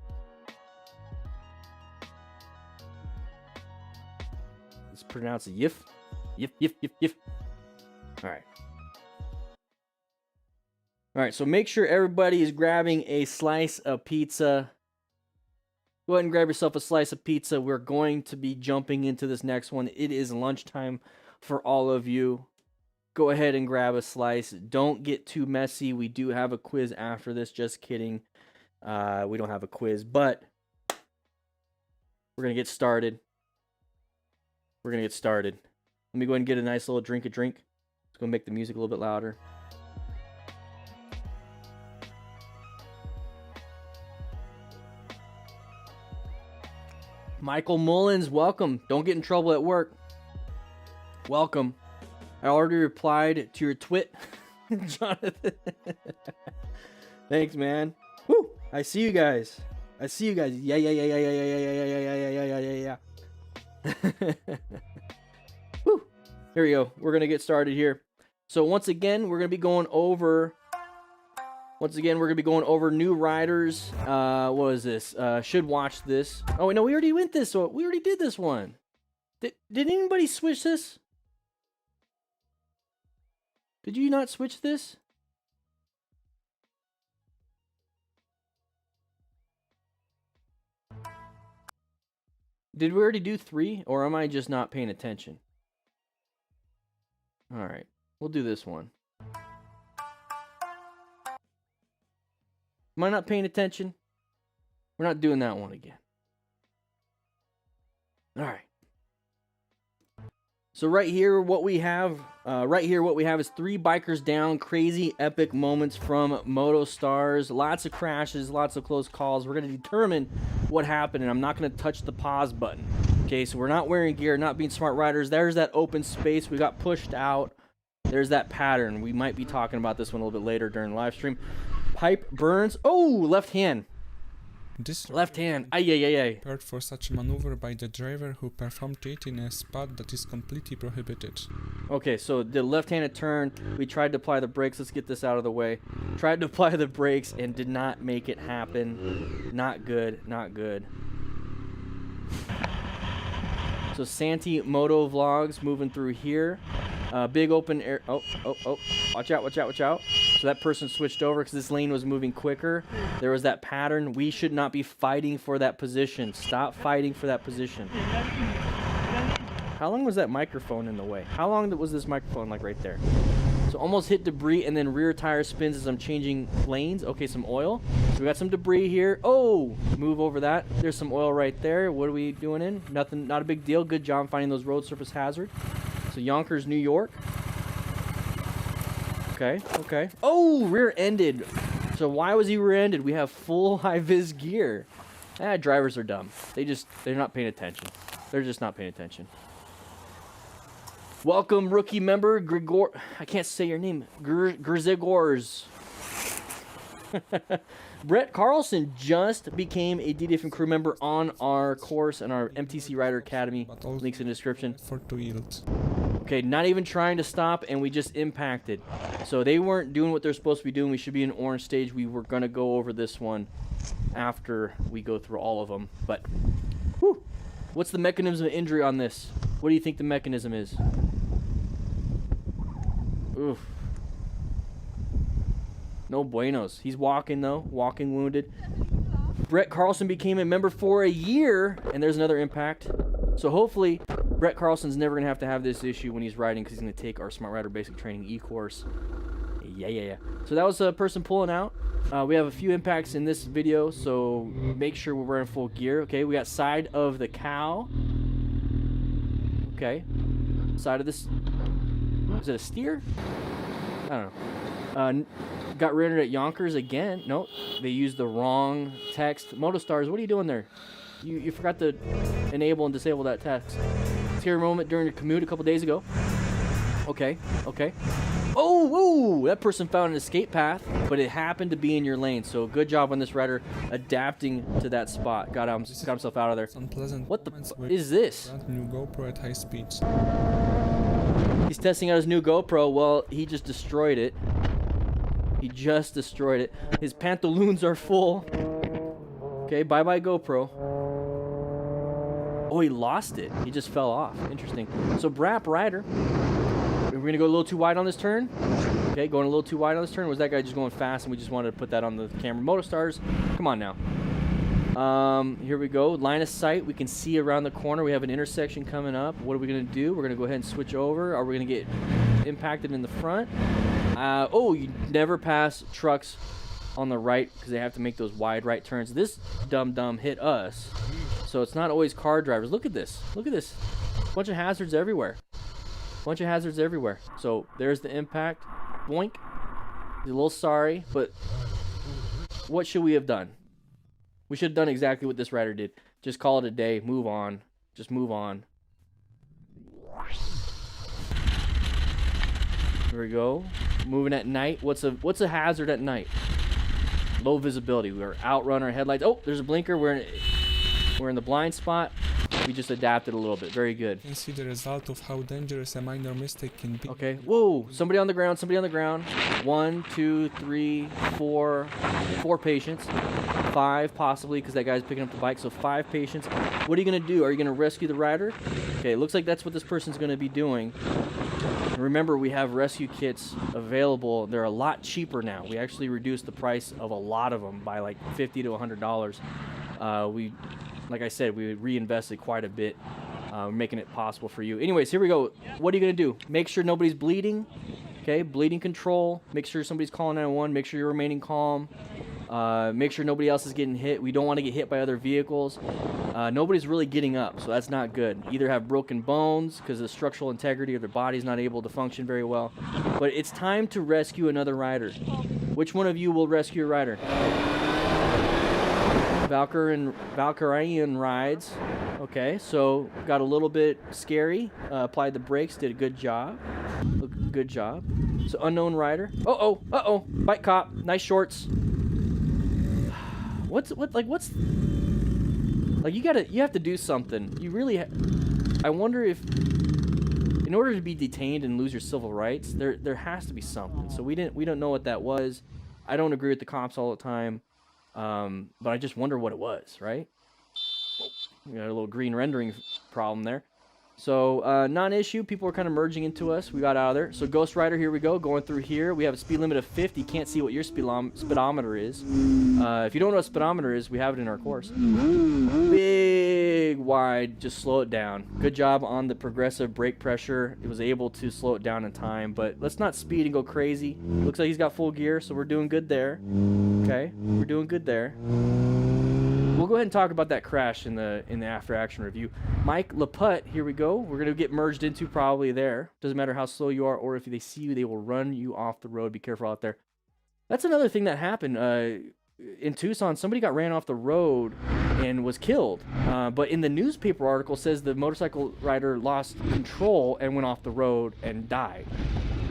Speaker 1: Let's pronounce it Yif. Yif. All right, so make sure everybody is grabbing a slice of pizza. Go ahead and grab yourself a slice of pizza. We're going to be jumping into this next one. It is lunchtime for all of you. Go ahead and grab a slice. Don't get too messy. We do have a quiz after this. Just kidding. We don't have a quiz, but we're going to get started. We're going to get started. Let me go ahead and get a nice little drink. Let's go make the music a little bit louder. Michael Mullins, welcome. Don't get in trouble at work. Welcome. I already replied to your twit, Jonathan. Thanks, man. Woo! I see you guys. Yeah. Woo! Here we go. We're gonna get started here. So once again, we're gonna be going over new riders. What is this? Should watch this. Oh wait, no, we already went this. So we already did this one. Did anybody switch this? Did you not switch this? Did we already do 3, or am I just not paying attention? All right, we'll do this one. Am I not paying attention? We're not doing that one again. All right. So right here, what we have is 3 bikers down, crazy epic moments from Motostars, lots of crashes, lots of close calls. We're going to determine what happened, and I'm not going to touch the pause button. Okay, so we're not wearing gear, not being smart riders. There's that open space. We got pushed out. There's that pattern. We might be talking about this one a little bit later during the live stream. Pipe burns. Oh, left hand.
Speaker 2: This
Speaker 1: Left hand. Ay.
Speaker 2: prepared for such a maneuver by the driver who performed it in a spot that is completely prohibited.
Speaker 1: Okay, so the left-handed turn, we tried to apply the brakes. Let's get this out of the way. Tried to apply the brakes and did not make it happen. Not good, not good. So Santi Moto Vlogs moving through here. Big open air. Oh. Watch out. So that person switched over because this lane was moving quicker. There was that pattern. We should not be fighting for that position. Stop fighting for that position. How long was that microphone in the way? How long was this microphone, like right there? So almost hit debris, and then rear tire spins as I'm changing lanes. Okay, some oil. So we got some debris here. Oh, move over that. There's some oil right there. What are we doing in? Nothing, not a big deal. Good job finding those road surface hazard. So Yonkers, New York. Okay. Oh, rear-ended. So why was he rear-ended? We have full high-vis gear. Drivers are dumb. They're not paying attention. They're just not paying attention. Welcome, rookie member, Grigor. I can't say your name. Grzegorz. Brett Carlson just became a DDFM crew member on our course and our MTC Rider Academy. Links in the description.
Speaker 2: For to yield.
Speaker 1: Okay, not even trying to stop, and we just impacted. So they weren't doing what they're supposed to be doing. We should be in orange stage. We were going to go over this one after we go through all of them. But, whew, what's the mechanism of injury on this? What do you think the mechanism is? Oof. No buenos. He's walking, though. Walking wounded. Brett Carlson became a member for a year, and there's another impact. So hopefully, Brett Carlson's never going to have this issue when he's riding because he's going to take our Smart Rider Basic Training e-course. Yeah. So that was a person pulling out. We have a few impacts in this video, so make sure we're wearing full gear. Okay, we got side of the cow. Okay. Side of this. Is it a steer? I don't know. Got rear-ended at Yonkers again. Nope. They used the wrong text. Motostars, what are you doing there? You forgot to enable and disable that text. Scary moment during a commute a couple days ago. Okay. Oh, whoa! That person found an escape path, but it happened to be in your lane. So good job on this rider adapting to that spot. Got himself out of there. What the is this?
Speaker 2: New GoPro at high speeds.
Speaker 1: He's testing out his new GoPro. Well, he just destroyed it. His pantaloons are full. Okay, bye-bye GoPro. Oh, he lost it. He just fell off. Interesting. So, Brap Rider. We're going to go a little too wide on this turn. Okay, going a little too wide on this turn. Was that guy just going fast and we just wanted to put that on the camera? Motostars, come on now. Here we go. Line of sight. We can see around the corner. We have an intersection coming up. What are we going to do? We're going to go ahead and switch over. Are we going to get impacted in the front? Oh, you never pass trucks on the right because they have to make those wide right turns. This dum-dum hit us. So it's not always car drivers. Look at this. Look at this. Bunch of hazards everywhere. Bunch of hazards everywhere. So there's the impact. Boink. He's a little sorry, but what should we have done? We should have done exactly what this rider did. Just call it a day. Move on. Just move on. Here we go. Moving at night. What's a hazard at night? Low visibility. We're outrun our headlights. Oh, there's a blinker. We're in the blind spot. We just adapted a little bit. Very good.
Speaker 2: You can see the result of how dangerous a minor mistake can be.
Speaker 1: Okay. Whoa. Somebody on the ground. Somebody on the ground. 1, 2, 3, 4. 4 patients. 5 possibly because that guy's picking up the bike. So 5 patients. What are you going to do? Are you going to rescue the rider? Okay. It looks like that's what this person's going to be doing. Remember, we have rescue kits available. They're a lot cheaper now. We actually reduced the price of a lot of them by like $50 to $100. Like I said, we reinvested quite a bit, making it possible for you. Anyways, here we go. What are you going to do? Make sure nobody's bleeding. Okay, bleeding control. Make sure somebody's calling 911. Make sure you're remaining calm. Make sure nobody else is getting hit. We don't want to get hit by other vehicles. Nobody's really getting up, so that's not good. Either have broken bones because of the structural integrity or their body's not able to function very well. But it's time to rescue another rider. Which one of you will rescue a rider? Valkyrian rides. Okay, so got a little bit scary. Applied the brakes, did a good job. Good job. So unknown rider. Uh-oh. Bike cop. Nice shorts. What's you have to do something. You really I wonder if in order to be detained and lose your civil rights, there has to be something. So we don't know what that was. I don't agree with the cops all the time. But I just wonder what it was, right? We got a little green rendering problem there. So, non-issue. People were kind of merging into us. We got out of there. So, Ghost Rider, here we go. Going through here. We have a speed limit of 50. Can't see what your speedometer is. If you don't know what speedometer is, we have it in our course. Big, wide. Just slow it down. Good job on the progressive brake pressure. It was able to slow it down in time. But let's not speed and go crazy. Looks like he's got full gear, so we're doing good there. Okay, we're doing good there. We'll go ahead and talk about that crash in the after action review. Mike Laputte, here we go. We're gonna get merged into probably there. Doesn't matter how slow you are or if they see you, they will run you off the road. Be careful out there. That's another thing that happened in Tucson. Somebody got ran off the road and was killed. But in the newspaper article says the motorcycle rider lost control and went off the road and died.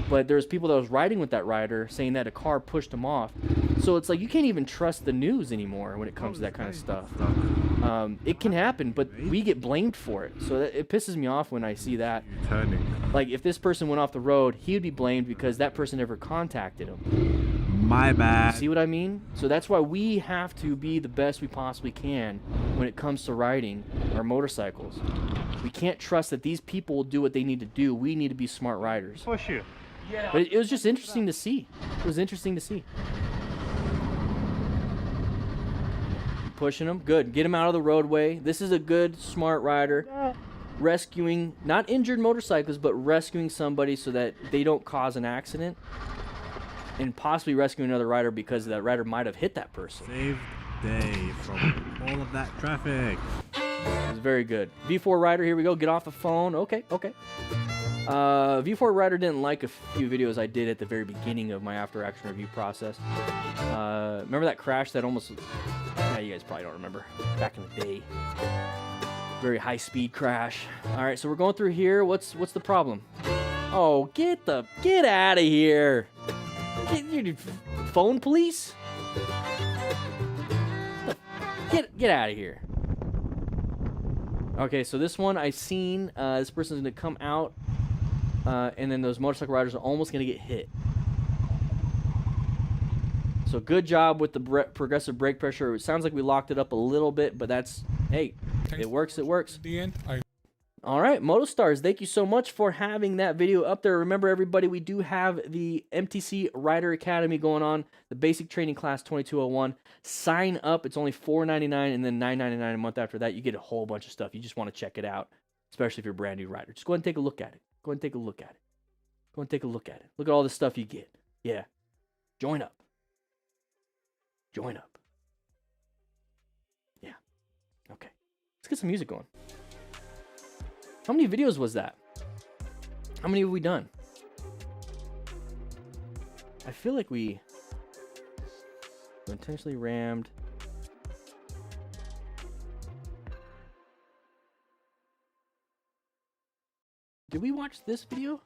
Speaker 1: But there's people that was riding with that rider saying that a car pushed him off. So it's like you can't even trust the news anymore when it comes to that kind of stuff. It can happen, but we get blamed for it. So it pisses me off when I see that. Like if this person went off the road, he would be blamed because that person never contacted him.
Speaker 10: My bad.
Speaker 1: See what I mean? So that's why we have to be the best we possibly can when it comes to riding our motorcycles. We can't trust that these people will do what they need to do. We need to be smart riders.
Speaker 10: Push you.
Speaker 1: But it was just interesting to see. It was interesting to see. Pushing him. Good. Get him out of the roadway. This is a good, smart rider. Rescuing, not injured motorcyclists, but rescuing somebody so that they don't cause an accident. And possibly rescuing another rider because that rider might have hit that person.
Speaker 10: Save day from all of that traffic.
Speaker 1: It was very good. V4 rider, here we go. Get off the phone. Okay. V4 rider didn't like a few videos I did at the very beginning of my after action review process. Remember that crash that almost, yeah, you guys probably don't remember, back in the day. Very high speed crash. All right, so we're going through here. What's the problem? Oh, get out of here. Get phone police? Get out of here. Okay, so this one I seen, this person's gonna come out, and then those motorcycle riders are almost gonna get hit. So good job with the progressive brake pressure. It sounds like we locked it up a little bit, but that's, hey, it works.
Speaker 2: At the end,
Speaker 1: All right, Motostars, thank you so much for having that video up there. Remember, everybody, we do have the MTC Rider Academy going on, the basic training class 2201. Sign up. It's only $4.99 and then $9.99 a month after that. You get a whole bunch of stuff. You just want to check it out, especially if you're a brand new rider. Just go ahead and take a look at it. Go ahead and take a look at it. Go and take a look at it. Look at all the stuff you get. Yeah. Join up. Join up. Yeah. Okay. Let's get some music going. How many videos was that? How many have we done? I feel like we intentionally rammed. Did we watch this video?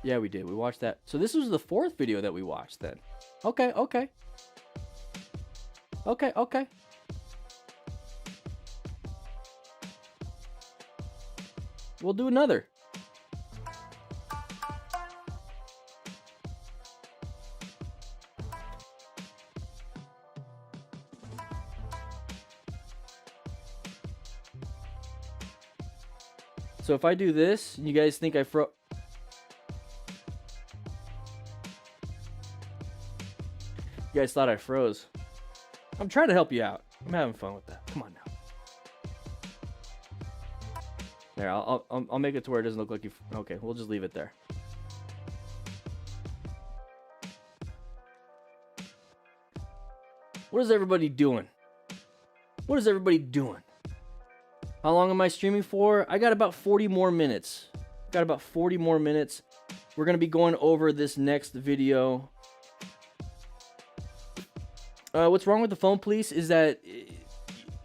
Speaker 1: Yeah, we did. We watched that. So this was the 4th video that we watched then. Okay, okay. Okay, okay. We'll do another. So if I do this, and you guys think I froze. You guys thought I froze. I'm trying to help you out. I'm having fun with that. Come on now. There, I'll make it to where it doesn't look like you. Okay, we'll just leave it there. What is everybody doing? What is everybody doing? How long am I streaming for? I got about 40 more minutes. Got about 40 more minutes. We're gonna be going over this next video. What's wrong with the phone, please, is that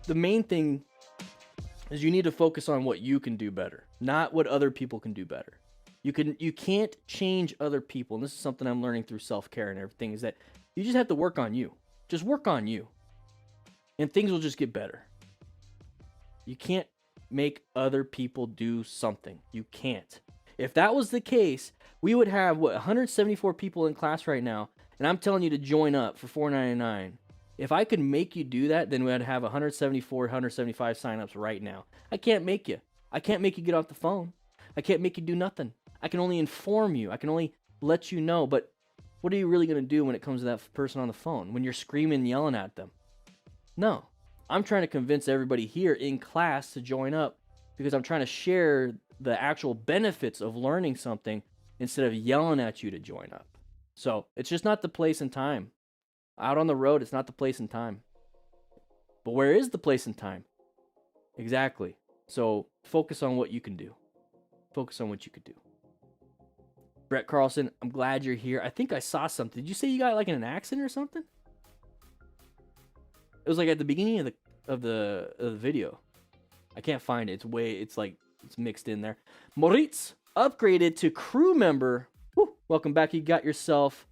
Speaker 1: the main thing is you need to focus on what you can do better, not what other people can do better. You can't change other people, and this is something I'm learning through self-care and everything, is that you just have to work on you. Just work on you, and things will just get better. You can't make other people do something. You can't. If that was the case, we would have, what, 174 people in class right now, and I'm telling you to join up for $4.99. If I could make you do that, then we'd have 174, 175 signups right now. I can't make you. I can't make you get off the phone. I can't make you do nothing. I can only inform you. I can only let you know. But what are you really going to do when it comes to that person on the phone? When you're screaming and yelling at them? No. I'm trying to convince everybody here in class to join up because I'm trying to share the actual benefits of learning something instead of yelling at you to join up. So it's just not the place and time. Out on the road, it's not the place and time. But where is the place and time? Exactly. So focus on what you can do. Focus on what you could do. Brett Carlson, I'm glad you're here. I think I saw something. Did you say you got like in an accident or something? It was like at the beginning of the video. I can't find it. It's mixed in there. Moritz upgraded to crew member. Woo, welcome back. You got yourself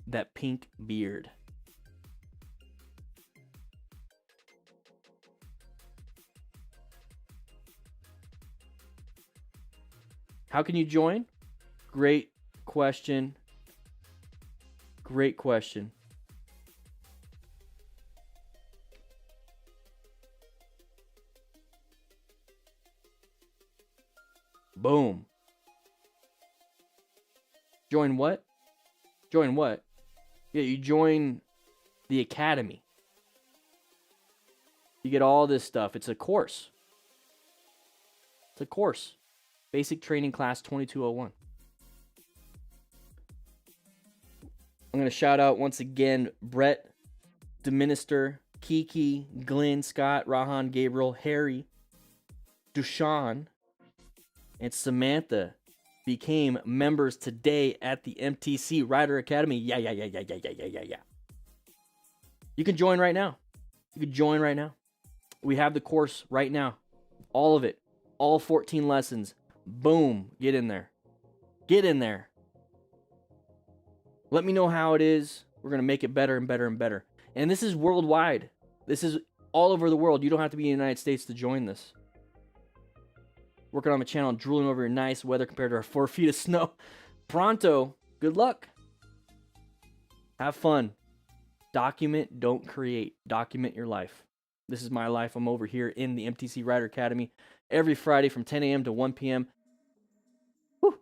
Speaker 1: that pink beard. How can you join? Great question. Great question. Boom. Join what? Join what? Yeah, you join the academy. You get all this stuff. It's a course. It's a course. Basic training class 2201. I'm going to shout out once again Brett, DeMinister, Kiki, Glenn, Scott, Rahan, Gabriel, Harry, Dushan, and Samantha became members today at the MTC Rider Academy. Yeah. You can join right now. You can join right now. We have the course right now. All of it. All 14 lessons. Boom. Get in there. Get in there. Let me know how it is. We're going to make it better and better and better. And this is worldwide. This is all over the world. You don't have to be in the United States to join this. Working on my channel, drooling over your nice weather compared to our 4 feet of snow. Pronto. Good luck. Have fun. Document, don't create. Document your life. This is my life. I'm over here in the MTC Rider Academy every Friday from 10 a.m. to 1 p.m. Whew.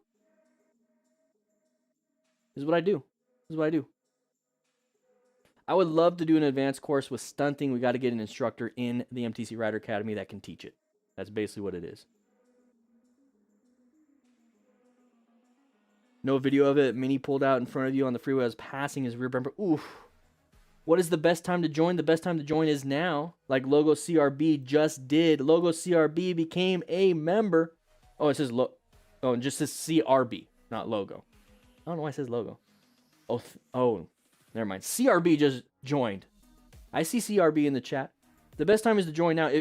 Speaker 1: This is what I do. This is what I do. I would love to do an advanced course with stunting. We got to get an instructor in the MTC Rider Academy that can teach it. That's basically what it is. No video of it. Mini pulled out in front of you on the freeway as passing his rear bumper. Oof. What is the best time to join? The best time to join is now. Like Logo CRB just did. Logo CRB became a member. Oh, it says oh, it just says CRB, not logo. I don't know why it says logo. Oh, never mind. CRB just joined. I see CRB in the chat. The best time is to join now.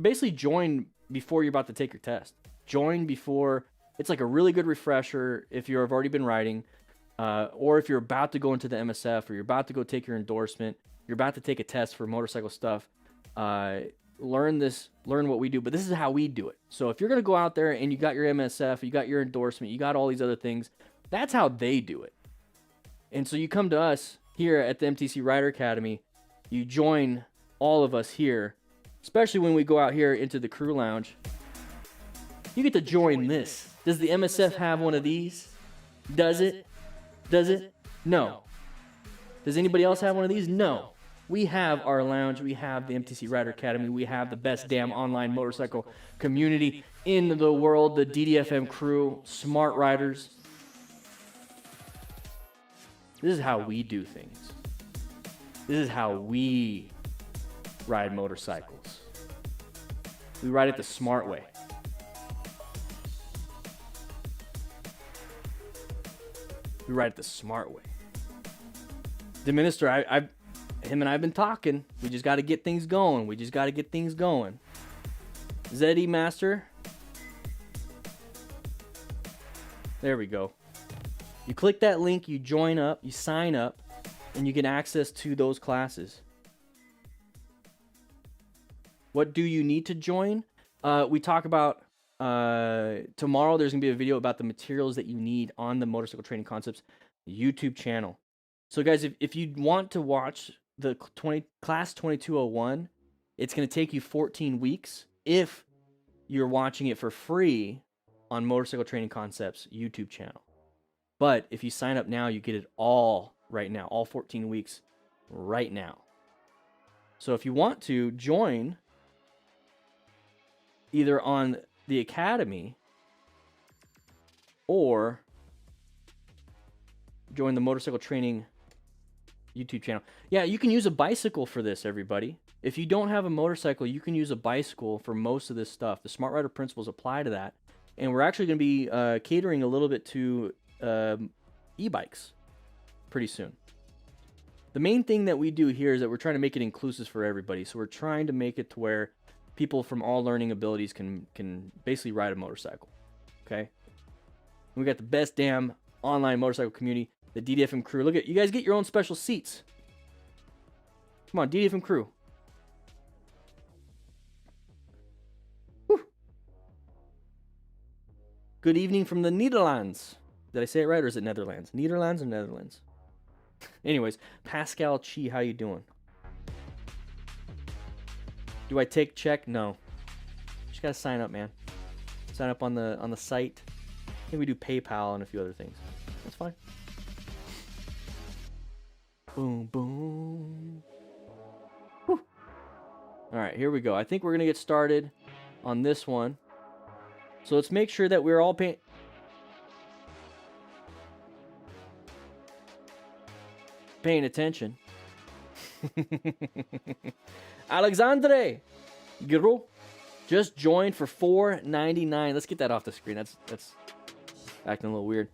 Speaker 1: Basically join before you're about to take your test. Join before. It's like a really good refresher if you've already been riding, or if you're about to go into the MSF, or you're about to go take your endorsement, you're about to take a test for motorcycle stuff. Learn what we do, but this is how we do it. So if you're going to go out there and you got your MSF, you got your endorsement, you got all these other things, that's how they do it. And so you come to us here at the MTC Rider Academy, you join all of us here, especially when we go out here into the crew lounge. You get to join this. Does the MSF have one of these? Does it? Does it? No. Does anybody else have one of these? No. We have our lounge. We have the MTC Rider Academy. We have the best damn online motorcycle community in the world. The DDFM crew, smart riders. This is how we do things. This is how we ride motorcycles. We ride it the smart way. We ride it the smart way. The minister, him and I have been talking. We just got to get things going. We just got to get things going. ZE Master. There we go. You click that link, you join up, you sign up, and you get access to those classes. What do you need to join? We talk about tomorrow. There's gonna be a video about the materials that you need on the Motorcycle Training Concepts YouTube channel. So guys, if you want to watch the class 2201, it's gonna take you 14 weeks if you're watching it for free on Motorcycle Training Concepts YouTube channel. But if you sign up now, you get it all right now, all 14 weeks right now. So if you want to join either on the Academy or join the Motorcycle Training YouTube channel. Yeah, you can use a bicycle for this, everybody. If you don't have a motorcycle, you can use a bicycle for most of this stuff. The Smart Rider principles apply to that. And we're actually going to be catering a little bit to e-bikes pretty soon. The main thing that we do here is that we're trying to make it inclusive for everybody. So we're trying to make it to where people from all learning abilities can basically ride a motorcycle. Okay? We got the best damn online motorcycle community, the DDFM crew. Look at you guys, get your own special seats. Come on, DDFM crew. Whew. Good evening from the Netherlands. Did I say it right, or is it Netherlands? Netherlands or Netherlands? Anyways, Pascal Chi, how you doing? Do I take check? No. Just gotta sign up, man. Sign up on the site. I think we do PayPal and a few other things. That's fine. Boom, boom. Whew. All right, here we go. I think we're gonna get started on this one. So let's make sure that we're all paying attention. Alexandre Giro just joined for $4.99. Let's get that off the screen. That's acting a little weird.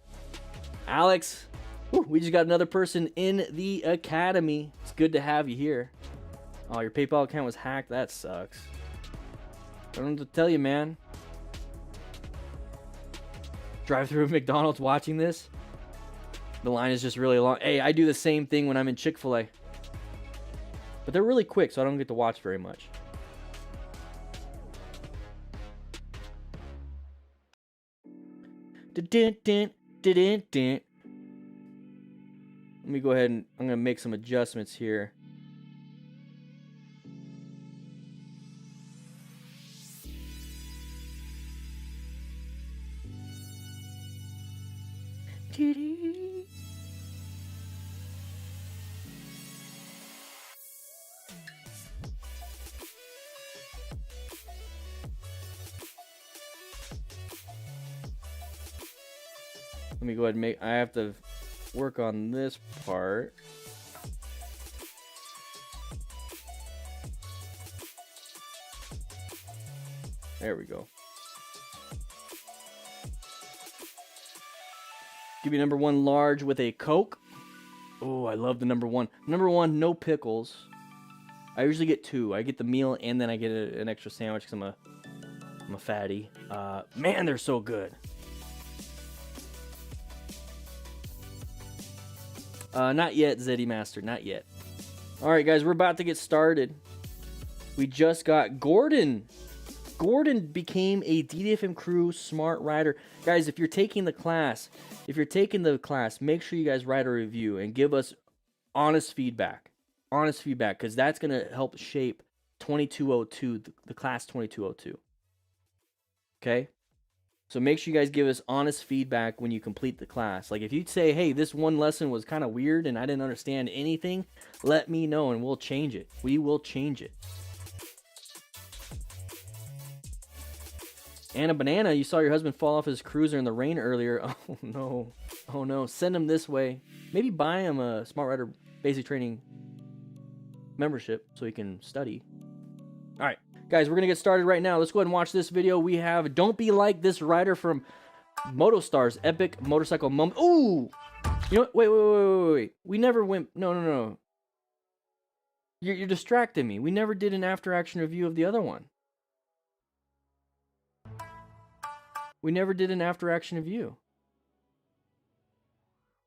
Speaker 1: Alex, we just got another person in the academy. It's good to have you here. Oh, your PayPal account was hacked. That sucks. I don't know what to tell you, man. Drive through McDonald's watching this. The line is just really long. Hey, I do the same thing when I'm in Chick-fil-A. But they're really quick, so I don't get to watch very much. Let me go ahead and I'm going to make some adjustments here. Let me go ahead and make, I have to work on this part. There we go. Give me number 1 large with a Coke. Oh, I love the number 1. Number 1, no pickles. I usually get 2. I get the meal and then I get an extra sandwich because I'm a fatty. Man, they're so good. Not yet, Zeddy Master. Not yet. All right, guys, we're about to get started. We just got Gordon. Gordon became a DDFM Crew Smart Rider. Guys, if you're taking the class, make sure you guys write a review and give us honest feedback. Honest feedback, because that's going to help shape 2202, the class 2202. Okay? So make sure you guys give us honest feedback when you complete the class. Like if you'd say, hey, this one lesson was kind of weird and I didn't understand anything, let me know and we'll change it. We will change it. Anna Banana, you saw your husband fall off his cruiser in the rain earlier. Oh no. Oh no. Send him this way. Maybe buy him a Smart Rider Basic Training membership so he can study. All right. Guys, we're going to get started right now. Let's go ahead and watch this video. We have Don't Be Like This Rider from Motostars, Epic Motorcycle Moment. Ooh! You know what? Wait. We never went... No. You're distracting me. We never did an after-action review of the other one. We never did an after-action review.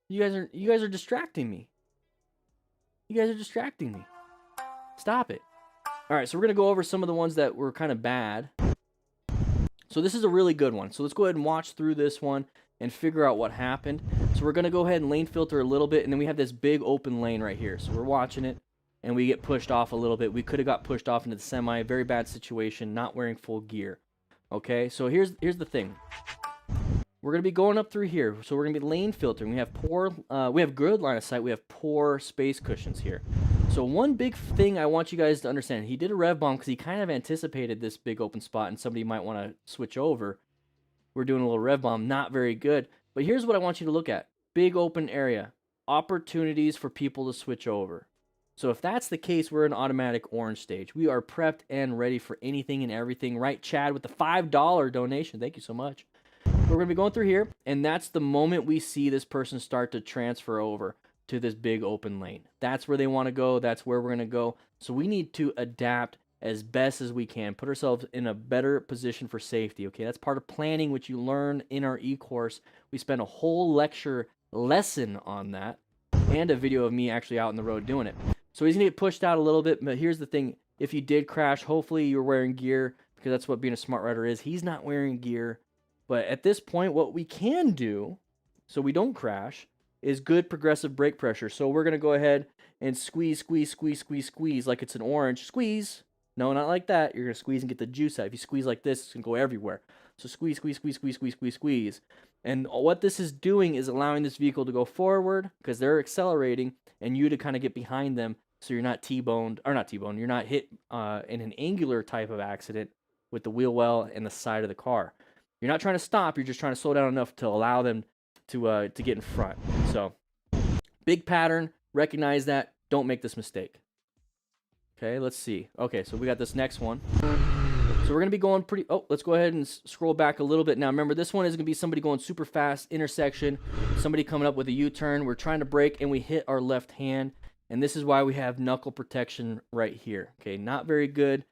Speaker 1: You guys are distracting me. You guys are distracting me. Stop it. All right, so we're going to go over some of the ones that were kind of bad. So this is a really good one. So let's go ahead and watch through this one and figure out what happened. So we're going to go ahead and lane filter a little bit, and then we have this big open lane right here. So we're watching it, and we get pushed off a little bit. We could have got pushed off into the semi. Very bad situation, not wearing full gear. Okay, so here's the thing. We're going to be going up through here. So we're going to be lane filtering. We have good line of sight. We have poor space cushions here. So one big thing I want you guys to understand, he did a rev bomb because he kind of anticipated this big open spot and somebody might want to switch over. We're doing a little rev bomb, not very good. But here's what I want you to look at. Big open area. Opportunities for people to switch over. So if that's the case, we're in automatic orange stage. We are prepped and ready for anything and everything. Right, Chad, with the $5 donation. Thank you so much. We're going to be going through here, and that's the moment we see this person start to transfer over to this big open lane. That's where they want to go. That's where we're going to go. So we need to adapt as best as we can. Put ourselves in a better position for safety, okay? That's part of planning, which you learn in our e-course. We spent a whole lecture lesson on that and a video of me actually out on the road doing it. So he's going to get pushed out a little bit, but here's the thing. If you did crash, hopefully you're wearing gear because that's what being a smart rider is. He's not wearing gear. But at this point, what we can do so we don't crash is good progressive brake pressure. So we're going to go ahead and squeeze like it's an orange. Squeeze. No, not like that. You're going to squeeze and get the juice out. If you squeeze like this, it's going to go everywhere. So squeeze. And what this is doing is allowing this vehicle to go forward because they're accelerating and you to kind of get behind them so you're not T-boned, or not T-boned, you're not hit in an angular type of accident with the wheel well and the side of the car. You're not trying to stop, you're just trying to slow down enough to allow them to get in front. So, big pattern, recognize that, don't make this mistake. Okay, let's see. Okay, so we got this next one. So we're going to be going pretty, let's go ahead and scroll back a little bit. Now remember, this one is going to be somebody going super fast, intersection, somebody coming up with a U-turn. We're trying to brake and we hit our left hand. And this is why we have knuckle protection right here. Okay, not very good.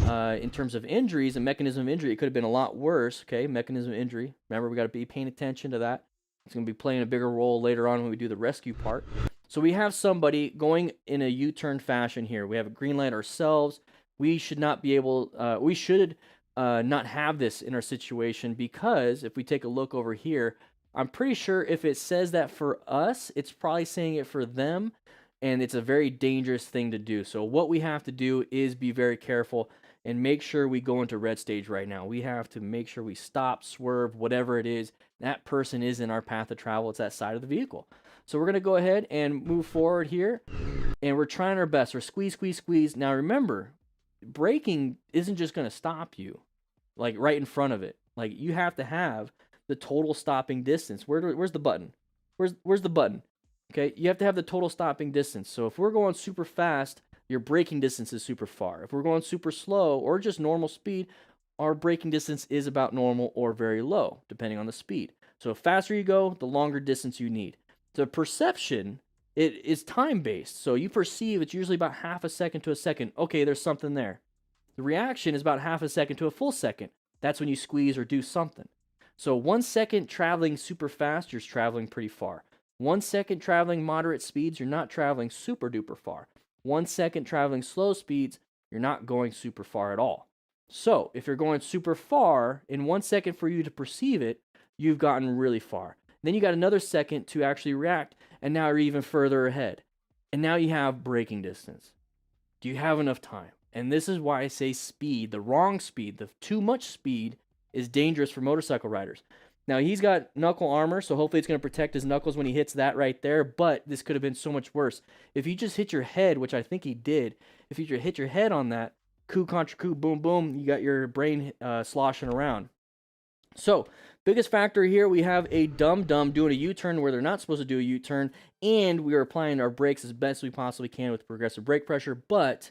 Speaker 1: In terms of injuries and mechanism of injury, it could have been a lot worse. Okay, mechanism of injury. Remember, we got to be paying attention to that. It's going to be playing a bigger role later on when we do the rescue part. So we have somebody going in a U-turn fashion here. We have a green light ourselves. We should not be able, not have this in our situation because if we take a look over here, I'm pretty sure if it says that for us, it's probably saying it for them, and it's a very dangerous thing to do. So what we have to do is be very careful and make sure we go into red stage right now. We have to make sure we stop, swerve, whatever it is, that person is in our path of travel. It's that side of the vehicle. So we're going to go ahead and move forward here, and we're trying our best. We're squeeze, squeeze, squeeze. Now remember, braking isn't just going to stop you, like right in front of it. Like you have to have the total stopping distance. Where's the button? Where's the button? Okay, you have to have the total stopping distance. So if we're going super fast, your braking distance is super far. If we're going super slow or just normal speed, our braking distance is about normal or very low, depending on the speed. So the faster you go, the longer distance you need. The perception, it is time-based. So you perceive it's usually about half a second to a second. Okay, there's something there. The reaction is about half a second to a full second. That's when you squeeze or do something. So 1 second traveling super fast, you're traveling pretty far. 1 second traveling moderate speeds, you're not traveling super duper far. 1 second traveling slow speeds, you're not going super far at all. So if you're going super far, in 1 second for you to perceive it, you've gotten really far. Then you got another second to actually react, and now you're even further ahead. And now you have braking distance. Do you have enough time? And this is why I say speed, the wrong speed, the too much speed is dangerous for motorcycle riders. Now, he's got knuckle armor, so hopefully it's going to protect his knuckles when he hits that right there, but this could have been so much worse. If you just hit your head, which I think he did, if you hit your head on that, coup contra coup, boom, boom, you got your brain sloshing around. So, biggest factor here, we have a dum-dum doing a U-turn where they're not supposed to do a U-turn, and we are applying our brakes as best we possibly can with progressive brake pressure, but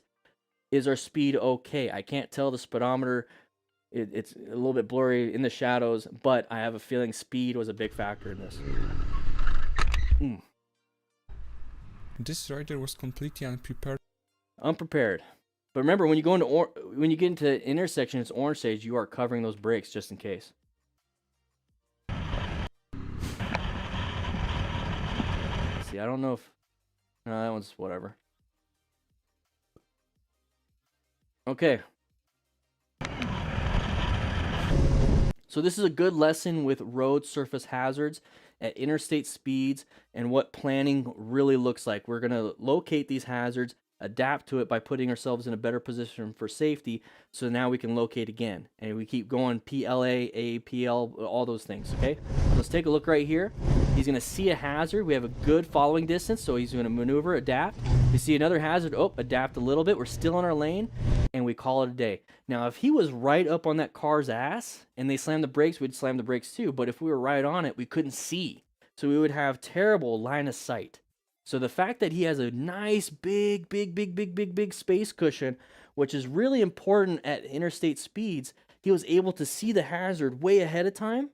Speaker 1: is our speed okay? I can't tell the speedometer. It's a little bit blurry in the shadows, but I have a feeling speed was a big factor in this.
Speaker 2: This rider was completely unprepared.
Speaker 1: Unprepared. But remember, when you go into when you get into intersection, it's orange stage. You are covering those brakes just in case. See, I don't know if no, that one's whatever. Okay. So this is a good lesson with road surface hazards at interstate speeds and what planning really looks like. We're going to locate these hazards, adapt to it by putting ourselves in a better position for safety, so now we can locate again. And we keep going PLA, APL, all those things, okay? Let's take a look right here. He's going to see a hazard. We have a good following distance, so he's going to maneuver, adapt. We see another hazard, adapt a little bit. We're still in our lane, and we call it a day. Now, if he was right up on that car's ass and they slammed the brakes, we'd slam the brakes too. But if we were right on it, we couldn't see. So we would have terrible line of sight. So the fact that he has a nice big space cushion, which is really important at interstate speeds, he was able to see the hazard way ahead of time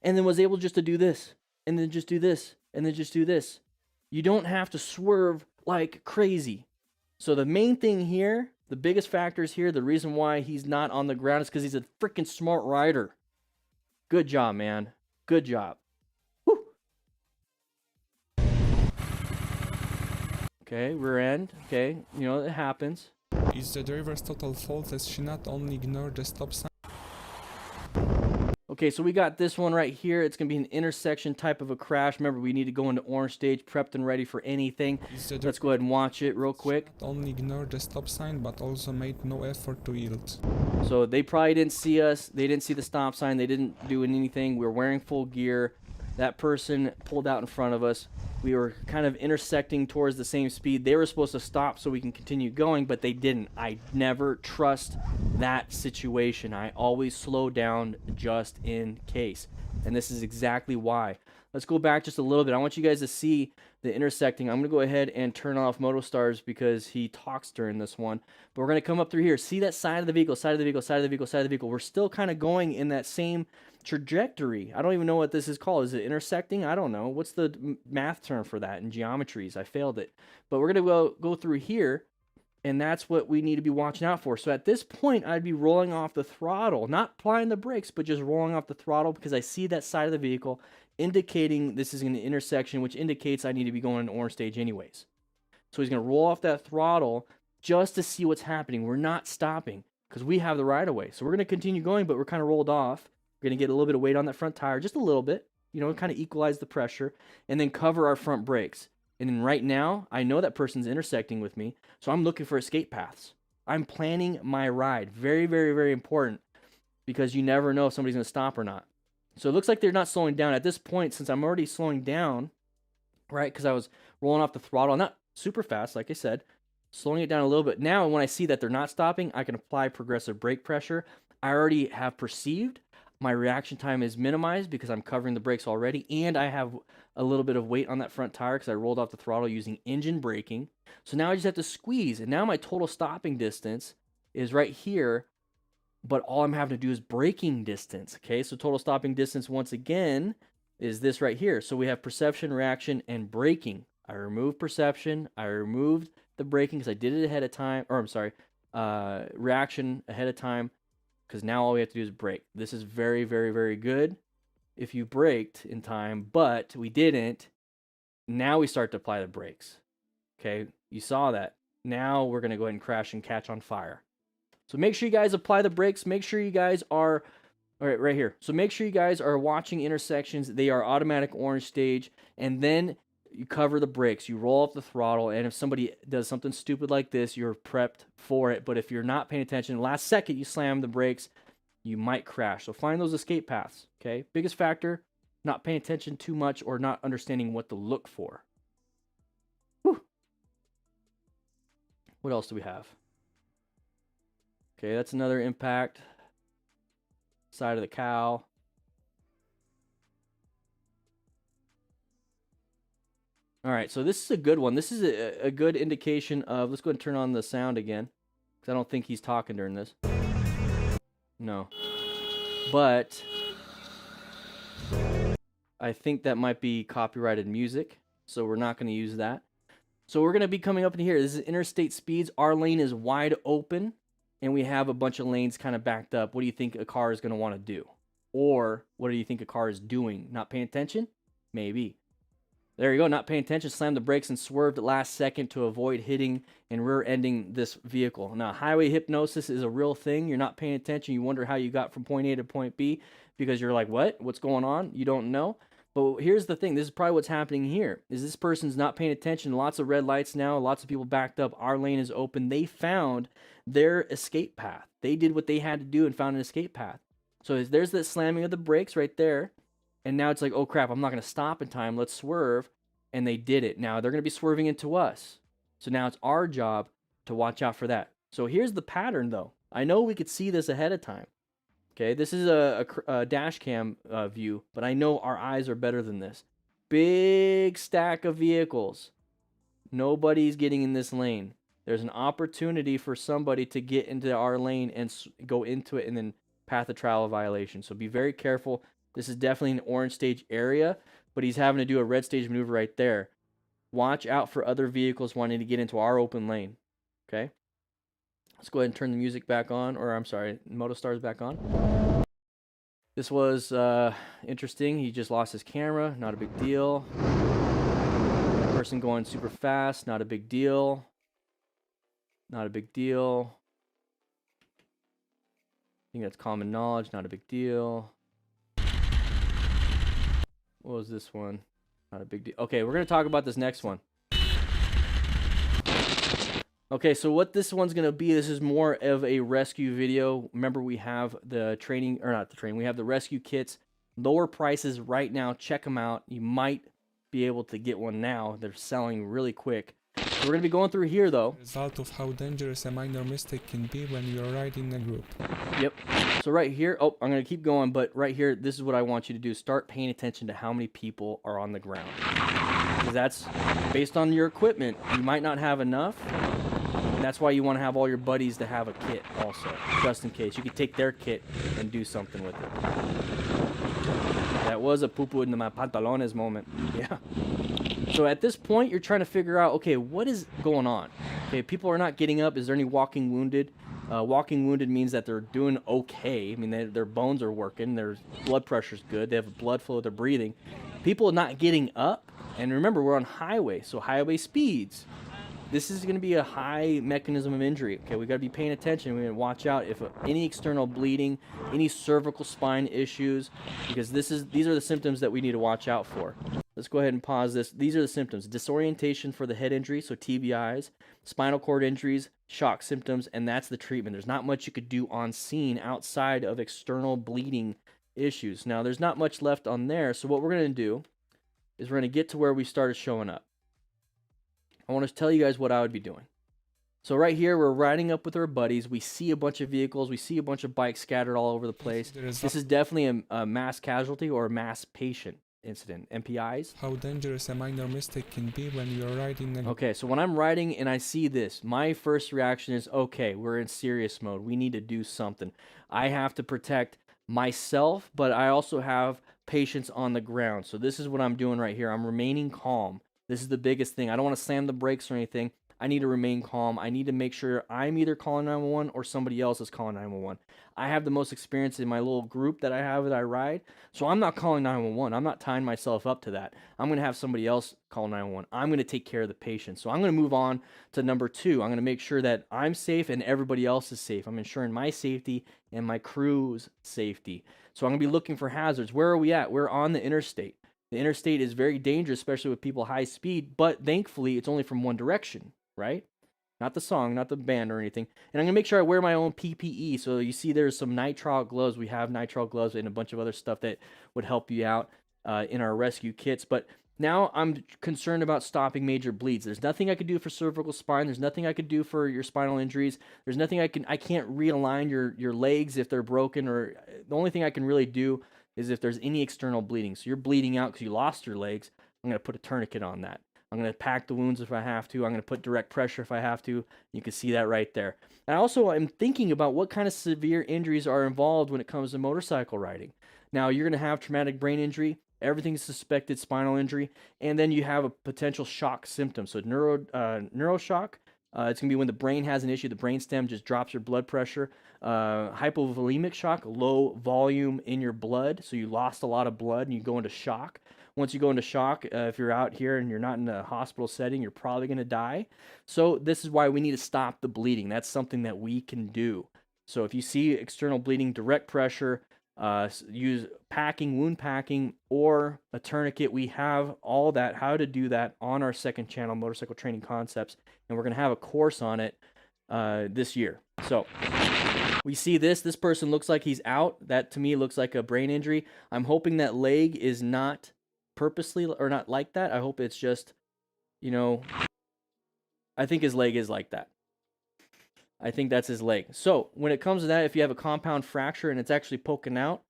Speaker 1: and then was able just to do this and then just do this and then just do this. You don't have to swerve like crazy. So the main thing here, the biggest factors here, the reason why he's not on the ground is because he's a freaking smart rider. Good job, man. Good job. Woo. Okay, rear end. Okay, you know, it happens.
Speaker 2: It's the driver's total fault as she not only ignored the stop sign.
Speaker 1: Okay, so we got this one right here. It's going to be an intersection type of a crash. Remember, we need to go into orange stage, prepped and ready for anything. Let's go ahead and watch it real quick.
Speaker 2: Not only ignored the stop sign, but also made no effort to yield.
Speaker 1: So they probably didn't see us. They didn't see the stop sign. They didn't do anything. We're wearing full gear. That person pulled out in front of us. We were kind of intersecting towards the same speed. They were supposed to stop so we can continue going, but they didn't. I never trust that situation. I always slow down just in case. And this is exactly why. Let's go back just a little bit. I want you guys to see the intersecting. I'm going to go ahead and turn off Motostars because he talks during this one. But we're going to come up through here. See that side of the vehicle, side of the vehicle, side of the vehicle, side of the vehicle. We're still kind of going in that same trajectory. I don't even know what this is called. Is it intersecting? I don't know. What's the math term for that in geometries? I failed it. But we're going to go through here, and that's what we need to be watching out for. So at this point, I'd be rolling off the throttle, not applying the brakes, but just rolling off the throttle because I see that side of the vehicle indicating this is an intersection, which indicates I need to be going in orange stage anyways. So he's going to roll off that throttle just to see what's happening. We're not stopping because we have the right of way. So we're going to continue going, but we're kind of rolled off. We're going to get a little bit of weight on that front tire, just a little bit, you know, kind of equalize the pressure, and then cover our front brakes. And then right now, I know that person's intersecting with me, so I'm looking for escape paths. I'm planning my ride. Very, very, very important because you never know if somebody's going to stop or not. So it looks like they're not slowing down at this point, since I'm already slowing down, right? Because I was rolling off the throttle, not super fast, like I said, slowing it down a little bit. Now, when I see that they're not stopping, I can apply progressive brake pressure. I already have perceived my reaction time is minimized because I'm covering the brakes already, and I have a little bit of weight on that front tire because I rolled off the throttle using engine braking. So now I just have to squeeze, and now my total stopping distance is right here, but all I'm having to do is braking distance, okay? So total stopping distance, once again, is this right here. So we have perception, reaction, and braking. I removed perception. I removed the braking because I did it ahead of time. Or I'm sorry, reaction ahead of time, because now all we have to do is brake. This is very, very, very good if you braked in time, but we didn't. Now we start to apply the brakes, okay? You saw that. Now we're going to go ahead and crash and catch on fire. So make sure you guys apply the brakes. Make sure you guys are, all right here. So make sure you guys are watching intersections. They are automatic orange stage. And then you cover the brakes. You roll up the throttle. And if somebody does something stupid like this, you're prepped for it. But if you're not paying attention, last second you slam the brakes, you might crash. So find those escape paths, okay? Biggest factor, not paying attention too much or not understanding what to look for. Whew. What else do we have? Okay, that's another impact. Side of the cow. All right, so this is a good one. This is a good indication of, let's go ahead and turn on the sound again, because I don't think he's talking during this. No. But I think that might be copyrighted music, so we're not going to use that. So we're going to be coming up in here. This is interstate speeds. Our lane is wide open, and we have a bunch of lanes kind of backed up. What do you think a car is going to want to do? Or what do you think a car is doing? Not paying attention? Maybe. There you go, not paying attention, slammed the brakes and swerved at last second to avoid hitting and rear-ending this vehicle. Now, highway hypnosis is a real thing. You're not paying attention. You wonder how you got from point A to point B because you're like, what? What's going on? You don't know. But here's the thing. This is probably what's happening here, is this person's not paying attention. Lots of red lights now. Lots of people backed up. Our lane is open. They found their escape path. They did what they had to do and found an escape path. So there's that slamming of the brakes right there. And now it's like, oh, crap, I'm not going to stop in time. Let's swerve. And they did it. Now they're going to be swerving into us. So now it's our job to watch out for that. So here's the pattern, though. I know we could see this ahead of time. Okay, this is a dash cam view, but I know our eyes are better than this. Big stack of vehicles. Nobody's getting in this lane. There's an opportunity for somebody to get into our lane and go into it and then path of trial violation. So be very careful. This is definitely an orange stage area, but he's having to do a red stage maneuver right there. Watch out for other vehicles wanting to get into our open lane. Okay? Let's go ahead and turn the music back on, or I'm sorry, Motostars back on. This was interesting. He just lost his camera. Not a big deal. Person going super fast. Not a big deal. Not a big deal. I think that's common knowledge. Not a big deal. What was this one? Not a big deal. Okay, we're going to talk about this next one. Okay, so what this one's going to be, this is more of a rescue video. Remember, we have the training, or not the training, we have the rescue kits. Lower prices right now. Check them out. You might be able to get one now. They're selling really quick. So we're going to be going through here, though.
Speaker 2: Result of how dangerous a minor mistake can be when you're riding in a group.
Speaker 1: Yep. So right here, oh, I'm going to keep going, but right here, this is what I want you to do. Start paying attention to how many people are on the ground. Because that's based on your equipment. You might not have enough. And that's why you want to have all your buddies to have a kit also, just in case. You could take their kit and do something with it. That was a poo-poo into my pantalones moment. Yeah. So at this point, you're trying to figure out, okay, what is going on? Okay, people are not getting up. Is there any walking wounded? Walking wounded means that they're doing okay. I mean, their bones are working. Their blood pressure's good. They have blood flow. They're breathing. People not getting up. And remember, we're on highway, so highway speeds. This is going to be a high mechanism of injury. Okay, we got to be paying attention. We're going to watch out if any external bleeding, any cervical spine issues, because these are the symptoms that we need to watch out for. Let's go ahead and pause this. These are the symptoms: disorientation for the head injury, so TBIs, spinal cord injuries, shock symptoms, and that's the treatment. There's not much you could do on scene outside of external bleeding issues. Now, there's not much left on there, so what we're going to do is we're going to get to where we started showing up. I want to tell you guys what I would be doing. So right here, we're riding up with our buddies. We see a bunch of vehicles. We see a bunch of bikes scattered all over the place. This is definitely a mass casualty or a mass patient incident, MPIs.
Speaker 2: How dangerous a minor mistake can be when you're riding and...
Speaker 1: Okay, so when I'm riding and I see this, my first reaction is, okay, we're in serious mode. We need to do something. I have to protect myself, but I also have patients on the ground. So this is what I'm doing right here. I'm remaining calm. This is the biggest thing. I don't want to slam the brakes or anything. I need to remain calm. I need to make sure I'm either calling 911 or somebody else is calling 911. I have the most experience in my little group that I have that I ride, so I'm not calling 911. I'm not tying myself up to that. I'm going to have somebody else call 911. I'm going to take care of the patient. So I'm going to move on to number 2. I'm going to make sure that I'm safe and everybody else is safe. I'm ensuring my safety and my crew's safety. So I'm going to be looking for hazards. Where are we at? We're on the interstate. The interstate is very dangerous, especially with people high speed, but thankfully it's only from one direction. Right? Not the song, not the band or anything. And I'm going to make sure I wear my own PPE. So you see there's some nitrile gloves. We have nitrile gloves and a bunch of other stuff that would help you out in our rescue kits. But now I'm concerned about stopping major bleeds. There's nothing I could do for cervical spine. There's nothing I could do for your spinal injuries. There's nothing I can't realign your legs if they're broken, or the only thing I can really do is if there's any external bleeding. So you're bleeding out because you lost your legs. I'm going to put a tourniquet on that. I'm going to pack the wounds if I have to. I'm going to put direct pressure if I have to. You can see that right there. And also, I'm thinking about what kind of severe injuries are involved when it comes to motorcycle riding. Now, you're going to have traumatic brain injury. Everything's suspected spinal injury. And then you have a potential shock symptom. So neuroshock. It's going to be when the brain has an issue. The brainstem just drops your blood pressure. Hypovolemic shock, low volume in your blood. So you lost a lot of blood and you go into shock. Once you go into shock, if you're out here and you're not in a hospital setting, you're probably going to die. So this is why we need to stop the bleeding. That's something that we can do. So if you see external bleeding, direct pressure, use packing, wound packing, or a tourniquet. We have all that, how to do that on our second channel, Motorcycle Training Concepts, and we're going to have a course on it this year. So we see this person looks like he's out. That to me looks like a brain injury. I'm hoping that leg is not purposely or not like that. I hope it's just, I think his leg is like that. I think that's his leg. So when it comes to that, if you have a compound fracture and it's actually poking out,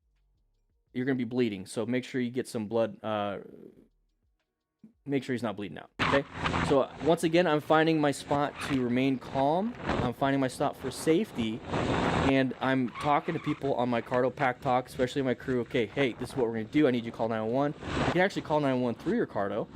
Speaker 1: you're going to be bleeding. So make sure you get some blood. Make sure he's not bleeding out. Okay. So once again, I'm finding my spot to remain calm. I'm finding my spot for safety. And I'm talking to people on my Cardo Pack Talk, especially my crew. Okay, hey, this is what we're going to do. I need you to call 911. You can actually call 911 through your Cardo.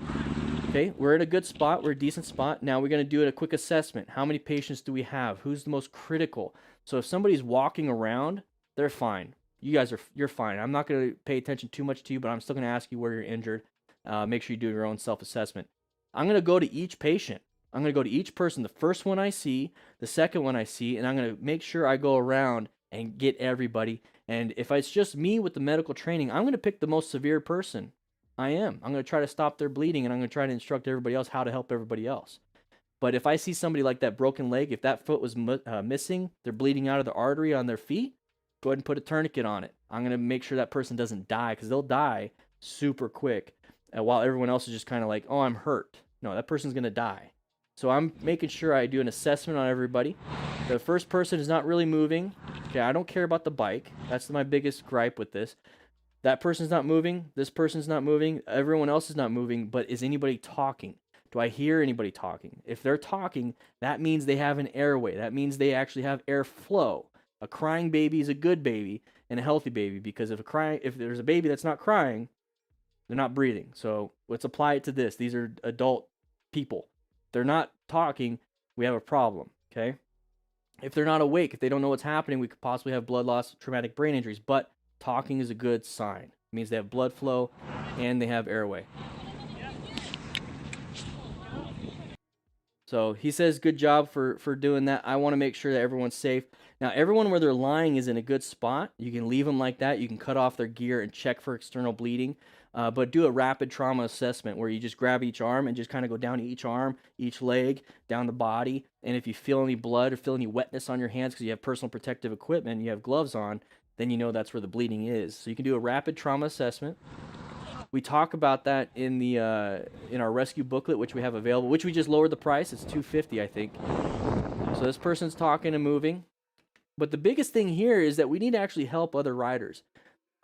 Speaker 1: Okay, we're in a good spot. We're a decent spot. Now we're going to do a quick assessment. How many patients do we have? Who's the most critical? So if somebody's walking around, they're fine. You're fine. I'm not going to pay attention too much to you, but I'm still going to ask you where you're injured. Make sure you do your own self-assessment. I'm going to go to each patient. I'm going to go to each person, the first one I see, the second one I see, and I'm going to make sure I go around and get everybody. And if it's just me with the medical training, I'm going to pick the most severe person. I'm going to try to stop their bleeding, and I'm going to try to instruct everybody else how to help everybody else. But if I see somebody like that broken leg, if that foot was missing, they're bleeding out of the artery on their feet, go ahead and put a tourniquet on it. I'm going to make sure that person doesn't die, because they'll die super quick, while everyone else is just kind of like, oh, I'm hurt. No, that person's going to die. So I'm making sure I do an assessment on everybody. The first person is not really moving. Okay, I don't care about the bike. That's my biggest gripe with this. That person's not moving. This person's not moving. Everyone else is not moving. But is anybody talking? Do I hear anybody talking? If they're talking, that means they have an airway. That means they actually have airflow. A crying baby is a good baby and a healthy baby, because if there's a baby that's not crying, they're not breathing. So let's apply it to this. These are adult people. If they're not talking, we have a problem, okay? If they're not awake, if they don't know what's happening, we could possibly have blood loss, traumatic brain injuries. But talking is a good sign. It means they have blood flow and they have airway. So he says, good job for doing that. I want to make sure that everyone's safe. Now, everyone where they're lying is in a good spot. You can leave them like that. You can cut off their gear and check for external bleeding. But do a rapid trauma assessment where you just grab each arm and just kind of go down each arm, each leg, down the body. And if you feel any blood or feel any wetness on your hands because you have personal protective equipment, you have gloves on, then you know that's where the bleeding is. So you can do a rapid trauma assessment. We talk about that in the in our rescue booklet, which we have available, which we just lowered the price. It's $250, I think. So this person's talking and moving. But the biggest thing here is that we need to actually help other riders.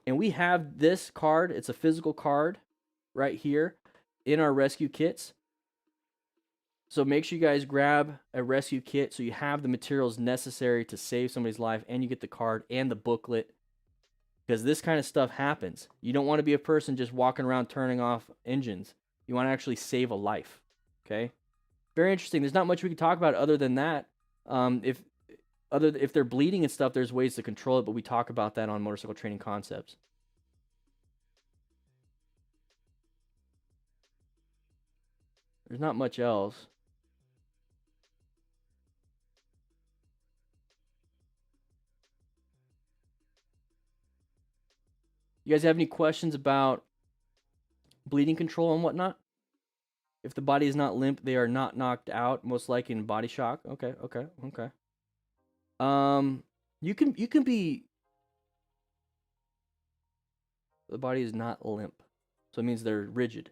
Speaker 1: And we have this card. It's a physical card right here in our rescue kits. So make sure you guys grab a rescue kit so you have the materials necessary to save somebody's life, and you get the card and the booklet, because this kind of stuff happens. You don't want to be a person just walking around turning off engines. You want to actually save a life, okay? Very interesting. There's not much we can talk about other than that. If they're bleeding and stuff, there's ways to control it, but we talk about that on Motorcycle Training Concepts. There's not much else. You guys have any questions about bleeding control and whatnot? If the body is not limp, they are not knocked out, most likely in body shock. Okay. You can be. The body is not limp, so it means they're rigid.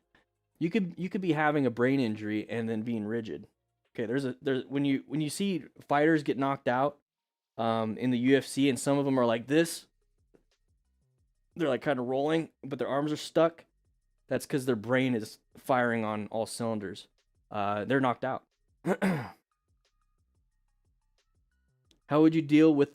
Speaker 1: You could be having a brain injury and then being rigid. Okay, there's when you see fighters get knocked out, in the UFC, and some of them are like this. They're like kind of rolling, but their arms are stuck. That's because their brain is firing on all cylinders. They're knocked out. How would you deal with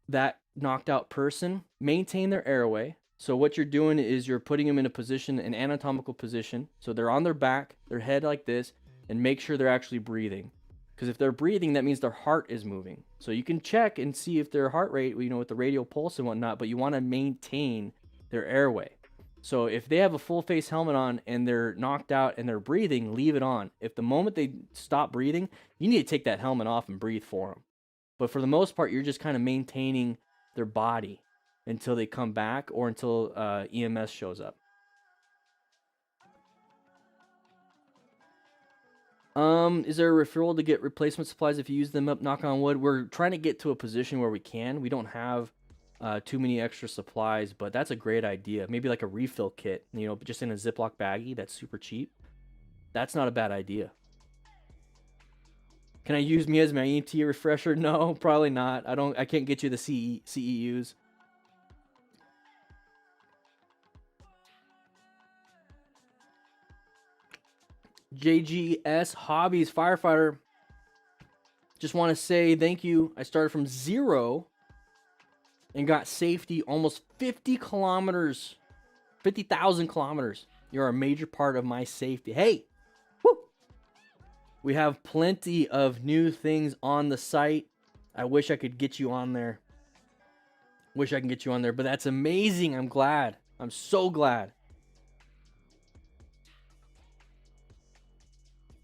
Speaker 1: that knocked out person? Maintain their airway. So what you're doing is you're putting them in a position, an anatomical position. So they're on their back, their head like this, and make sure they're actually breathing. Because if they're breathing, that means their heart is moving. So you can check and see if their heart rate, with the radial pulse and whatnot, but you want to maintain their airway. So if they have a full face helmet on and they're knocked out and they're breathing, leave it on. If the moment they stop breathing, you need to take that helmet off and breathe for them. But for the most part, you're just kind of maintaining their body until they come back or until EMS shows up. Is there a referral to get replacement supplies if you use them up? Knock on wood. We're trying to get to a position where we can. We don't have too many extra supplies, but that's a great idea. Maybe like a refill kit, just in a Ziploc baggie. That's super cheap. That's not a bad idea. Can I use me as my EMT refresher? No, probably not. I can't get you the CEUs. JGS Hobbies Firefighter. Just want to say thank you. I started from 0 and got safety almost 50 kilometers, 50,000 kilometers. You're a major part of my safety. Hey, woo! We have plenty of new things on the site. I wish I could get you on there. But that's amazing. I'm glad. I'm so glad.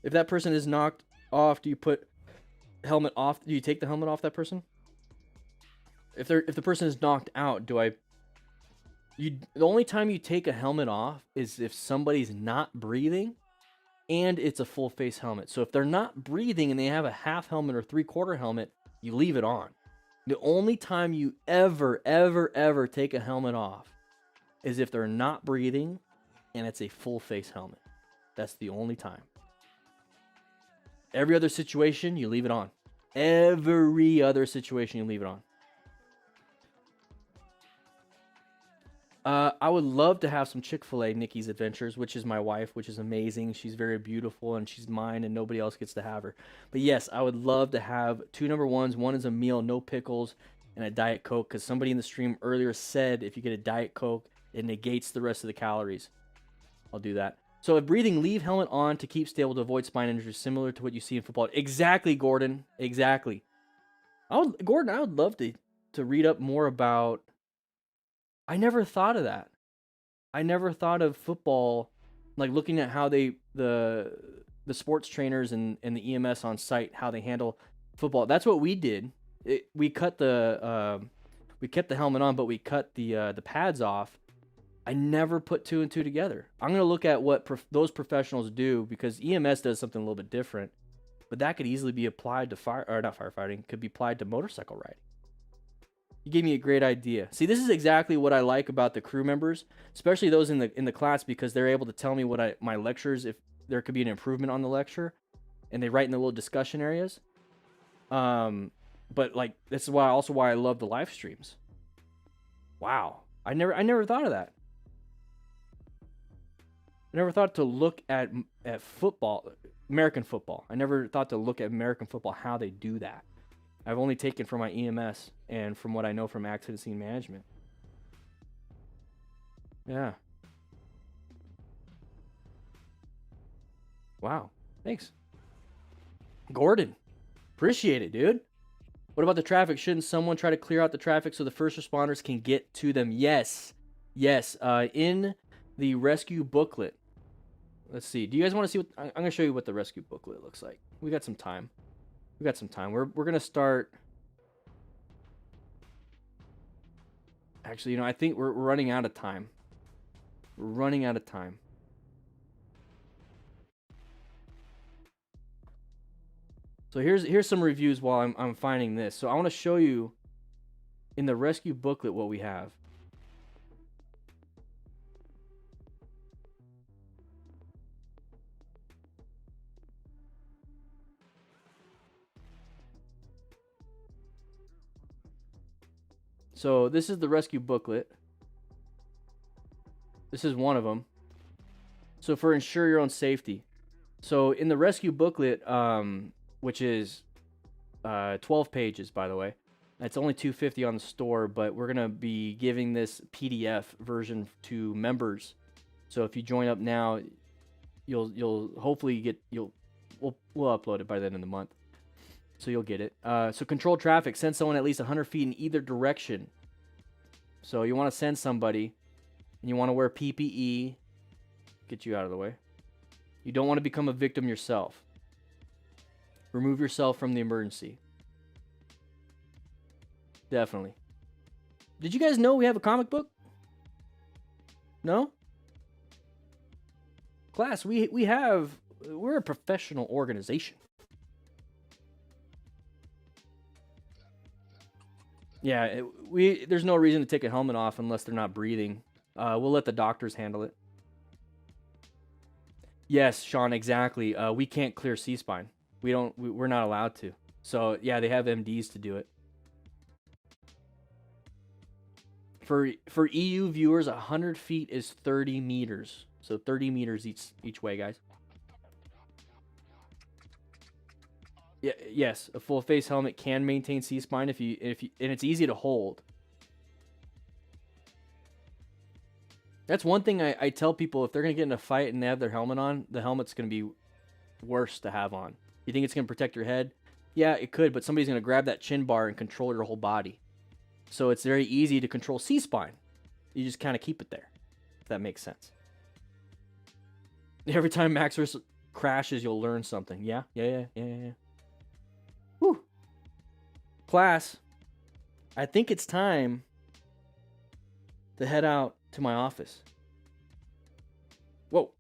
Speaker 1: If that person is knocked off, do you put helmet off? Do you take the helmet off that person? If the person is knocked out, the only time you take a helmet off is if somebody's not breathing and it's a full face helmet. So if they're not breathing and they have a half helmet or 3/4 helmet, you leave it on. The only time you ever take a helmet off is if they're not breathing and it's a full face helmet. That's the only time. Every other situation, you leave it on. Every other situation, you leave it on. I would love to have some Chick-fil-A Nikki's Adventures, which is my wife, which is amazing. She's very beautiful, and she's mine, and nobody else gets to have her. But yes, I would love to have 2 number ones. One is a meal, no pickles, and a Diet Coke, because somebody in the stream earlier said if you get a Diet Coke, it negates the rest of the calories. I'll do that. So if breathing, leave helmet on to keep stable to avoid spine injuries, similar to what you see in football. Exactly, Gordon. Exactly. Gordon, I would love to read up more about... I never thought of that. I never thought of football, like looking at how the sports trainers and the EMS on site, how they handle football. That's what we did. We kept the helmet on, but we cut the pads off. I never put 2 and 2 together. I'm going to look at what those professionals do, because EMS does something a little bit different, but that could easily be applied to not firefighting, could be applied to motorcycle riding. You gave me a great idea. See, this is exactly what I like about the crew members, especially those in the class, because they're able to tell me what my lectures, if there could be an improvement on the lecture, and they write in the little discussion areas. But like, this is why I love the live streams. Wow, I never thought of that. I never thought to look at football, American football. I never thought to look at American football, how they do that. I've only taken from my EMS and from what I know from accident scene management. Yeah. Wow. Thanks. Gordon. Appreciate it, dude. What about the traffic? Shouldn't someone try to clear out the traffic so the first responders can get to them? Yes. Yes. In the rescue booklet. Let's see. Do you guys want to see what... I'm going to show you what the rescue booklet looks like. We got some time. We're going to start... Actually, you know, I think we're running out of time. We're running out of time. So here's some reviews while I'm finding this. So I want to show you in the rescue booklet what we have. So this is the rescue booklet. This is one of them. So for ensure your own safety. So in the rescue booklet, which is 12 pages, by the way. It's only $2.50 on the store, but we're gonna be giving this PDF version to members. So if you join up now, you'll hopefully get we'll upload it by the end of the month. So you'll get it. So control traffic. Send someone at least 100 feet in either direction. So you want to send somebody, and you want to wear PPE. Get you out of the way. You don't want to become a victim yourself. Remove yourself from the emergency. Definitely. Did you guys know we have a comic book? No? Class, we're a professional organization. Yeah, there's no reason to take a helmet off unless they're not breathing. We'll let the doctors handle it. Yes, Sean, exactly. We can't clear C-spine. We're not allowed to. So yeah, they have MDs to do it. For EU viewers, 100 feet is 30 meters. So 30 meters each way, guys. Yeah, yes, a full face helmet can maintain C-spine if you and it's easy to hold. That's one thing I tell people, if they're gonna get in a fight and they have their helmet on, the helmet's gonna be worse to have on. You think it's gonna protect your head? Yeah, it could, but somebody's gonna grab that chin bar and control your whole body. So it's very easy to control C-spine. You just kind of keep it there, if that makes sense. Every time Maxverse crashes, you'll learn something. Yeah. Whew. Class, I think it's time to head out to my office. Whoa.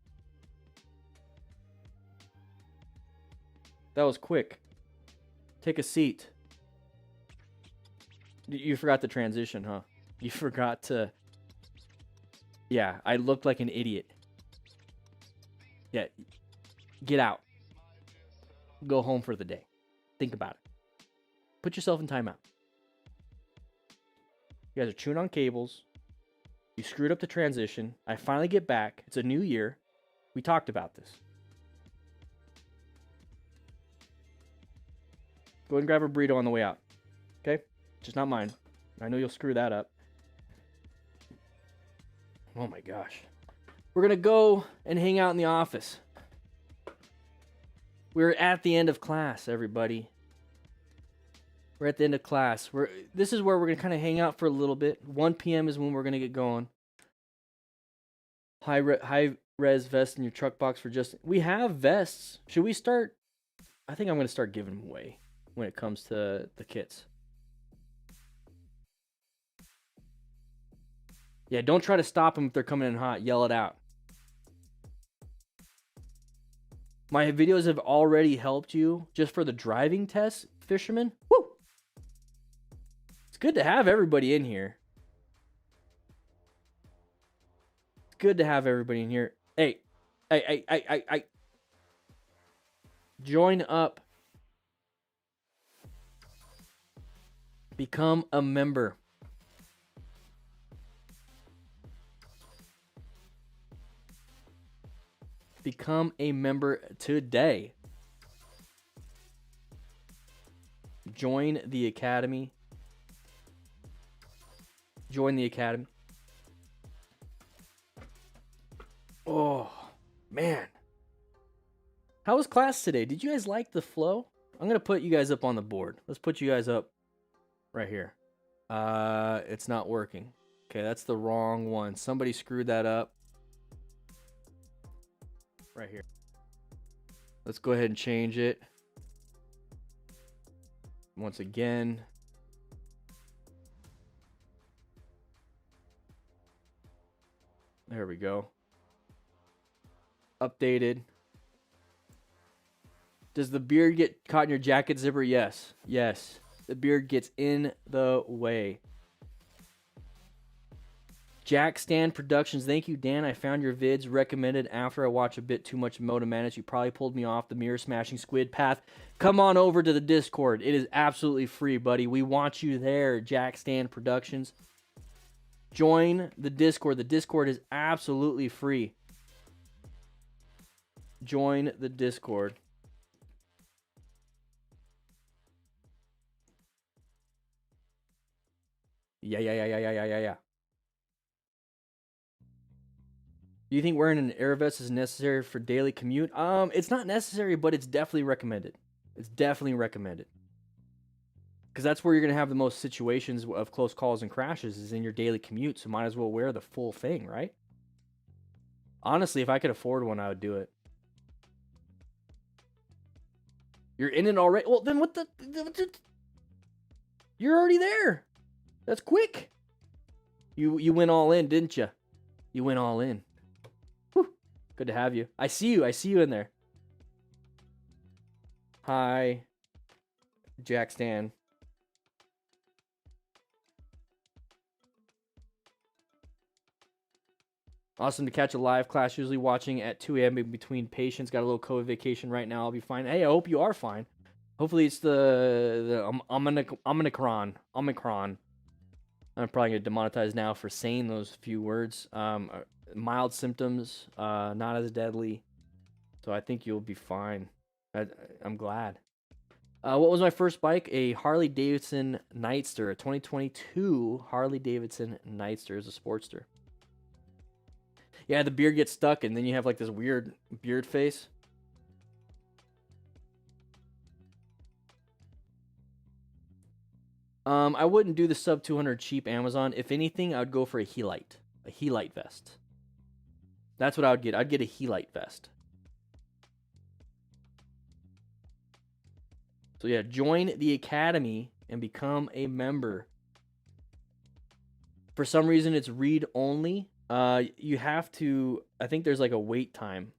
Speaker 1: That was quick. Take a seat. You forgot the transition, huh? You forgot to... Yeah, I looked like an idiot. Yeah. Get out. Go home for the day. Think about it. Put yourself in timeout. You guys are chewing on cables. You screwed up the transition. I finally get back. It's a new year. We talked about this. Go ahead and grab a burrito on the way out. Okay? Just not mine. I know you'll screw that up. Oh my gosh. We're going to go and hang out in the office. We're at the end of class, everybody. We're at the end of class. This is where we're going to kind of hang out for a little bit. 1 p.m. is when we're going to get going. High res vest in your truck box for just... We have vests. Should we start? I think I'm going to start giving them away when it comes to the kits. Yeah, don't try to stop them if they're coming in hot. Yell it out. My videos have already helped you just for the driving test, fisherman. Woo! good to have everybody in here. It's good to have everybody in here. Hey. Join up. Become a member. Become a member today. Join the academy. Join the academy. Oh, man. How was class today? Did you guys like the flow? I'm going to put you guys up on the board. Let's put you guys up right here. It's not working. Okay, that's the wrong one. Somebody screwed that up. Right here. Let's go ahead and change it. Once again. There we go. Updated. Does the beard get caught in your jacket zipper? Yes. Yes. The beard gets in the way. Jack Stand Productions. Thank you, Dan. I found your vids recommended after I watch a bit too much MotoMadness. You probably pulled me off the mirror smashing squid path. Come on over to the Discord. It is absolutely free, buddy. We want you there, Jack Stand Productions. Join the Discord. The Discord is absolutely free. Join the Discord. Yeah. Do you think wearing an air vest is necessary for daily commute? It's not necessary, but it's definitely recommended. It's definitely recommended. Because that's where you're going to have the most situations of close calls and crashes is in your daily commute, so might as well wear the full thing, right? Honestly, if I could afford one, I would do it. You're in it already? Well, then what the... You're already there. That's quick. You went all in, didn't you? You went all in. Whew. Good to have you. I see you. I see you in there. Hi, Jack Stan. Awesome to catch a live class. Usually watching at 2 a.m. in between patients. Got a little COVID vacation right now. I'll be fine. Hey, I hope you are fine. Hopefully it's the Omicron. I'm probably gonna demonetize now for saying those few words. Mild symptoms, not as deadly. So I think you'll be fine. I'm glad. What was my first bike? A Harley Davidson Nightster, a 2022 Harley Davidson Nightster is a Sportster. Yeah, the beard gets stuck, and then you have like this weird beard face. I wouldn't do the sub 200 cheap Amazon. If anything, I would go for a Helite vest. That's what I would get. I'd get a Helite vest. So yeah, join the academy and become a member. For some reason, it's read only. You have to, I think there's like a wait time.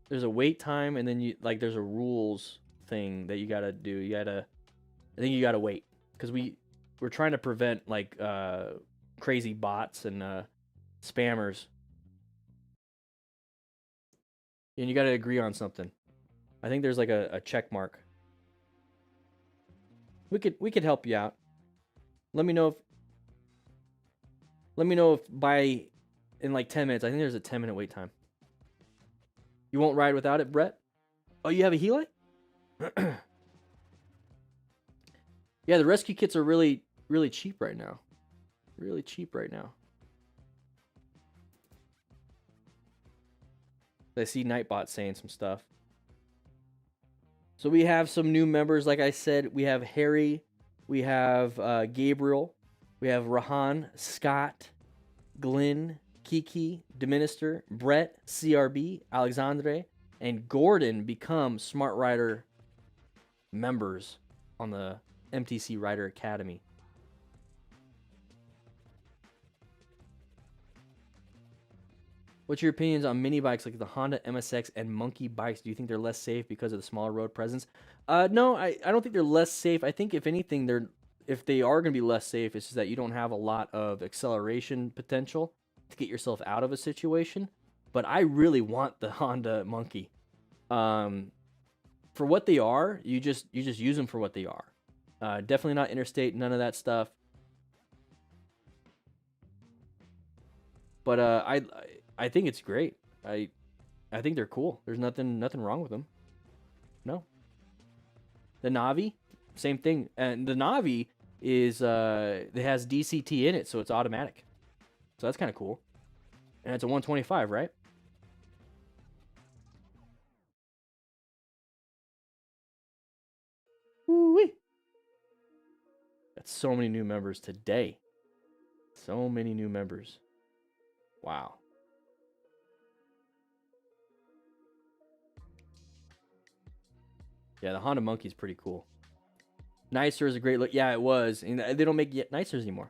Speaker 1: There's a wait time, and then there's a rules thing that you gotta do. I think you gotta wait, because we're trying to prevent like crazy bots and spammers. And you gotta agree on something. I think there's like a check mark. We could help you out. Let me know if by in like 10 minutes. I think there's a 10-minute wait time. You won't ride without it, Brett? Oh, you have a Helite? Yeah, the rescue kits are really, really cheap right now. Really cheap right now. I see Nightbot saying some stuff. So we have some new members. Like I said, we have Harry. We have Gabriel. We have Rahan, Scott, Glenn, Kiki, Deminister, Brett, CRB, Alexandre, and Gordon become Smart Rider members on the MTC Rider Academy. What's your opinions on mini bikes like the Honda MSX and Monkey bikes? Do you think they're less safe because of the smaller road presence? No, I don't think they're less safe. I think if anything, if they are going to be less safe, it's just that you don't have a lot of acceleration potential to get yourself out of a situation. But I really want the Honda Monkey. For what they are, you just use them for what they are. Definitely not interstate, none of that stuff. But I think it's great. I think they're cool. There's nothing wrong with them. No. The Navi, same thing. And the Navi is it has DCT in it, so it's automatic. So that's kind of cool. And it's a 125, right? Woo-wee. Got so many new members today. So many new members. Wow. Yeah, the Honda Monkey is pretty cool. Nicer is a great look. Yeah, it was. And they don't make yet Nicers anymore.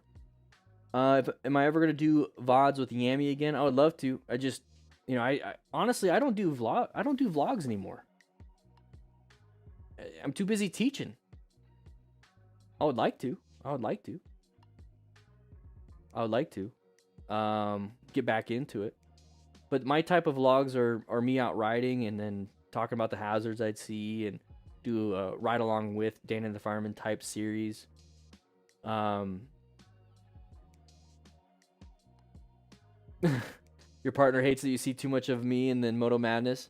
Speaker 1: Am I ever going to do VODs with Yami again? I would love to. I just, I honestly, I don't do vlogs anymore. I'm too busy teaching. I would like to. Get back into it. But my type of vlogs are me out riding and then talking about the hazards I'd see and do a ride along with DanDanTheFireman type series. Your partner hates that you see too much of me and then MotoMadness.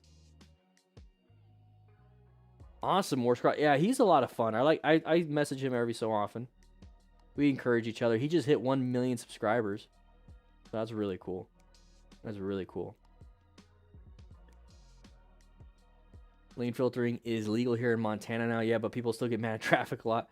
Speaker 1: Awesome, Warscross. Yeah, he's a lot of fun. I message him every so often. We encourage each other. He just hit 1 million subscribers. So that's really cool. That's really cool. Lane filtering is legal here in Montana now. Yeah, but people still get mad at traffic a lot.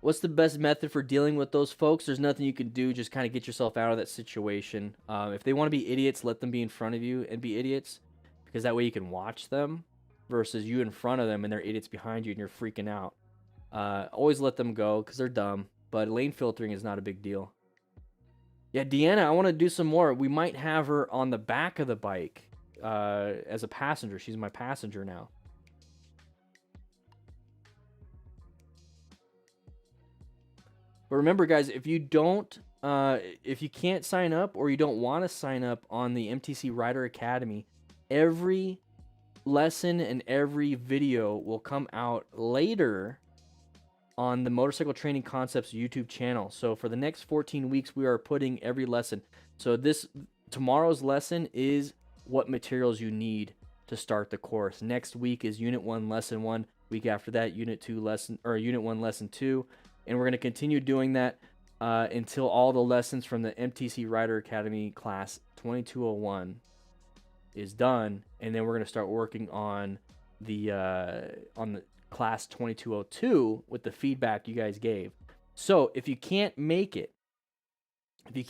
Speaker 1: What's the best method for dealing with those folks? There's nothing you can do. Just kind of get yourself out of that situation. If they want to be idiots, let them be in front of you and be idiots. Because that way you can watch them versus you in front of them and they're idiots behind you and you're freaking out. Always let them go because they're dumb. But lane filtering is not a big deal. Yeah, Deanna, I want to do some more. We might have her on the back of the bike as a passenger. She's my passenger now. But remember, guys, if you can't sign up or you don't want to sign up on the MTC Rider Academy, every lesson and every video will come out later on the Motorcycle Training Concepts YouTube channel. So for the next 14 weeks, we are putting every lesson. So tomorrow's lesson is what materials you need to start the course. Next week is Unit 1, Lesson 1. Week after that, Unit 1, Lesson 2. And we're going to continue doing that until all the lessons from the MTC Rider Academy class 2201 is done. And then we're going to start working on the class 2202 with the feedback you guys gave. So if you can't make it to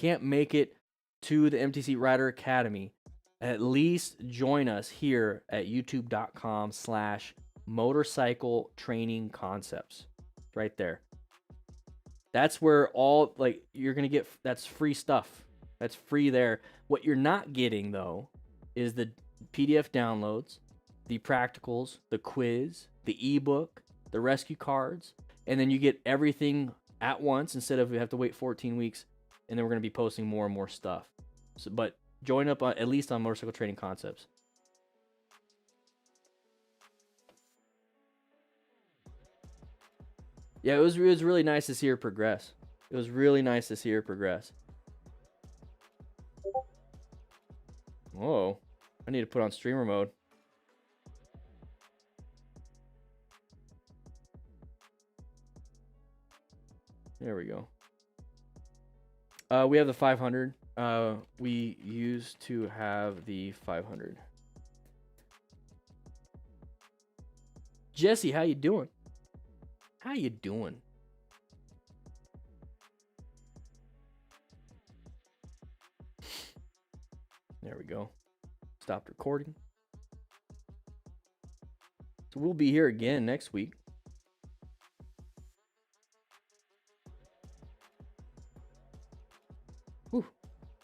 Speaker 1: the MTC Rider Academy, at least join us here at youtube.com/motorcycle training concepts. Right there. That's where you're going to get, that's free stuff. That's free there. What you're not getting, though, is the PDF downloads, the practicals, the quiz, the ebook, the rescue cards, and then you get everything at once instead of you have to wait 14 weeks, and then we're going to be posting more and more stuff. So, but join up at least on Motorcycle Training Concepts. Yeah, it was really nice to see her progress. It was really nice to see her progress. Whoa. I need to put on streamer mode. There we go. We have the 500. We used to have the 500. Jesse, how you doing? How you doing? There we go. Stopped recording. So we'll be here again next week. Whew.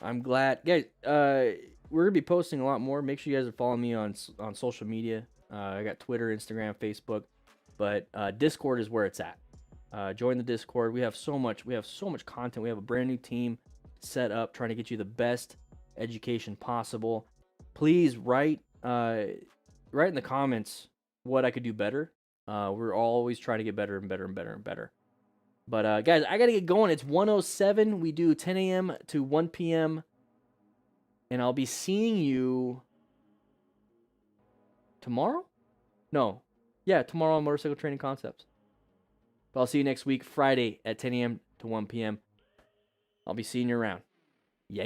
Speaker 1: I'm glad. Guys, we're going to be posting a lot more. Make sure you guys are following me on social media. I got Twitter, Instagram, Facebook. But Discord is where it's at. Join the Discord. We have so much content. We have a brand new team set up trying to get you the best education possible. Please write in the comments what I could do better. We're always trying to get better and better and better and better. But guys, I gotta get going. It's 1:07. We do 10 a.m. to 1 p.m. and I'll be seeing you tomorrow. Tomorrow on Motorcycle Training Concepts. But I'll see you next week, Friday at 10 a.m. to 1 p.m. I'll be seeing you around. Yeah.